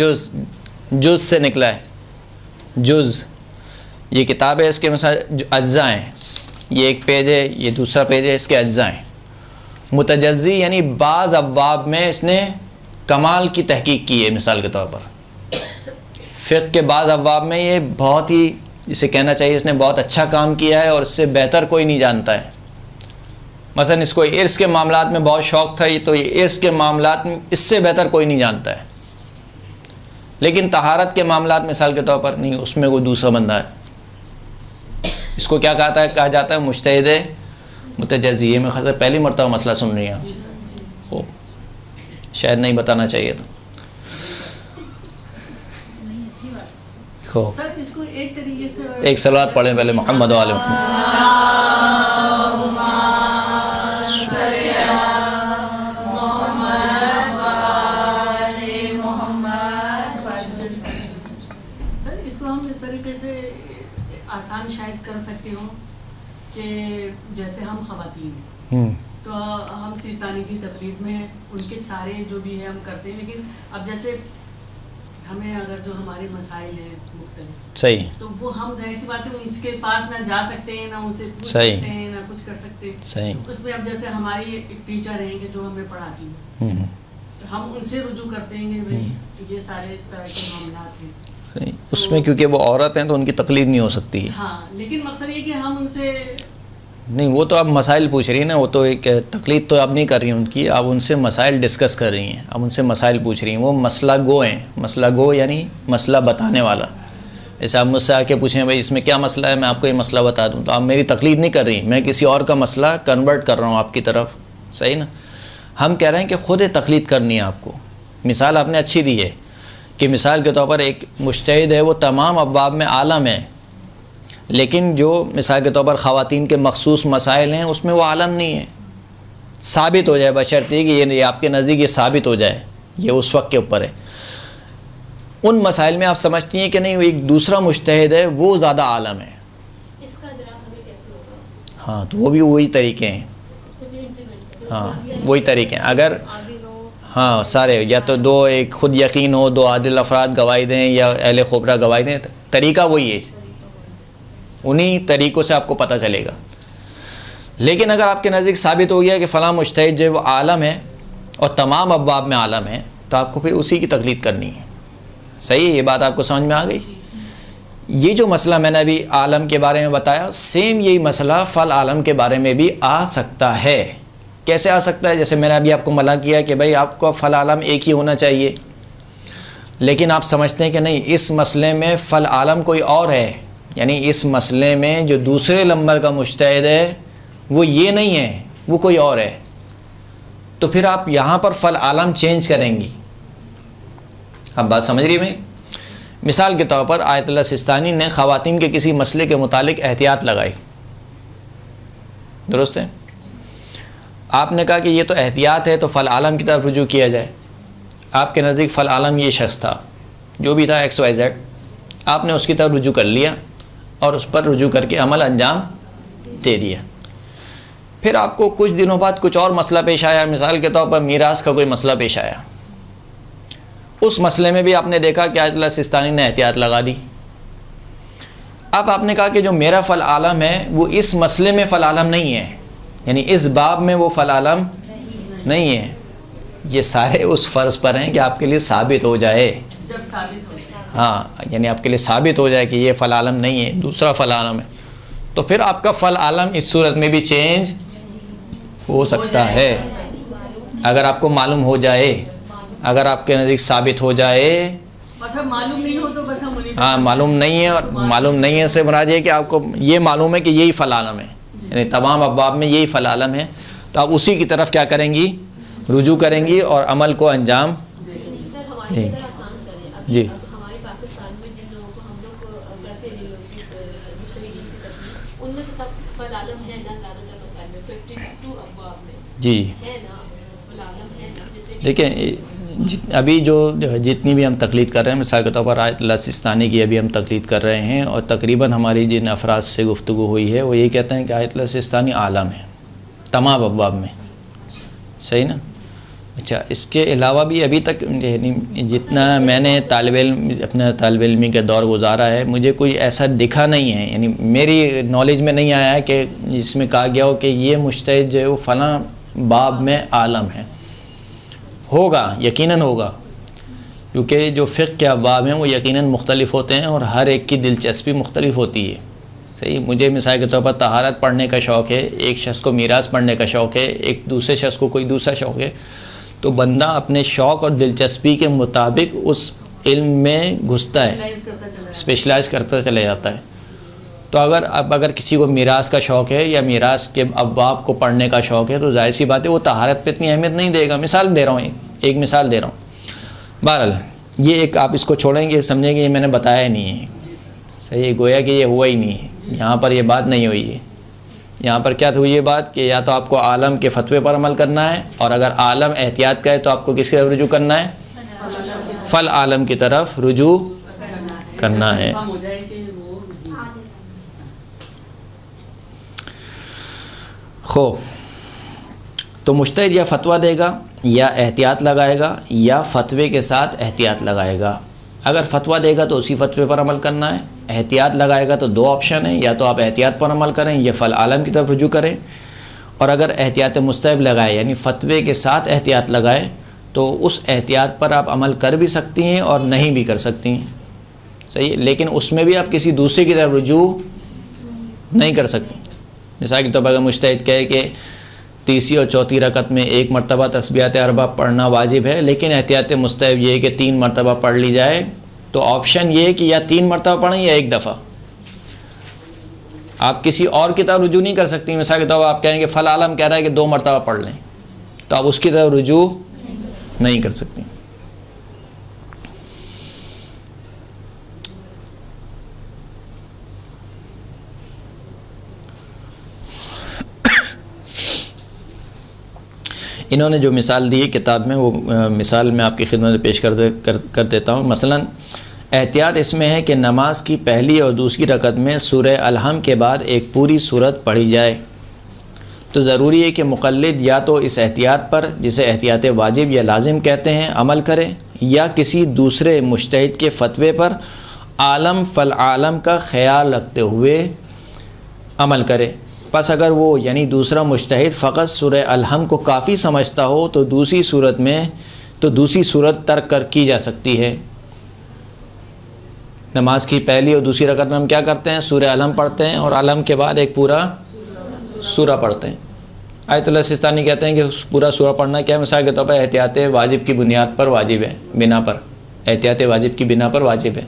जुज़ से निकला है, जुज़। ये किताब है, इसके मिसाल अज्जा हैं, ये एक पेज है, ये दूसरा पेज है, इसके अज्जा हैं। मुतजज़्ज़ी यानी बाज़ अब्वाब में इसने कमाल की तहकीक की है। मिसाल के तौर पर फ़िक़्ह के बाज़ अब्वाब में ये बहुत ही, इसे कहना चाहिए इसने बहुत अच्छा काम किया है और इससे बेहतर कोई नहीं जानता है। मसलन इसको इर्स के मामलात में बहुत शौक़ था, तो ये इर्स के मामलात में इससे बेहतर कोई नहीं जानता है। लेकिन तहारत के मामलात मिसाल के तौर पर नहीं, उसमें कोई दूसरा बंदा है। इसको क्या कहा जाता है? मुज्तहिद मुतजज़्ज़ी। मैं खासा पहली मरतबा मसला सुन रही हूँ, हो शायद नहीं बताना चाहिए था। सर इसको एक तरीके से एक सलात पढ़ें पहले मोहम्मद वाले मोहम्मद। सर इसको हम इस तरीके से आसान शायद कर सकते हो कि जैसे हम ख़वातीन तो हम सिस्तानी की तकलीद में उनके सारे जो भी है हम करते हैं, लेकिन अब जैसे हमें अगर जो हमारे मसाइल हैं मुख्तलिफ, सही, तो वो हम जाहिर सी बात है उनके पास ना जा सकते हैं, ना उनसे पूछ सही, सकते हैं, ना कुछ कर सकते हैं। सही। उसमें अब जैसे हमारी एक टीचर रहेंगे जो हमें पढ़ाती हैं, तो हम उनसे रुजू करते हैं कि भाई ये सारे इस तरह के मामलात हैं। सही। उसमें क्योंकि वो औरत हैं तो उनकी तकलीद नहीं हो सकती है। हाँ, लेकिन मकसद ये कि हम उनसे नहीं, वो तो आप मसाइल पूछ रही हैं ना, वो तो एक तकलीद तो आप नहीं कर रही हैं उनकी, आप उनसे मसाइल डिस्कस कर रही हैं, आप उनसे मसाइल पूछ रही हैं। वो मसला गो हैं, मसला गो यानी मसला बताने वाला। जैसे आप मुझसे आके पूछें भाई इसमें क्या मसला है, मैं आपको ये मसला बता दूँ, तो आप मेरी तकलीद नहीं कर रही, मैं किसी और का मसला कन्वर्ट कर रहा हूँ आपकी तरफ। सही ना? हम कह रहे हैं कि ख़ुद तकलीद करनी है आपको। मिसाल आपने अच्छी दी है कि मिसाल के तौर पर एक मुज्तहिद है वो तमाम अब्वाब में आलम है, लेकिन जो मिसाल के तौर पर ख़वातीन के मखसूस मसाइल हैं उसमें वो आलम नहीं है। साबित हो जाए, बशर्ते कि ये आपके नज़दीक ये साबित हो जाए, ये उस वक्त के ऊपर है। उन मसाइल में आप समझती हैं कि नहीं वो एक दूसरा मुज्तहिद है वो ज़्यादा आलम है। इसका इदराक हमें कैसे होगा? हाँ, तो वो भी वही तरीके हैं। हाँ, वही तरीके हैं। अगर हाँ सारे या तो दो एक ख़ुद यकीन हो, दो आदिल अफराद गवाही दें या अहले खुबरा गवाही दें, तरीका वही है, उन्हीं तरीक़ों से आपको पता चलेगा। लेकिन अगर आपके नज़दीक साबित हो गया कि फ़लाँ मुज्तहिद जो वो आलम है और तमाम अब्वाब में आलम है, तो आपको फिर उसी की तक़लीद करनी है। सही है, ये बात आपको समझ में आ गई? ये जो मसला मैंने अभी आलम के बारे में बताया, सेम यही मसला फ़ल आलम के बारे में भी आ सकता है। कैसे आ सकता है? जैसे मैंने अभी आपको मना किया कि भाई आपको फ़ल आलम एक ही होना चाहिए, लेकिन आप समझते हैं कि नहीं इस मसले में फ़ल आलम कोई और है, यानी इस मसले में जो दूसरे नंबर का मुज्तहिद है वो ये नहीं है, वो कोई और है, तो फिर आप यहाँ पर फ़ल आलम चेंज करेंगी। अब बात समझ रही है? मिसाल के तौर पर आयतुल्लाह सिस्तानी ने ख़वातीन के किसी मसले के मुतालिक एहतियात लगाई, दुरुस्त है? आपने कहा कि ये तो एहतियात है तो फ़ल आलम की तरफ रुजू किया जाए। आपके नज़दीक फ़ल आलम ये शख्स था, जो भी था XYZ, आपने उसकी तरफ रुजू कर लिया और उस पर रुजू करके अमल अंजाम दे दिया। फिर आपको कुछ दिनों बाद कुछ और मसला पेश आया, मिसाल के तौर पर मीरास का कोई मसला पेश आया। उस मसले में भी आपने देखा कि आयतुल्लाह सिस्तानी ने एहतियात लगा दी। अब आपने कहा कि जो मेरा फ़ल आलम है वो इस मसले में फ़ल आलम नहीं है, यानी इस बाब में वो फ़ल आलम नहीं है। ये सारे उस फ़र्ज़ पर हैं कि आपके लिए साबित हो जाए, जब साबित हो जाए, हाँ, यानी आपके लिए साबित हो जाए कि ये फ़ल आलम नहीं है, दूसरा फ़ल आलम है, तो फिर आपका फ़ल आलम इस सूरत में भी चेंज हो सकता है। अगर आपको मालूम हो जाए, अगर आपके नज़दीक साबित हो जाए, बस अब मालूम नहीं हो तो बस हम उन्हीं पे हाँ मालूम नहीं है, और मालूम नहीं है से मुराद है कि आपको ये मालूम है कि यही फ़ल आलम है, यानी तमाम अब्वाब में यही फ़ल आलम है, तो आप उसी की तरफ क्या करेंगी? रुजू करेंगी और अमल को अंजाम सर हमारी जी। तरह आसान करें। अब जी। अब हमारे पाकिस्तान में जिन लोगों को हम लोग करते हैं, जिन लोगों की मुश्तहिदीन की तकलीफ, उनमें तो सब फ़ल आलम है ना, ज़्यादातर मसाइल में 52 अब्वाब में जी। है ना, फ़ल आलम है ना, जितने भी देखिए अभी जो जितनी भी हम तकलीद कर रहे हैं, मिसाल के तौर पर आयतुल्लाह सिस्तानी की अभी हम तकलीद कर रहे हैं, और तकरीबन हमारी जिन अफराद से गुफ्तगू हुई है वो ये कहते हैं कि आयतुल्लाह सिस्तानी आलम है तमाम अब्वाब में। सही ना? अच्छा, इसके अलावा भी अभी तक जितना मैंने अपने तालिब इल्मी का दौर गुजारा है, मुझे कोई ऐसा दिखा नहीं है, यानी मेरी नॉलेज में नहीं आया है कि जिसमें कहा गया हो कि ये मुज्तहिद जो है वो फ़लाँ बाब में आलम है। होगा, यकीनन होगा, क्योंकि जो फ़िक़्ह के अब्वाब हैं वो यकीनन मुख्तलिफ़ होते हैं और हर एक की दिलचस्पी मुख्तलिफ़ होती है। सही, मुझे मिसाल के तौर पर तहारत पढ़ने का शौक़ है, एक शख्स को मीरास पढ़ने का शौक़ है, एक दूसरे शख्स को कोई दूसरा शौक़ है, तो बंदा अपने शौक़ और दिलचस्पी के मुताबिक उस इल्म में घुसता है, स्पेशलाइज करता चला जाता है। तो अगर किसी को मीरास का शौक़ है या मीरास के अब्वाब को पढ़ने का शौक़ है, तो जाहिर सी बात है वो तहारत पे इतनी अहमियत नहीं देगा। मिसाल दे रहा हूँ, एक मिसाल दे रहा हूँ। बहरहाल ये एक आप इसको छोड़ेंगे, समझेंगे ये मैंने बताया नहीं है, सही, गोया कि ये हुआ ही नहीं है, यहाँ पर ये बात नहीं हुई है। यहाँ पर क्या हुई ये बात कि या तो आपको आलम के फतवे पर अमल करना है, और अगर आलम एहतियात का है तो आपको किसकी तरफ रुजू करना है? फ़ल आलम की तरफ रुजू करना है। खो तो मुज्तहिद या फतवा देगा या एहतियात लगाएगा या फतवे के साथ एहतियात लगाएगा। अगर फतवा देगा तो उसी फतवे पर अमल करना है, एहतियात लगाएगा तो दो ऑप्शन है, या तो आप एहतियात पर अमल करें या फ़ल आलम की तरफ रुजू करें। और अगर एहतियात मुस्तहब लगाए यानी फतवे के साथ एहतियात लगाए तो उस एहतियात पर आप अमल कर भी सकती हैं और नहीं भी कर सकती हैं, सही है, लेकिन उसमें भी आप किसी दूसरे की तरफ रुजू नहीं कर सकती। मिसाल के तौर पर अगर मुज्तहिद कहे कि तीसरी और चौथी रकत में एक मरतबा तस्बीहात अरबा पढ़ना वाजिब है, लेकिन एहतियात मुस्तहब ये है कि 3 मरतबा पढ़ ली जाए, तो ऑप्शन ये है कि या 3 मरतबा पढ़ें या एक दफ़ा। आप किसी और की तरफ रुजू नहीं कर सकती। मिसाल के तौर पर आप कहेंगे फ़ल आलम कह रहा है कि 2 मरतबा पढ़ लें, तो आप उसकी तरफ रुजू नहीं कर सकती। इन्होंने जो मिसाल दी है किताब में, वो मिसाल मैं आपकी खिदमत में पेश कर देता हूँ। मसलन एहतियात इसमें है कि नमाज की पहली और दूसरी रकत में सूरह अलहम के बाद एक पूरी सूरत पढ़ी जाए। तो ज़रूरी है कि मुक़ल्लिद या तो इस एहतियात पर, जिसे एहतियात वाजिब या लाजिम कहते हैं, अमल करे, या किसी दूसरे मुज्तहिद के फ़तवे पर आलम फ़ल आलम का ख़याल रखते हुए अमल करे। बस अगर वो यानी दूसरा मुज्तहिद फ़क़त सूरह अलहम को काफ़ी समझता हो तो दूसरी सूरत तर्क कर की जा सकती है। नमाज की पहली और दूसरी रकत में हम क्या करते हैं? सूरह अलहम पढ़ते हैं और अलहम के बाद एक पूरा सूरा पढ़ते हैं। आयतुल्लाह सिस्तानी कहते हैं कि पूरा सूरा पढ़ना क्या, मिसाल के तौर पर एहतियात वाजिब की बुनियाद पर वाजिब है, बिना पर एहतियात वाजिब की बिना पर वाजिब है।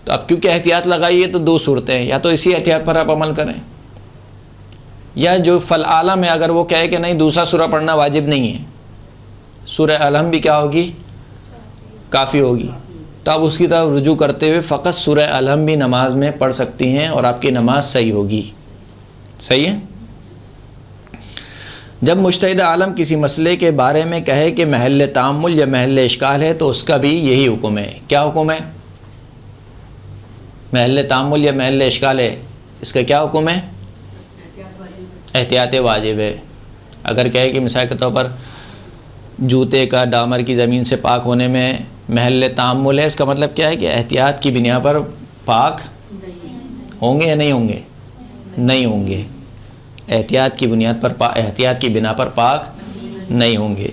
तो अब क्योंकि एहतियात लगाई है तो दो सूरतें हैं, या तो इसी एहतियात पर आप अमल करें, या जो फ़ल आलम है अगर वो कहे कि नहीं दूसरा सूरा पढ़ना वाजिब नहीं है, सूरह अलहम भी क्या होगी, काफ़ी होगी, तो आप उसकी तरफ रुजू करते हुए फ़क़त सूरह अलहम भी नमाज में पढ़ सकती हैं और आपकी नमाज सही होगी। सही है। जब मुज्तहिद आलम किसी मसले के बारे में कहे कि महल तामुल या महल इश्काल है तो उसका भी यही हुक्म है। क्या हुक्म है? महल तामुल या महल इश्काल है, इसका क्या हुक्म है? एहतियात वाजिब है। अगर कहे कि मिसाल के तौर पर जूते का डामर की ज़मीन से पाक होने में महल तामुल है, इसका मतलब क्या है कि एहतियात की बिना पर पाक होंगे या नहीं होंगे? नहीं होंगे। एहतियात की बुनियाद पर एहतियात की बिना पर पाक नहीं होंगे।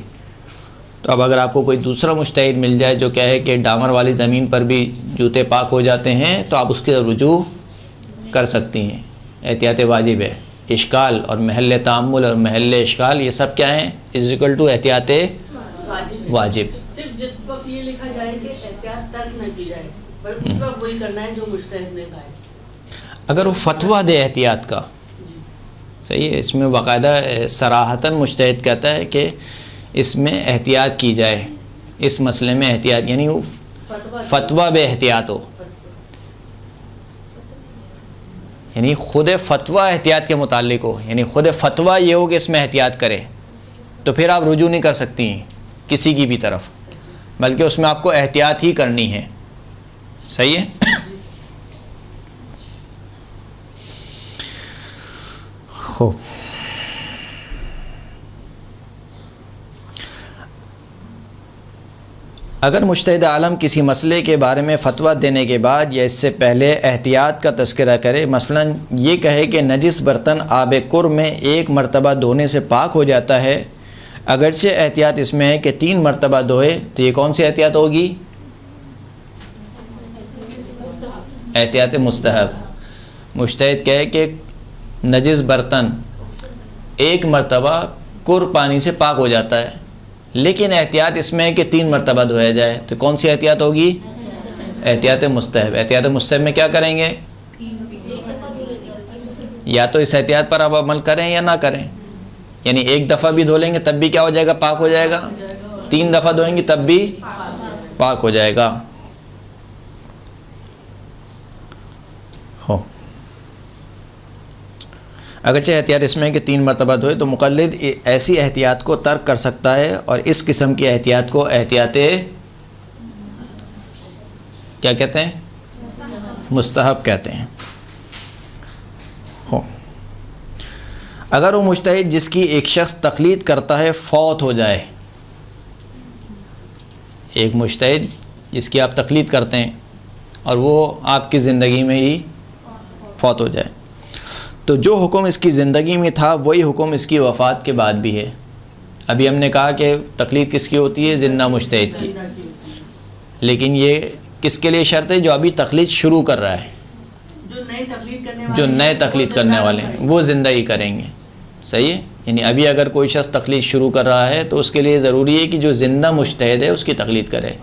तो अब अगर आपको कोई दूसरा मुज्तहिद मिल जाए जो कहे कि डामर वाली ज़मीन पर भी जूते पाक हो जाते हैं तो आप उसके रुजू कर सकती हैं। एहतियात वाजिब है। इश्काल और महल तामुल और महल इश्काल ये सब क्या हैं? इज़ इक्वल टू एहतियात वाजिब। सिर्फ जिस वक्त ये लिखा जाए कि एहतियात तर्क न की जाए, पर उस वक्त वही करना है जो मुज्तहिद ने कहा है। अगर वो फतवा दे एहतियात का, सही है, इसमें बाकायदा सराहतन मुज्तहिद कहता है कि इसमें एहतियात की जाए, इस मसले में एहतियात, यानी वो फतवा बे एहतियात हो, यानी ख़ुद फतवा एहतियात के मुतालिक हो, यानी ख़ुद फतवा ये हो कि इसमें एहतियात करें, तो फिर आप रुजू नहीं कर सकती किसी की भी तरफ, बल्कि उसमें आपको एहतियात ही करनी है। सही है। खूब। अगर मुज्तहिद आलम किसी मसले के बारे में फ़तवा देने के बाद या इससे पहले एहतियात का तज़किरा करे, मसलन ये कहे कि नजिस बर्तन आब कुर में एक मरतबा धोने से पाक हो जाता है, अगरचे एहतियात इसमें है कि 3 मरतबा धोए, तो ये कौन सी एहतियात होगी? एहतियात मुस्तहब। मुज्तहिद कहे कि नजिस बर्तन एक मरतबा कुर पानी से पाक हो जाता है, लेकिन एहतियात इसमें है कि 3 मरतबा धोया जाए, तो कौन सी एहतियात होगी? एहतियात मुस्तहब। एहतियात मुस्तहब में क्या करेंगे? या तो इस एहतियात पर आप अमल करें या ना करें, यानी एक दफ़ा भी धो लेंगे तब भी क्या हो जाएगा? पाक हो जाएगा। 3 दफ़ा धोएंगे तब भी पाक हो जाएगा। हो अगरचे एहतियात इसमें है कि 3 मरतबा धोए, तो मुक़ल्लिद ऐसी एहतियात को तर्क कर सकता है और इस किस्म की एहतियात को एहतियात क्या कहते हैं? मुस्तहब कहते हैं। हो अगर वो मुज्तहिद जिसकी एक शख्स तक़लीद करता है फ़ौत हो जाए, एक मुज्तहिद जिसकी आप तक़लीद करते हैं और वो आपकी ज़िंदगी में ही फ़ौत हो जाए, तो जो हुक्म इसकी ज़िंदगी में था वही हुक्म इसकी वफ़ात के बाद भी है। अभी हमने कहा कि तक़लीद किसकी होती है? ज़िंदा मुज्तहिद की, लेकिन ये किसके लिए शर्त है? जो अभी तक़लीद शुरू कर रहा है, जो नए तक़लीद करने वाले हैं वो ज़िंदा ही करेंगे। सही है। यानी अभी अगर कोई शख्स तक़लीद शुरू कर रहा है तो उसके लिए ज़रूरी है कि जो ज़िंदा मुज्तहिद है उसकी तक़लीद करे।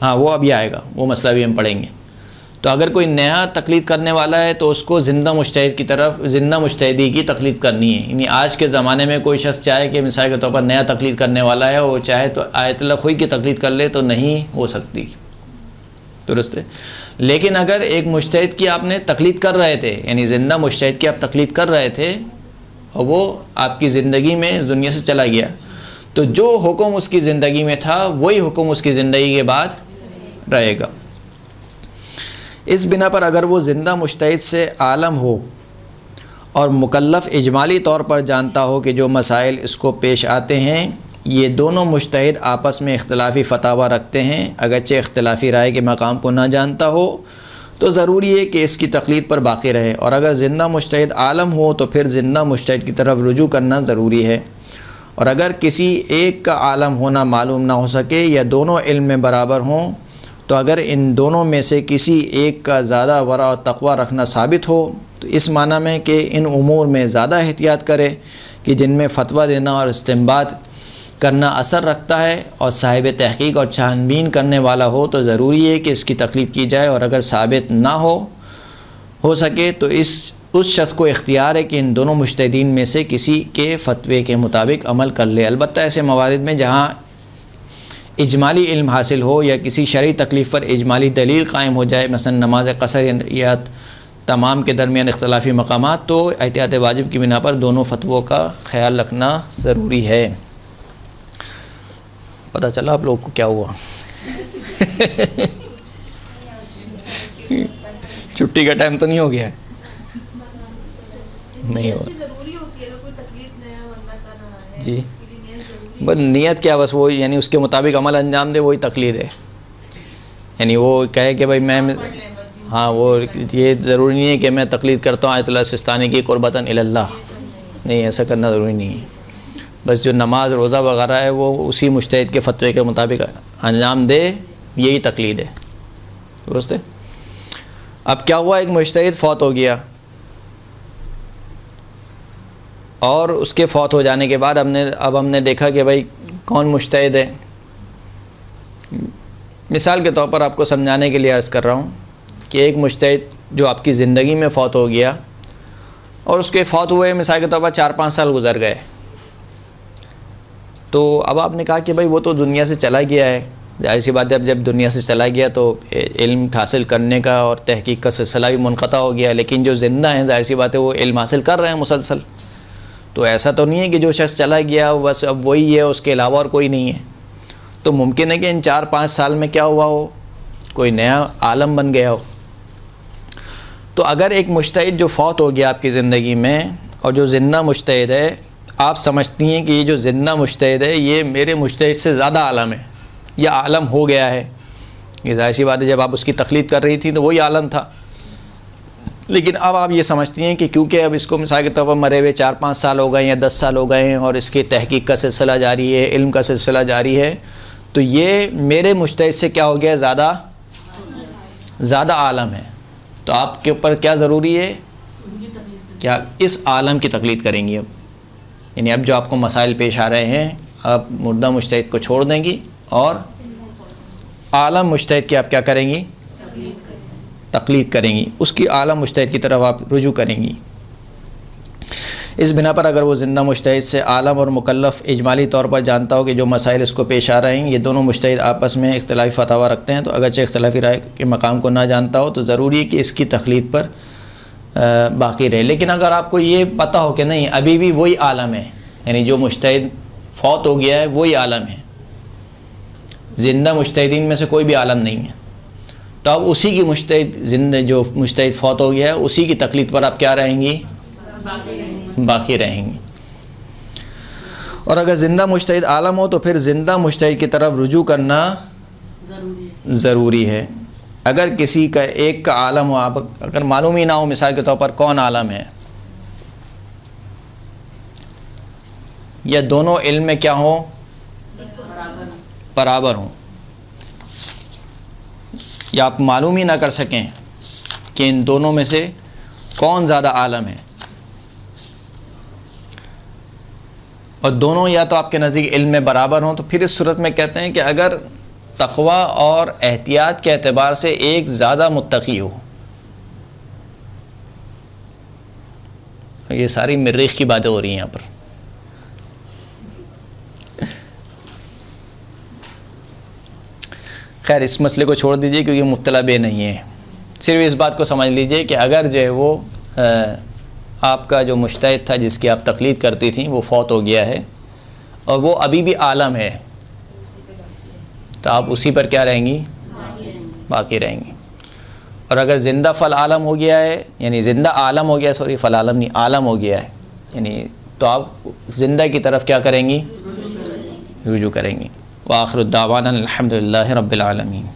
हाँ, वो अभी आएगा, वो मसला भी हम पढ़ेंगे। तो अगर कोई नया तक़लीद करने वाला है तो उसको ज़िंदा मुज्तहिद की तरफ, ज़िंदा मुज्तहिदी की तक़लीद करनी है। यानी आज के ज़माने में कोई शख्स चाहे कि मिसाल के तौर पर नया तक़लीद करने वाला है, वो चाहे तो आयतुल्लाह खुई की तक़लीद कर ले तो नहीं हो सकती, दुरुस्त है। लेकिन अगर एक मुज्तहिद की आपने तकलीद कर रहे थे, यानी ज़िंदा मुज्तहिद की आप तकलीद कर रहे थे और वो आपकी ज़िंदगी में इस दुनिया से चला गया, तो जो हुक्म उसकी ज़िंदगी में था वही हुक्म उसकी ज़िंदगी के बाद रहेगा। इस बिना पर अगर वो ज़िंदा मुज्तहिद से आलम हो और मुकल्लफ़ इजमाली तौर पर जानता हो कि जो मसाइल इसको पेश आते हैं ये दोनों मुज्तहिद आपस में इख्तिलाफ़ी फ़तावा रखते हैं, अगरचे इख्तिलाफ़ी राय के मकाम को ना जानता हो तो ज़रूरी है कि इसकी तक़लीद पर बाक़ी रहे। और अगर ज़िंदा मुज्तहिद आलम हो तो फिर ज़िंदा मुज्तहिद की तरफ रुजू करना ज़रूरी है। और अगर किसी एक का आलम होना मालूम ना हो सके या दोनों इल्म में बराबर हों, तो अगर इन दोनों में से किसी एक का ज़्यादा वरा और तक़वा रखना साबित हो तो इस माना में कि इन उमूर में ज़्यादा एहतियात करे कि जिनमें फ़तवा देना और इस्तिंबात करना असर रखता है और साहिब तहक़ीक़ और छानबीन करने वाला हो, तो ज़रूरी है कि इसकी तक़लीद की जाए। और अगर साबित ना हो सके तो उस शख्स को इख्तियार है कि इन दोनों मुज्तहिदीन में से किसी के फ़तवे के मुताबिक अमल कर ले। अलबत्ता ऐसे मवारिद में जहाँ इजमाली इल्म हासिल हो या किसी शरई तकलीफ़ पर इजमाली दलील कायम हो जाए, मसलन नमाज कसर या तमाम के दरमियान इख्तिलाफ़ी मकामात, तो एहतियात वाजिब की बिना पर दोनों फ़तवों का ख्याल रखना ज़रूरी है। पता चला आप लोग को क्या हुआ? छुट्टी का टाइम तो नहीं हो गया है? नहीं हो जी, बस नियत क्या, बस वो यानी उसके मुताबिक अमल अंजाम दे, वही तकलीद है। यानी वो कहे कि भाई मैं, हाँ, वो ये ज़रूरी नहीं है कि मैं तकलीद करता हूँ आयतुल्लाह सिस्तानी की क़ुर्बतन इलल्लाह, नहीं, ऐसा करना ज़रूरी नहीं है। बस जो नमाज रोज़ा वग़ैरह है वो उसी मुज्तहिद के फ़तवे के मुताबिक अंजाम दे, यही तकलीद है। दुरुस्त है। अब क्या हुआ, एक मुज्तहिद फ़ौत हो गया और उसके फ़ौत हो जाने के बाद अब हमने देखा कि भाई कौन मुज्तहिद है। मिसाल के तौर पर आपको समझाने के लिए अर्ज़ कर रहा हूँ कि एक मुज्तहिद जो आपकी ज़िंदगी में फ़ौत हो गया और उसके फ़ौत हुए मिसाल के तौर पर 4-5 साल गुज़र गए, तो अब आपने कहा कि भाई वो तो दुनिया से चला गया है, जाहिर सी बात है, अब जब दुनिया से चला गया तो इल्म हासिल करने का और तहकीक का सिलसिला भी मुनक़ता हो गया। लेकिन जो ज़िंदा हैं जाहिर सी बात है वो इल्म हासिल कर रहे हैं मुसलसल। तो ऐसा तो नहीं है कि जो शख्स चला गया बस अब वही है, उसके अलावा और कोई नहीं है। तो मुमकिन है कि इन 4-5 साल में क्या हुआ हो, कोई नया आलम बन गया हो। तो अगर एक मुज्तहिद जो फ़ौत हो गया आपकी ज़िंदगी में और जो ज़िंदा मुज्तहिद है, आप समझती हैं कि ये जो ज़िंदा मुज्तहिद है ये मेरे मुज्तहिद से ज़्यादा आलम है या आलम हो गया है, ये ज़ाहिर सी बात है, जब आप उसकी तक़लीद कर रही थी तो वही आलम था। लेकिन अब आप ये समझती हैं कि क्योंकि अब इसको मिसाल के तौर पर मरे हुए 4-5 साल हो गए या 10 साल हो गए हैं और इसकी तहकीक का सिलसिला जारी है, इल्म का सिलसिला जारी है, तो ये मेरे मुज्तहिद से क्या हो गया, ज़्यादा आलम है। तो आपके ऊपर क्या ज़रूरी है, क्या इस आलम की तक़लीद करेंगी। अब यानी अब जो आपको मसाइल पेश आ रहे हैं, आप मुर्दा मुज्तहिद को छोड़ देंगी और आलम मुज्तहिद की आप क्या करेंगी, तक़लीद करेंगी, उसकी आलम मुज्तहिद की तरफ आप रुजू करेंगी। इस बिना पर अगर वो ज़िंदा मुज्तहिद से आलम और मुकल्लफ़ इजमाली तौर पर जानता हो कि जो मसाइल इसको पेश आ रहे हैं ये दोनों मुज्तहिद आपस में इख्तिलाफ़ी फ़तवा रखते हैं, तो अगरचे इख्तिलाफ़ी राय के मकाम को ना जानता हो तो ज़रूरी है कि इसकी तक़लीद पर बाक़ी रहे। लेकिन अगर आपको ये पता हो कि नहीं अभी भी वही आलम है, यानी जो मुज्तहिद फ़ौत हो गया है वही आलम है, ज़िंदा मुज्तहिदीन में से कोई भी आलम नहीं है, तो अब उसी की जो मुज्तहिद फ़ौत हो गया है उसी की तक़लीद पर आप क्या रहेंगी, बाक़ी रहेंगी। और अगर ज़िंदा मुज्तहिद आलम हो तो फिर ज़िंदा मुज्तहिद की तरफ रुजू करना ज़रूरी है। अगर किसी का एक का आलम हो, आप अगर मालूम ही ना हो मिसाल के तौर पर कौन आलम है, या दोनों इल्म में क्या हो, बराबर हों, या आप मालूम ही ना कर सकें कि इन दोनों में से कौन ज़्यादा आलम है, और दोनों या तो आपके नज़दीक इल्म में बराबर हों, तो फिर इस सूरत में कहते हैं कि अगर तक़वा और एहतियात के एतबार से एक ज़्यादा मुत्तकी हो, ये सारी मरीख़ की बातें हो रही हैं यहाँ पर। खैर इस मसले को छोड़ दीजिए क्योंकि मुब्तला बे नहीं है, सिर्फ इस बात को समझ लीजिए कि अगर जो है वो आपका जो मुश्तहिद था जिसकी आप तक़लीद करती थी वो फ़ौत हो गया है और वो अभी भी आलम है, तो आप उसी पर क्या रहेंगी? बाकी रहेंगी। और अगर ज़िंदा फ़ल आलम हो गया है, यानी ज़िंदा आलम हो गया, सॉरी फ़ल आलम नहीं, आलम हो गया है, यानी तो आप ज़िंदा की तरफ क्या करेंगी? रुजू करेंगी। व आखिरु दावाना अल्हम्दुलिल्लाहि रब्बिल आलमीन।